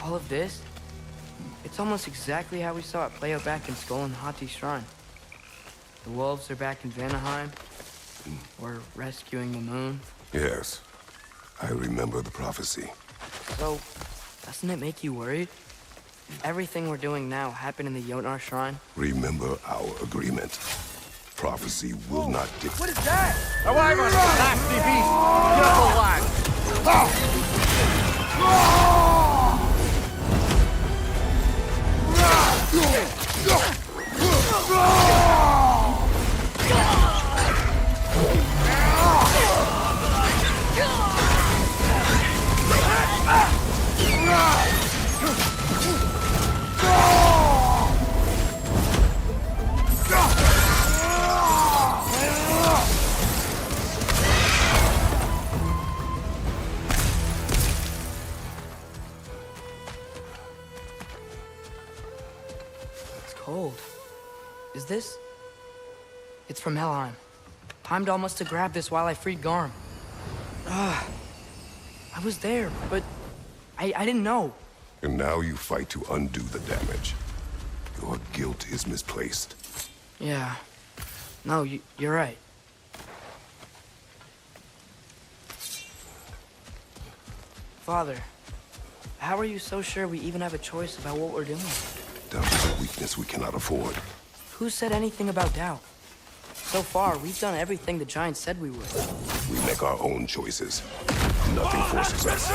N: All of this? It's almost exactly how we saw it play out back in Skull and Hati's shrine. The wolves are back in Vanaheim. We're rescuing the moon.
D: Yes. I remember the prophecy.
N: So, doesn't it make you worried? Everything we're doing now happened in the Jotnar shrine.
D: Remember our agreement. Prophecy will not dictate.
N: What is that?
C: A wyvern! Nasty beast! Careful, lad!
N: It's cold. Is this? It's from Helheim. Heimdall must have grabbed this while I freed Garm. I was there, but I didn't know.
D: And now you fight to undo the damage. Your guilt is misplaced.
N: Yeah. No, you're right. Father, how are you so sure we even have a choice about what we're doing?
D: Doubt is a weakness we cannot afford.
N: Who said anything about doubt? So far, we've done everything the Giants said we would.
D: We make our own choices. Nothing forces us.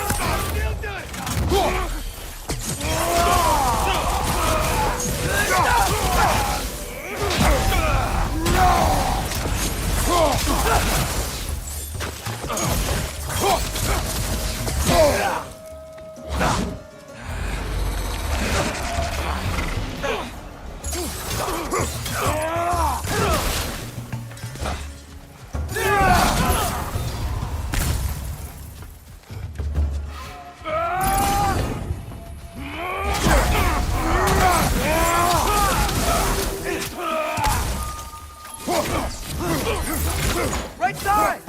N: Right side!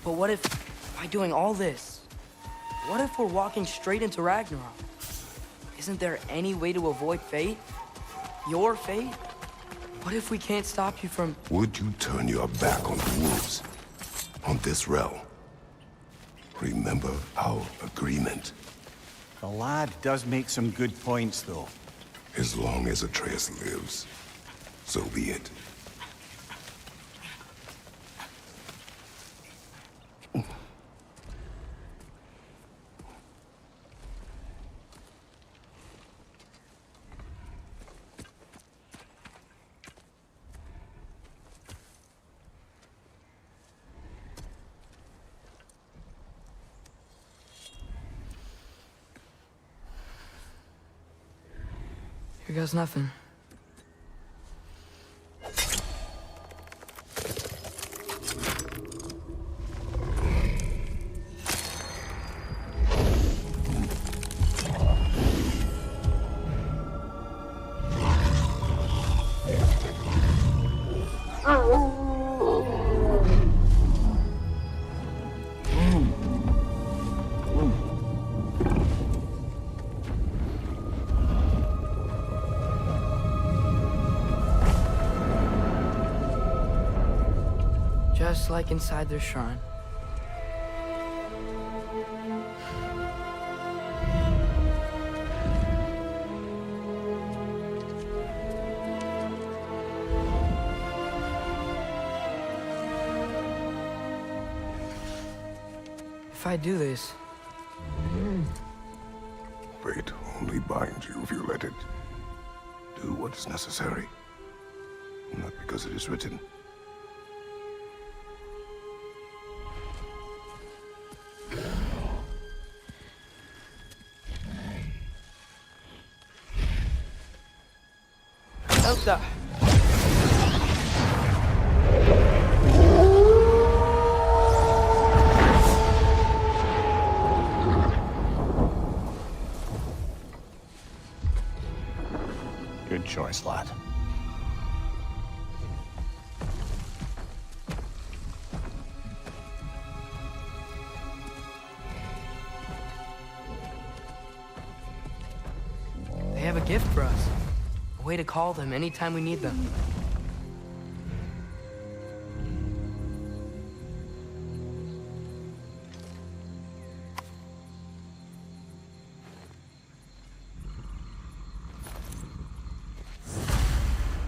N: But what if, by doing all this, what if we're walking straight into Ragnarok? Isn't there any way to avoid fate? Your fate? What if we can't stop you from...
D: Would you turn your back on the wolves? On this realm? Remember our agreement.
C: The lad does make some good points, though.
D: As long as Atreus lives, so be it.
N: Here goes nothing. Just like inside their shrine. If I do this...
D: Fate only binds you if you let it. Do what is necessary. Not because it is written.
N: Elsa!
C: choice, lad.
N: They have a gift for us. A way to call them anytime we need them.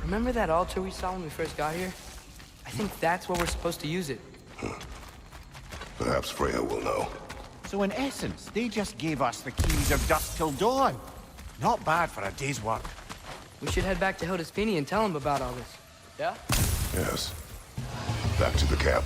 N: Remember that altar we saw when we first got here? I think that's where we're supposed to use it.
D: Perhaps Freya will know.
C: So in essence, they just gave us the keys of dusk till dawn. Not bad for a day's work.
N: We should head back to Hildesfini and tell him about all this. Yeah?
D: Yes. Back to the camp.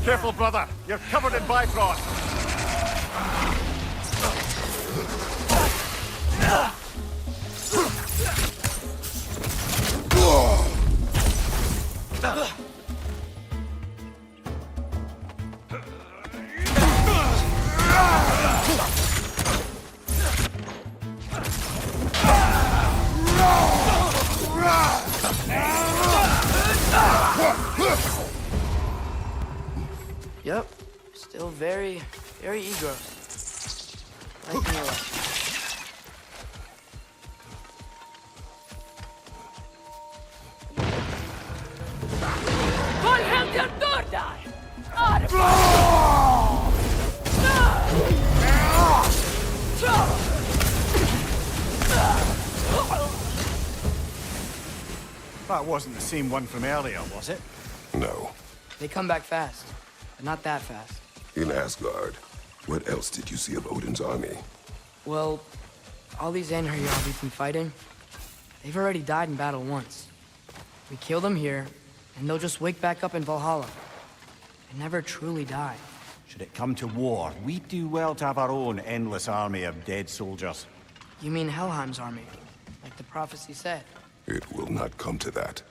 C: Careful, brother. You're covered in Bifrost.
N: Yep. Still very eager. Like me a lot.
C: That wasn't the same one from earlier, was it?
D: No.
N: They come back fast, but not that fast.
D: In Asgard, what else did you see of Odin's army?
N: Well, all these Einherjar we've been fighting, they've already died in battle once. We kill them here, and they'll just wake back up in Valhalla. They never truly die.
C: Should it come to war, we'd do well to have our own endless army of dead soldiers.
N: You mean Helheim's army, like the prophecy said?
D: It will not come to that.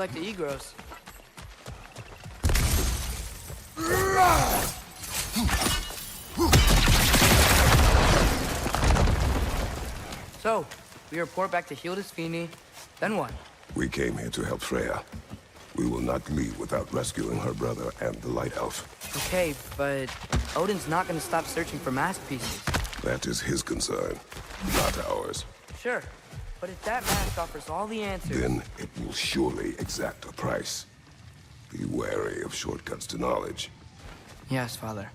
N: like the Egros. So, we report back to Hildisvini, then what?
D: We came here to help Freya. We will not leave without rescuing her brother and the Light Elf.
N: Okay, but Odin's not gonna stop searching for masterpieces.
D: That is his concern, not ours.
N: Sure, but if that mask offers all the answers...
D: Then it will surely exact a price. Be wary of shortcuts to knowledge.
N: Yes, Father.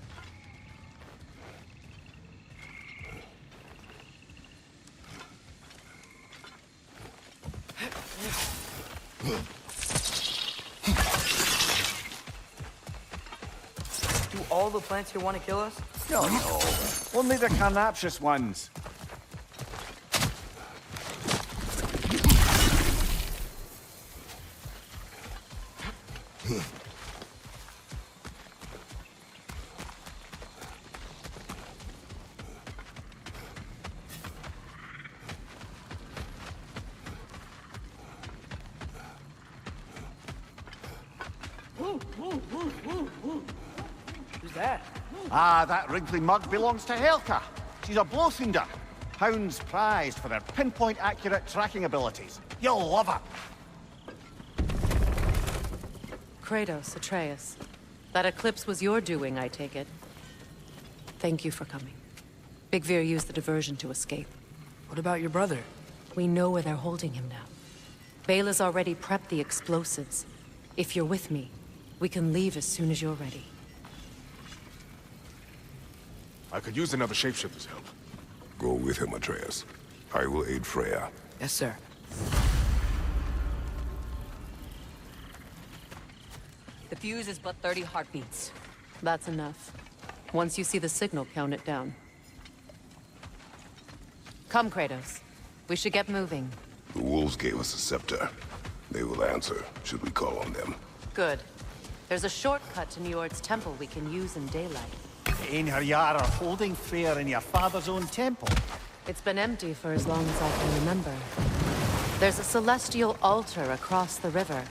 N: Do all the plants here want to kill us?
C: No, only the carnivorous ones.
N: Who's that?
C: Ah, that wrinkly mug belongs to Helka. She's a blowfinder. Hounds prized for their pinpoint accurate tracking abilities. You'll love her.
E: Kratos, Atreus. That eclipse was your doing, I take it. Thank you for coming. Big Veer used the diversion to escape.
N: What about your brother?
E: We know where they're holding him now. Bela's already prepped the explosives. If you're with me, we can leave as soon as you're ready.
A: I could use another shapeshifter's help.
D: Go with him, Atreus. I will aid Freya.
N: Yes, sir.
E: The fuse is but 30 heartbeats. That's enough. Once you see the signal, count it down. Come, Kratos. We should get moving.
D: The wolves gave us a scepter. They will answer, should we call on them.
E: Good. There's a shortcut to Njord's temple we can use in daylight.
C: Einherjar are holding Freyr in your father's own temple.
E: It's been empty for as long as I can remember. There's a celestial altar across the river.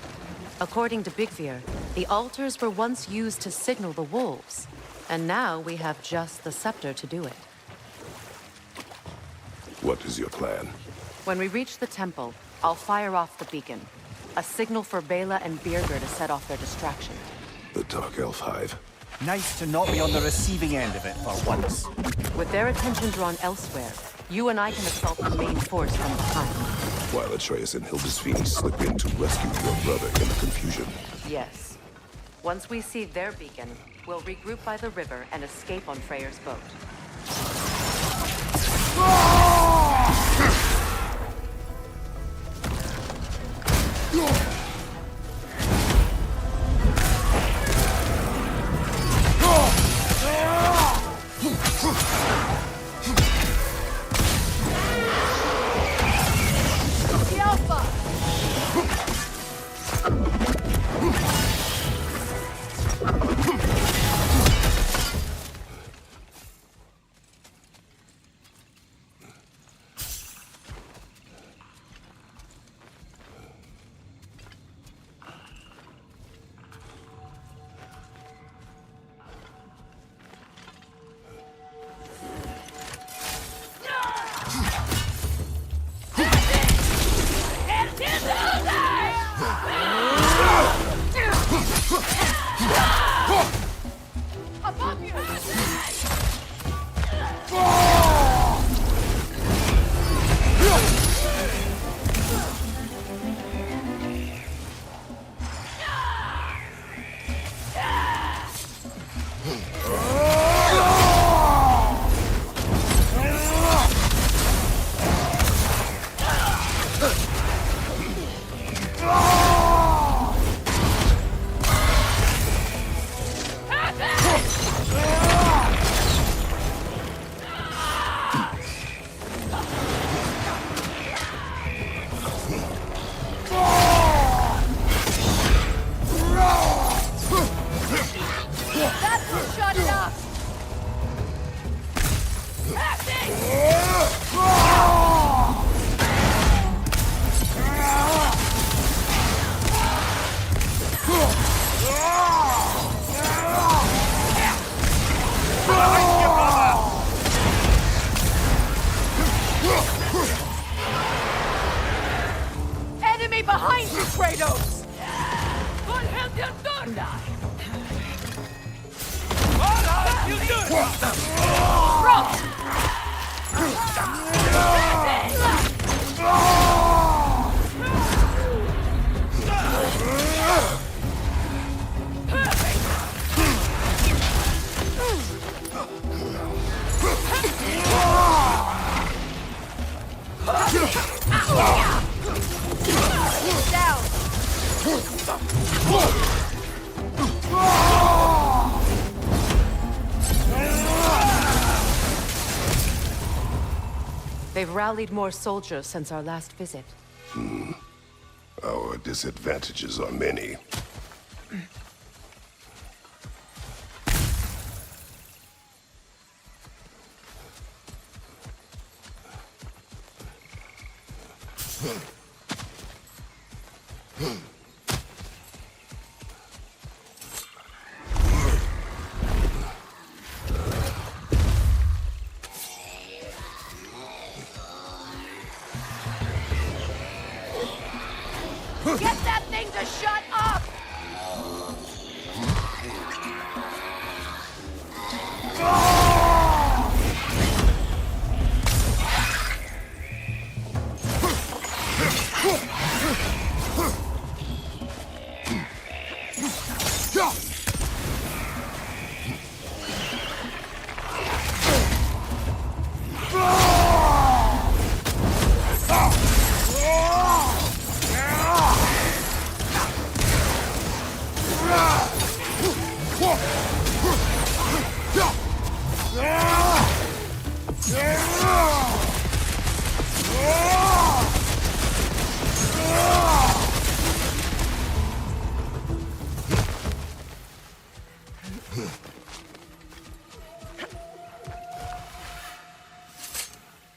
E: According to Big Veer, the altars were once used to signal the wolves. And now we have just the scepter to do it.
D: What is your plan?
E: When we reach the temple, I'll fire off the beacon. A signal for Bela and Birgir to set off their distraction.
D: The Dark Elf Hive.
C: Nice to not be on the receiving end of it for once.
E: With their attention drawn elsewhere, you and I can assault the main force from behind.
D: While Atreus and Hildisvini slip in to rescue your brother in the confusion.
E: Yes. Once we see their beacon, we'll regroup by the river and escape on Freyr's boat.
H: The Alpha! Above you! That's what shut it up!
E: They've rallied more soldiers since our last visit.
D: Our disadvantages are many.
H: Get that thing to shut up!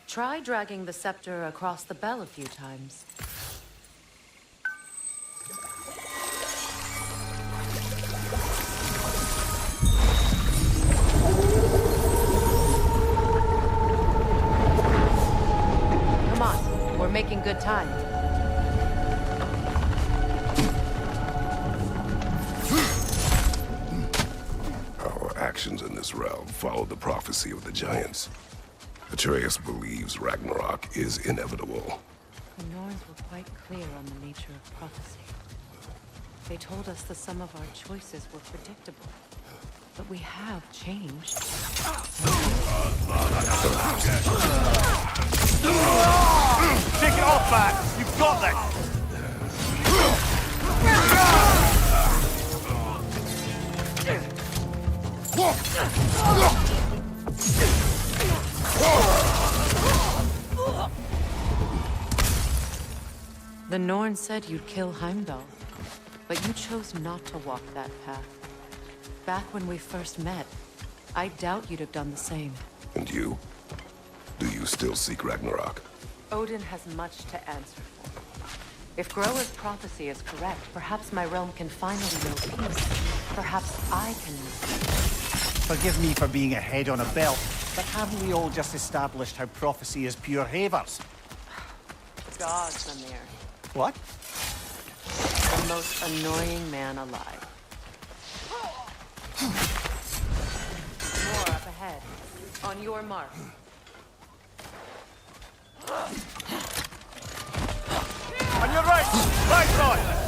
E: Try dragging the scepter across the bell a few times. Come on, we're making good time.
D: Our actions in this realm follow the prophecy of the giants. Atreus believes Ragnarok is inevitable.
E: The Norns were quite clear on the nature of prophecy. They told us the sum of our choices were predictable. But we have changed.
C: Take it off, Bat! You've got this!
E: The Norns said you'd kill Heimdall, but you chose not to walk that path. Back when we first met, I doubt you'd have done the same.
D: And you? Do you still seek Ragnarok?
E: Odin has much to answer for. If Groa's prophecy is correct, perhaps my realm can finally know peace. Perhaps I can know peace.
C: Forgive me for being a head on a belt, but haven't we all just established how prophecy is pure havers?
E: Gods, Mimir.
C: What?
E: The most annoying man alive. More up ahead. On your mark.
C: On your right! Right side!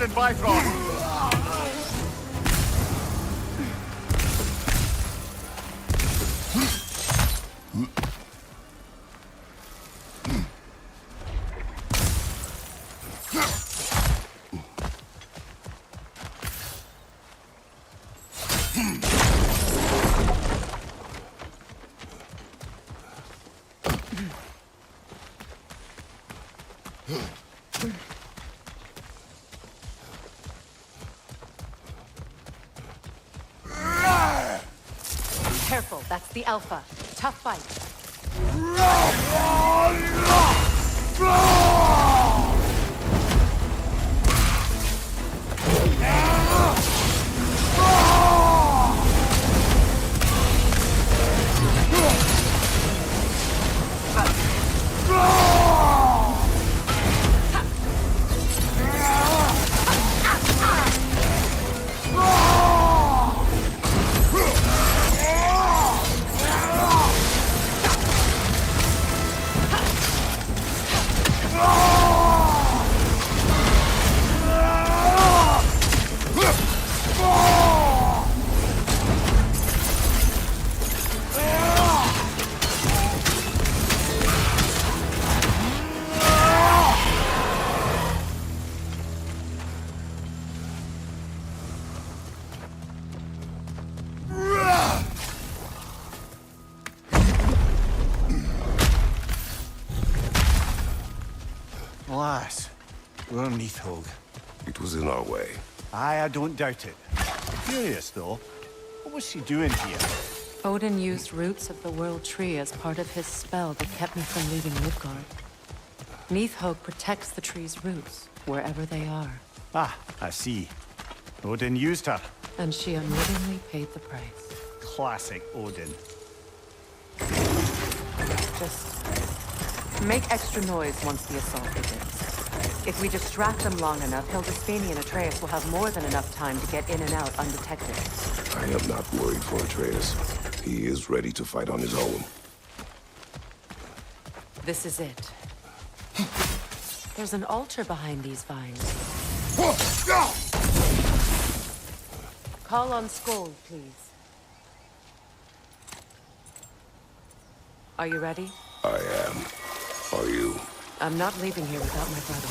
C: and Bifrost!
E: Careful, that's the Alpha. Tough fight.
C: Alas, we're Neathhog.
D: It was in our way.
C: Aye, I don't doubt it. Curious, though. What was she doing here?
E: Odin used roots of the World Tree as part of his spell that kept me from leaving Midgard. Neathhog protects the tree's roots, wherever they are.
C: Ah, I see. Odin used her.
E: And she unwittingly paid the price.
C: Classic Odin.
E: Just make extra noise once the assault begins. If we distract them long enough, Hildisfani and Atreus will have more than enough time to get in and out undetected.
D: I am not worried for Atreus. He is ready to fight on his own.
E: This is it. There's an altar behind these vines. Call on Skoll, please. Are you ready?
D: I am. Are you?
E: I'm not leaving here without my brother.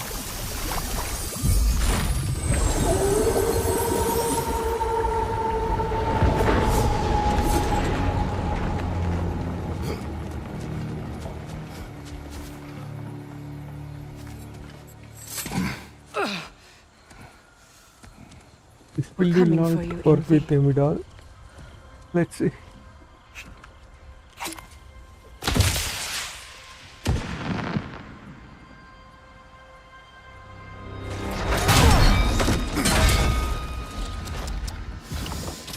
O: Still did not work with Heimdall. Let's see.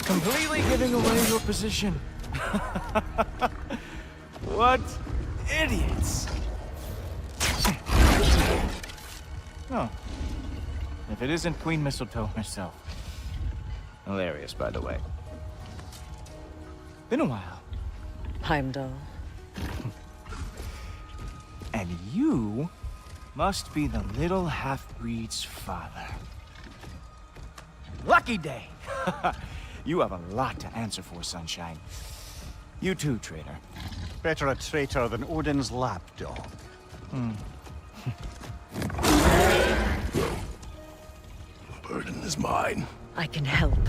F: Completely giving away your position. What idiots. Oh. If it isn't Queen Mistletoe herself. Hilarious, by the way. Been a while.
E: Heimdall.
F: And you must be the little half-breed's father. Lucky day! You have a lot to answer for, Sunshine. You too, traitor.
C: Better a traitor than Odin's lapdog.
D: The burden is mine.
E: I can help.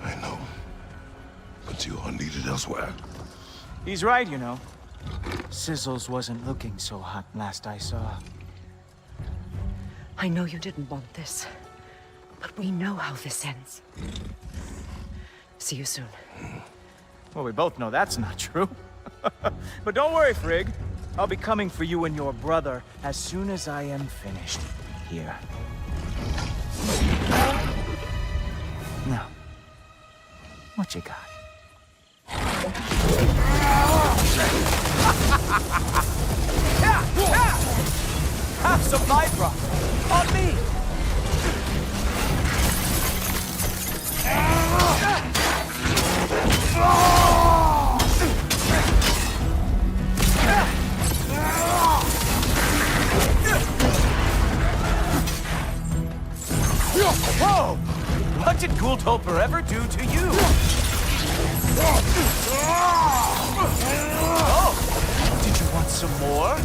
D: I know. But you are needed elsewhere.
F: He's right, you know. Sizzles wasn't looking so hot last I saw.
J: I know you didn't want this, but we know how this ends. See you soon.
F: Well, we both know that's not true. But don't worry, Frigg. I'll be coming for you and your brother as soon as I am finished here. Now, what you got? Have some Bifrost on me! Guldhopper ever do to you? Oh, did you want some more?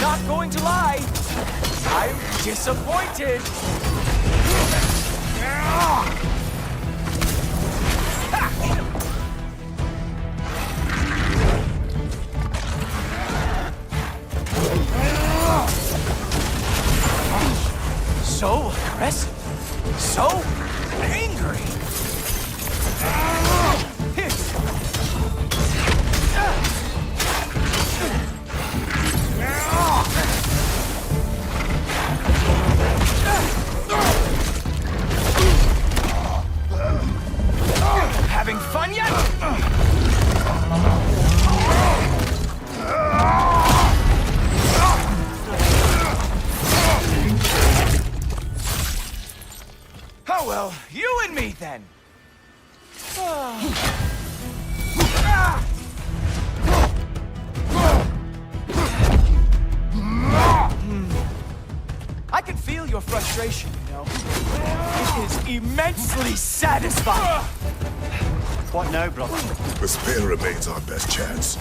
F: Not going to lie, I'm disappointed. So aggressive, so angry. Having fun yet? Oh well, you and me then. I can feel your frustration, you know. It is immensely satisfying.
C: What now, brother?
D: The spear remains our best chance.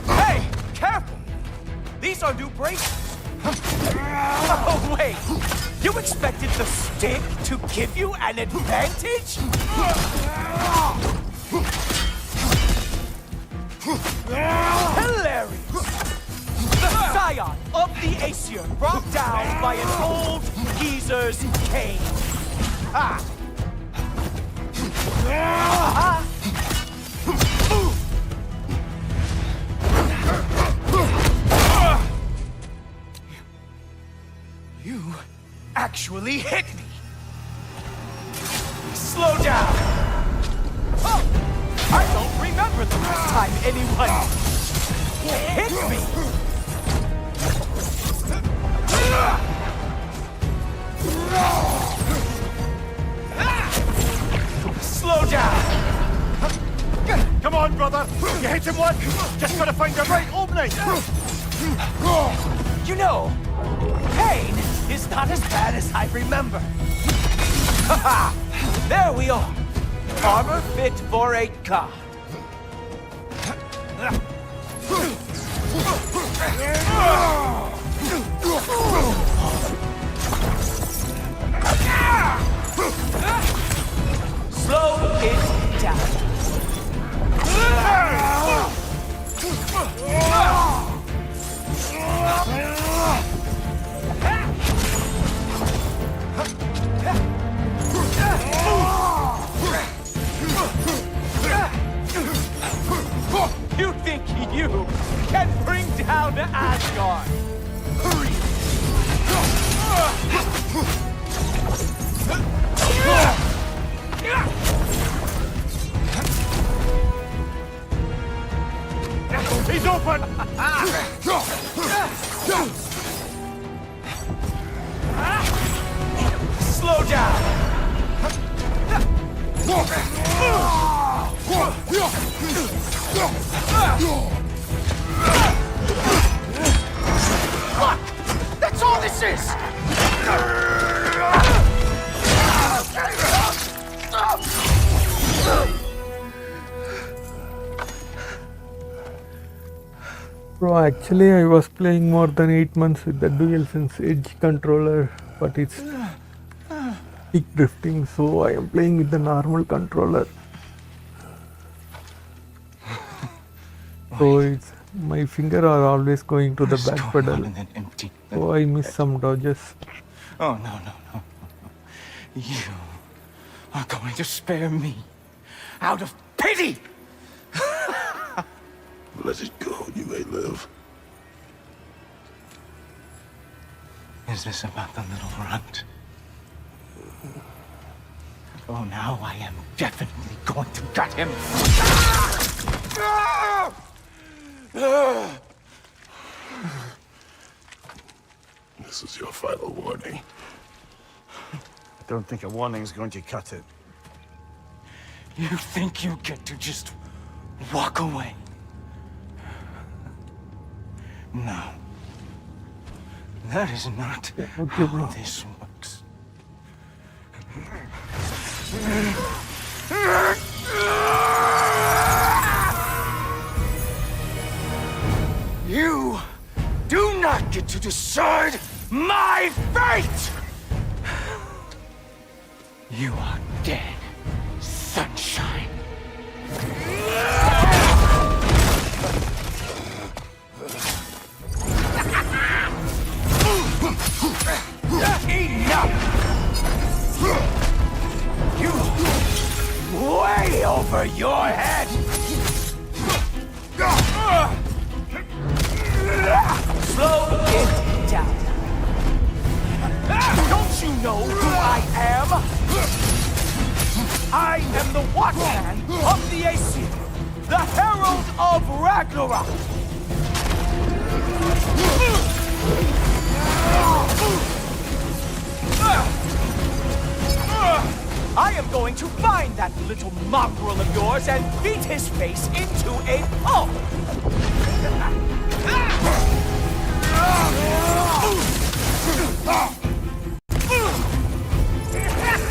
F: Hey, careful! These are new braces. Oh, wait! You expected the stick to give you an advantage? Hilarious! The scion of the Aesir brought down by an old geezer's cane. Ah! You actually hit me! Slow down! Oh! I don't remember the last time anyone hit me! Slow down!
C: Come on, brother! You hit him once! Just gotta find the right opening!
F: You know, pain is not as bad as I remember. Haha! There we are! Armor fit for a god. Slow it down. You think you can bring down Asgard?
C: He's open!
F: Slow down! Look! That's all this is!
O: Bro, actually I was playing more than 8 months with the DualSense Edge controller, but it's peak drifting, so I am playing with the normal controller. So it's my finger are always going to the back pedal, so I miss some dodges.
F: Oh, no. You are going to spare me out of pity!
D: Let it go, you may live.
F: Is this about the little runt? Oh, now I am definitely going to gut him.
D: This is your final warning.
C: I don't think a warning's going to cut it.
F: You think you get to just walk away? No. That is not
O: Okay, bro.
F: how this works. You do not get to decide my fate! You are dead, sunshine. Enough! You way over your head! Slow it down. Don't you know who I am? I am the Watchman of the Aesir, the Herald of Ragnarok. I am going to find that little mongrel of yours and beat his face into a pulp.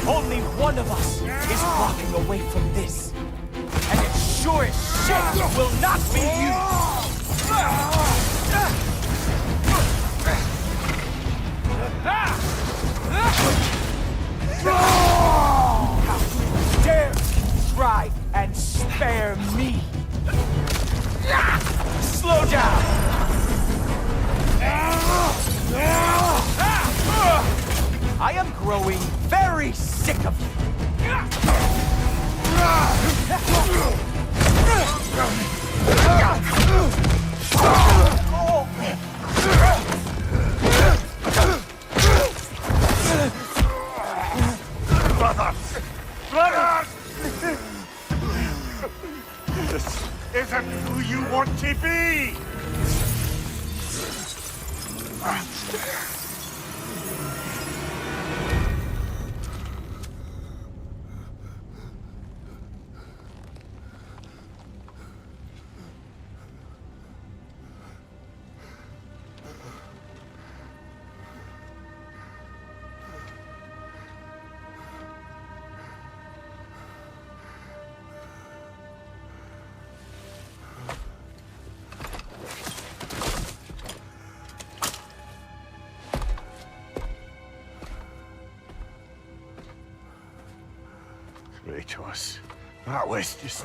F: Only one of us is walking away from this. And it sure as shit will not be you! How dare you try and spare me? Slow down! I am growing very sick of you.
B: Brother! This isn't who you want to be!
C: Kratos, that was just...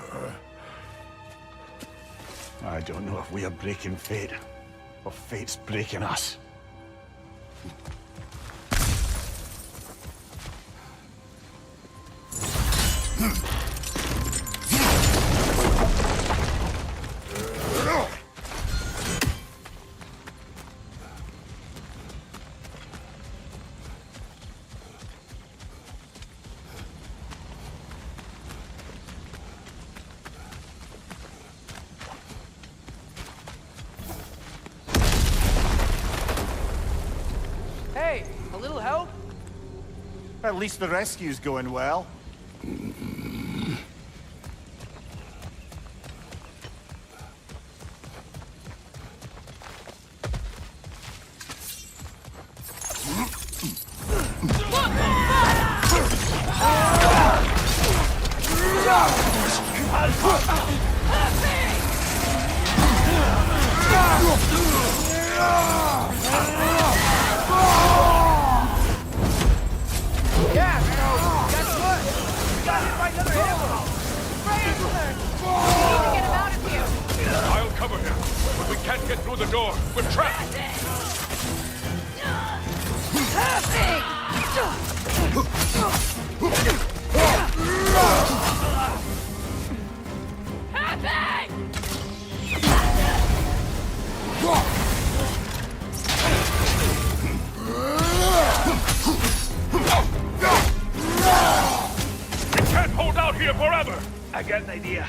C: I don't know if we are breaking fate, or fate's breaking us.
F: Hey, a little help?
C: At least the rescue's going well.
B: I'll cover him, but we can't get through the door. We're trapped. We can't hold out here forever.
F: I got an idea.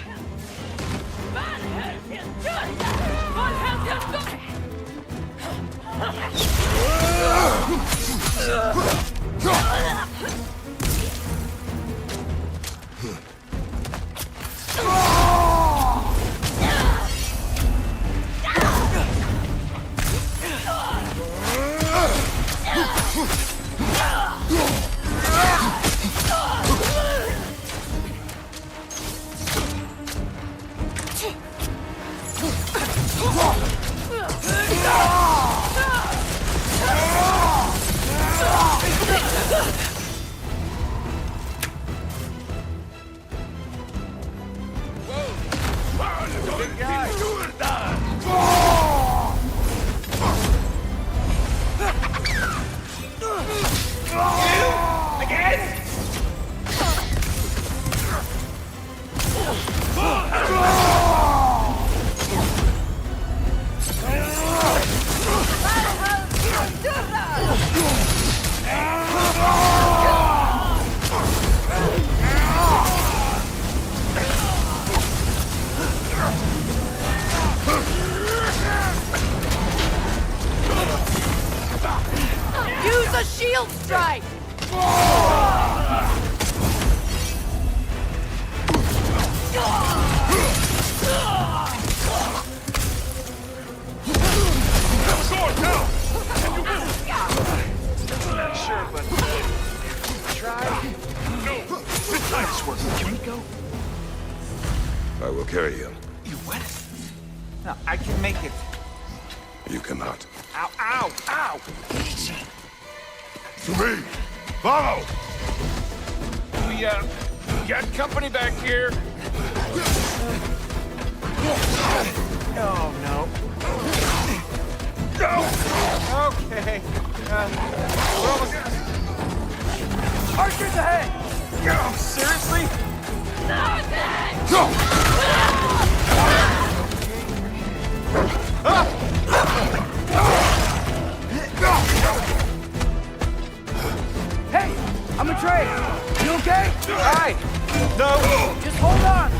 H: Use a shield strike!
B: Sword, now! Not sure, but try. No, this time it's working. Can we go?
D: I will carry him.
F: You what? No, I can make it.
D: You cannot.
F: Ow, ow, ow! Easy.
B: To me! Follow! We, got company back here.
F: Oh, no.
B: Go!
F: Okay. We're almost... Archers ahead!
B: Go!
F: Seriously? Hey! I'm a Trey! You okay? Hi! No! Just hold on!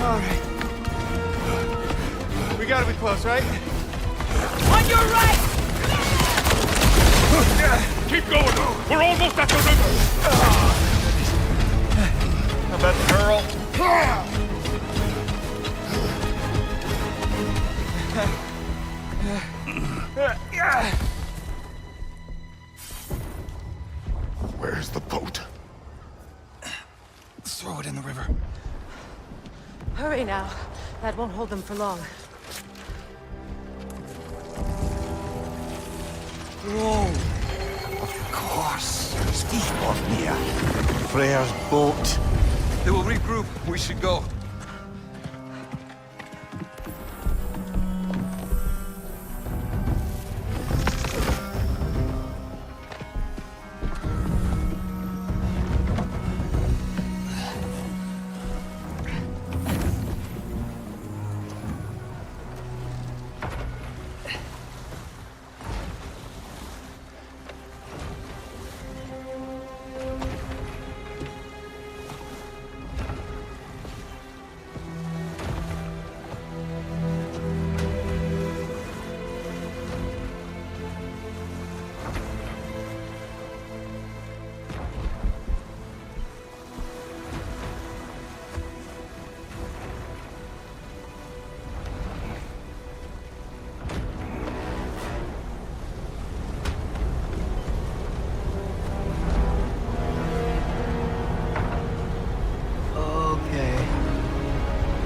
F: Alright. We gotta be close, right?
H: On your right!
B: Keep going! We're almost at the river!
F: How about the girl?
B: Where's the boat?
F: Let's throw it in the river.
E: Hurry now. That won't hold them for long.
C: Whoa! Of course. Steve Draupnir. Freyr's boat.
F: They will regroup. We should go.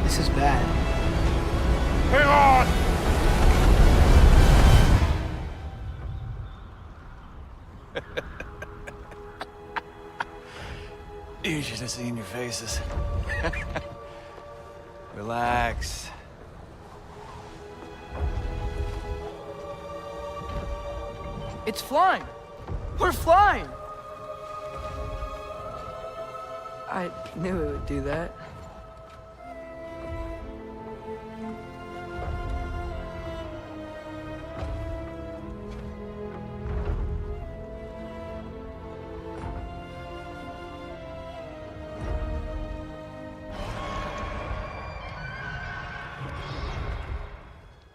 N: This is bad.
B: Hang on!
F: You should have seen your faces. Relax.
N: It's flying! We're flying! I knew it would do that.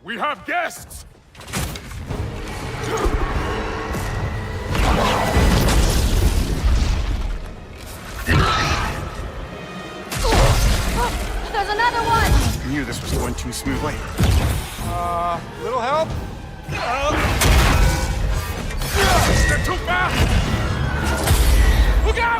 B: We have guests!
H: There's another one!
C: I knew this was going too smoothly.
F: Little help?
B: They're too fast! Look out!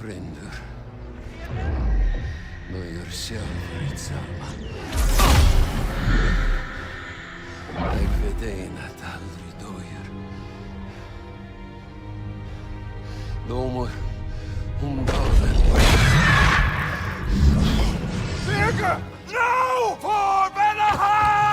P: fränder. Nå gör själv detsamma. Jag vet en att aldrig dör. Domer om dagen.
B: Birger! No! For Vanaheim!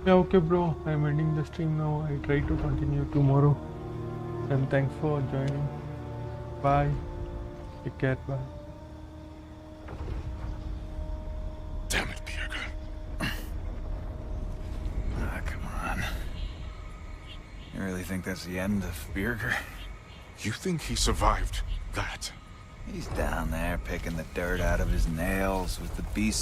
O: Yeah, okay, bro. I'm ending the stream now. I try to continue tomorrow. And thanks for joining. Bye. Take care. Bye.
A: Damn it, Birger.
F: Come on. You really think that's the end of Birger?
A: You think he survived that?
F: He's down there picking the dirt out of his nails with the beasts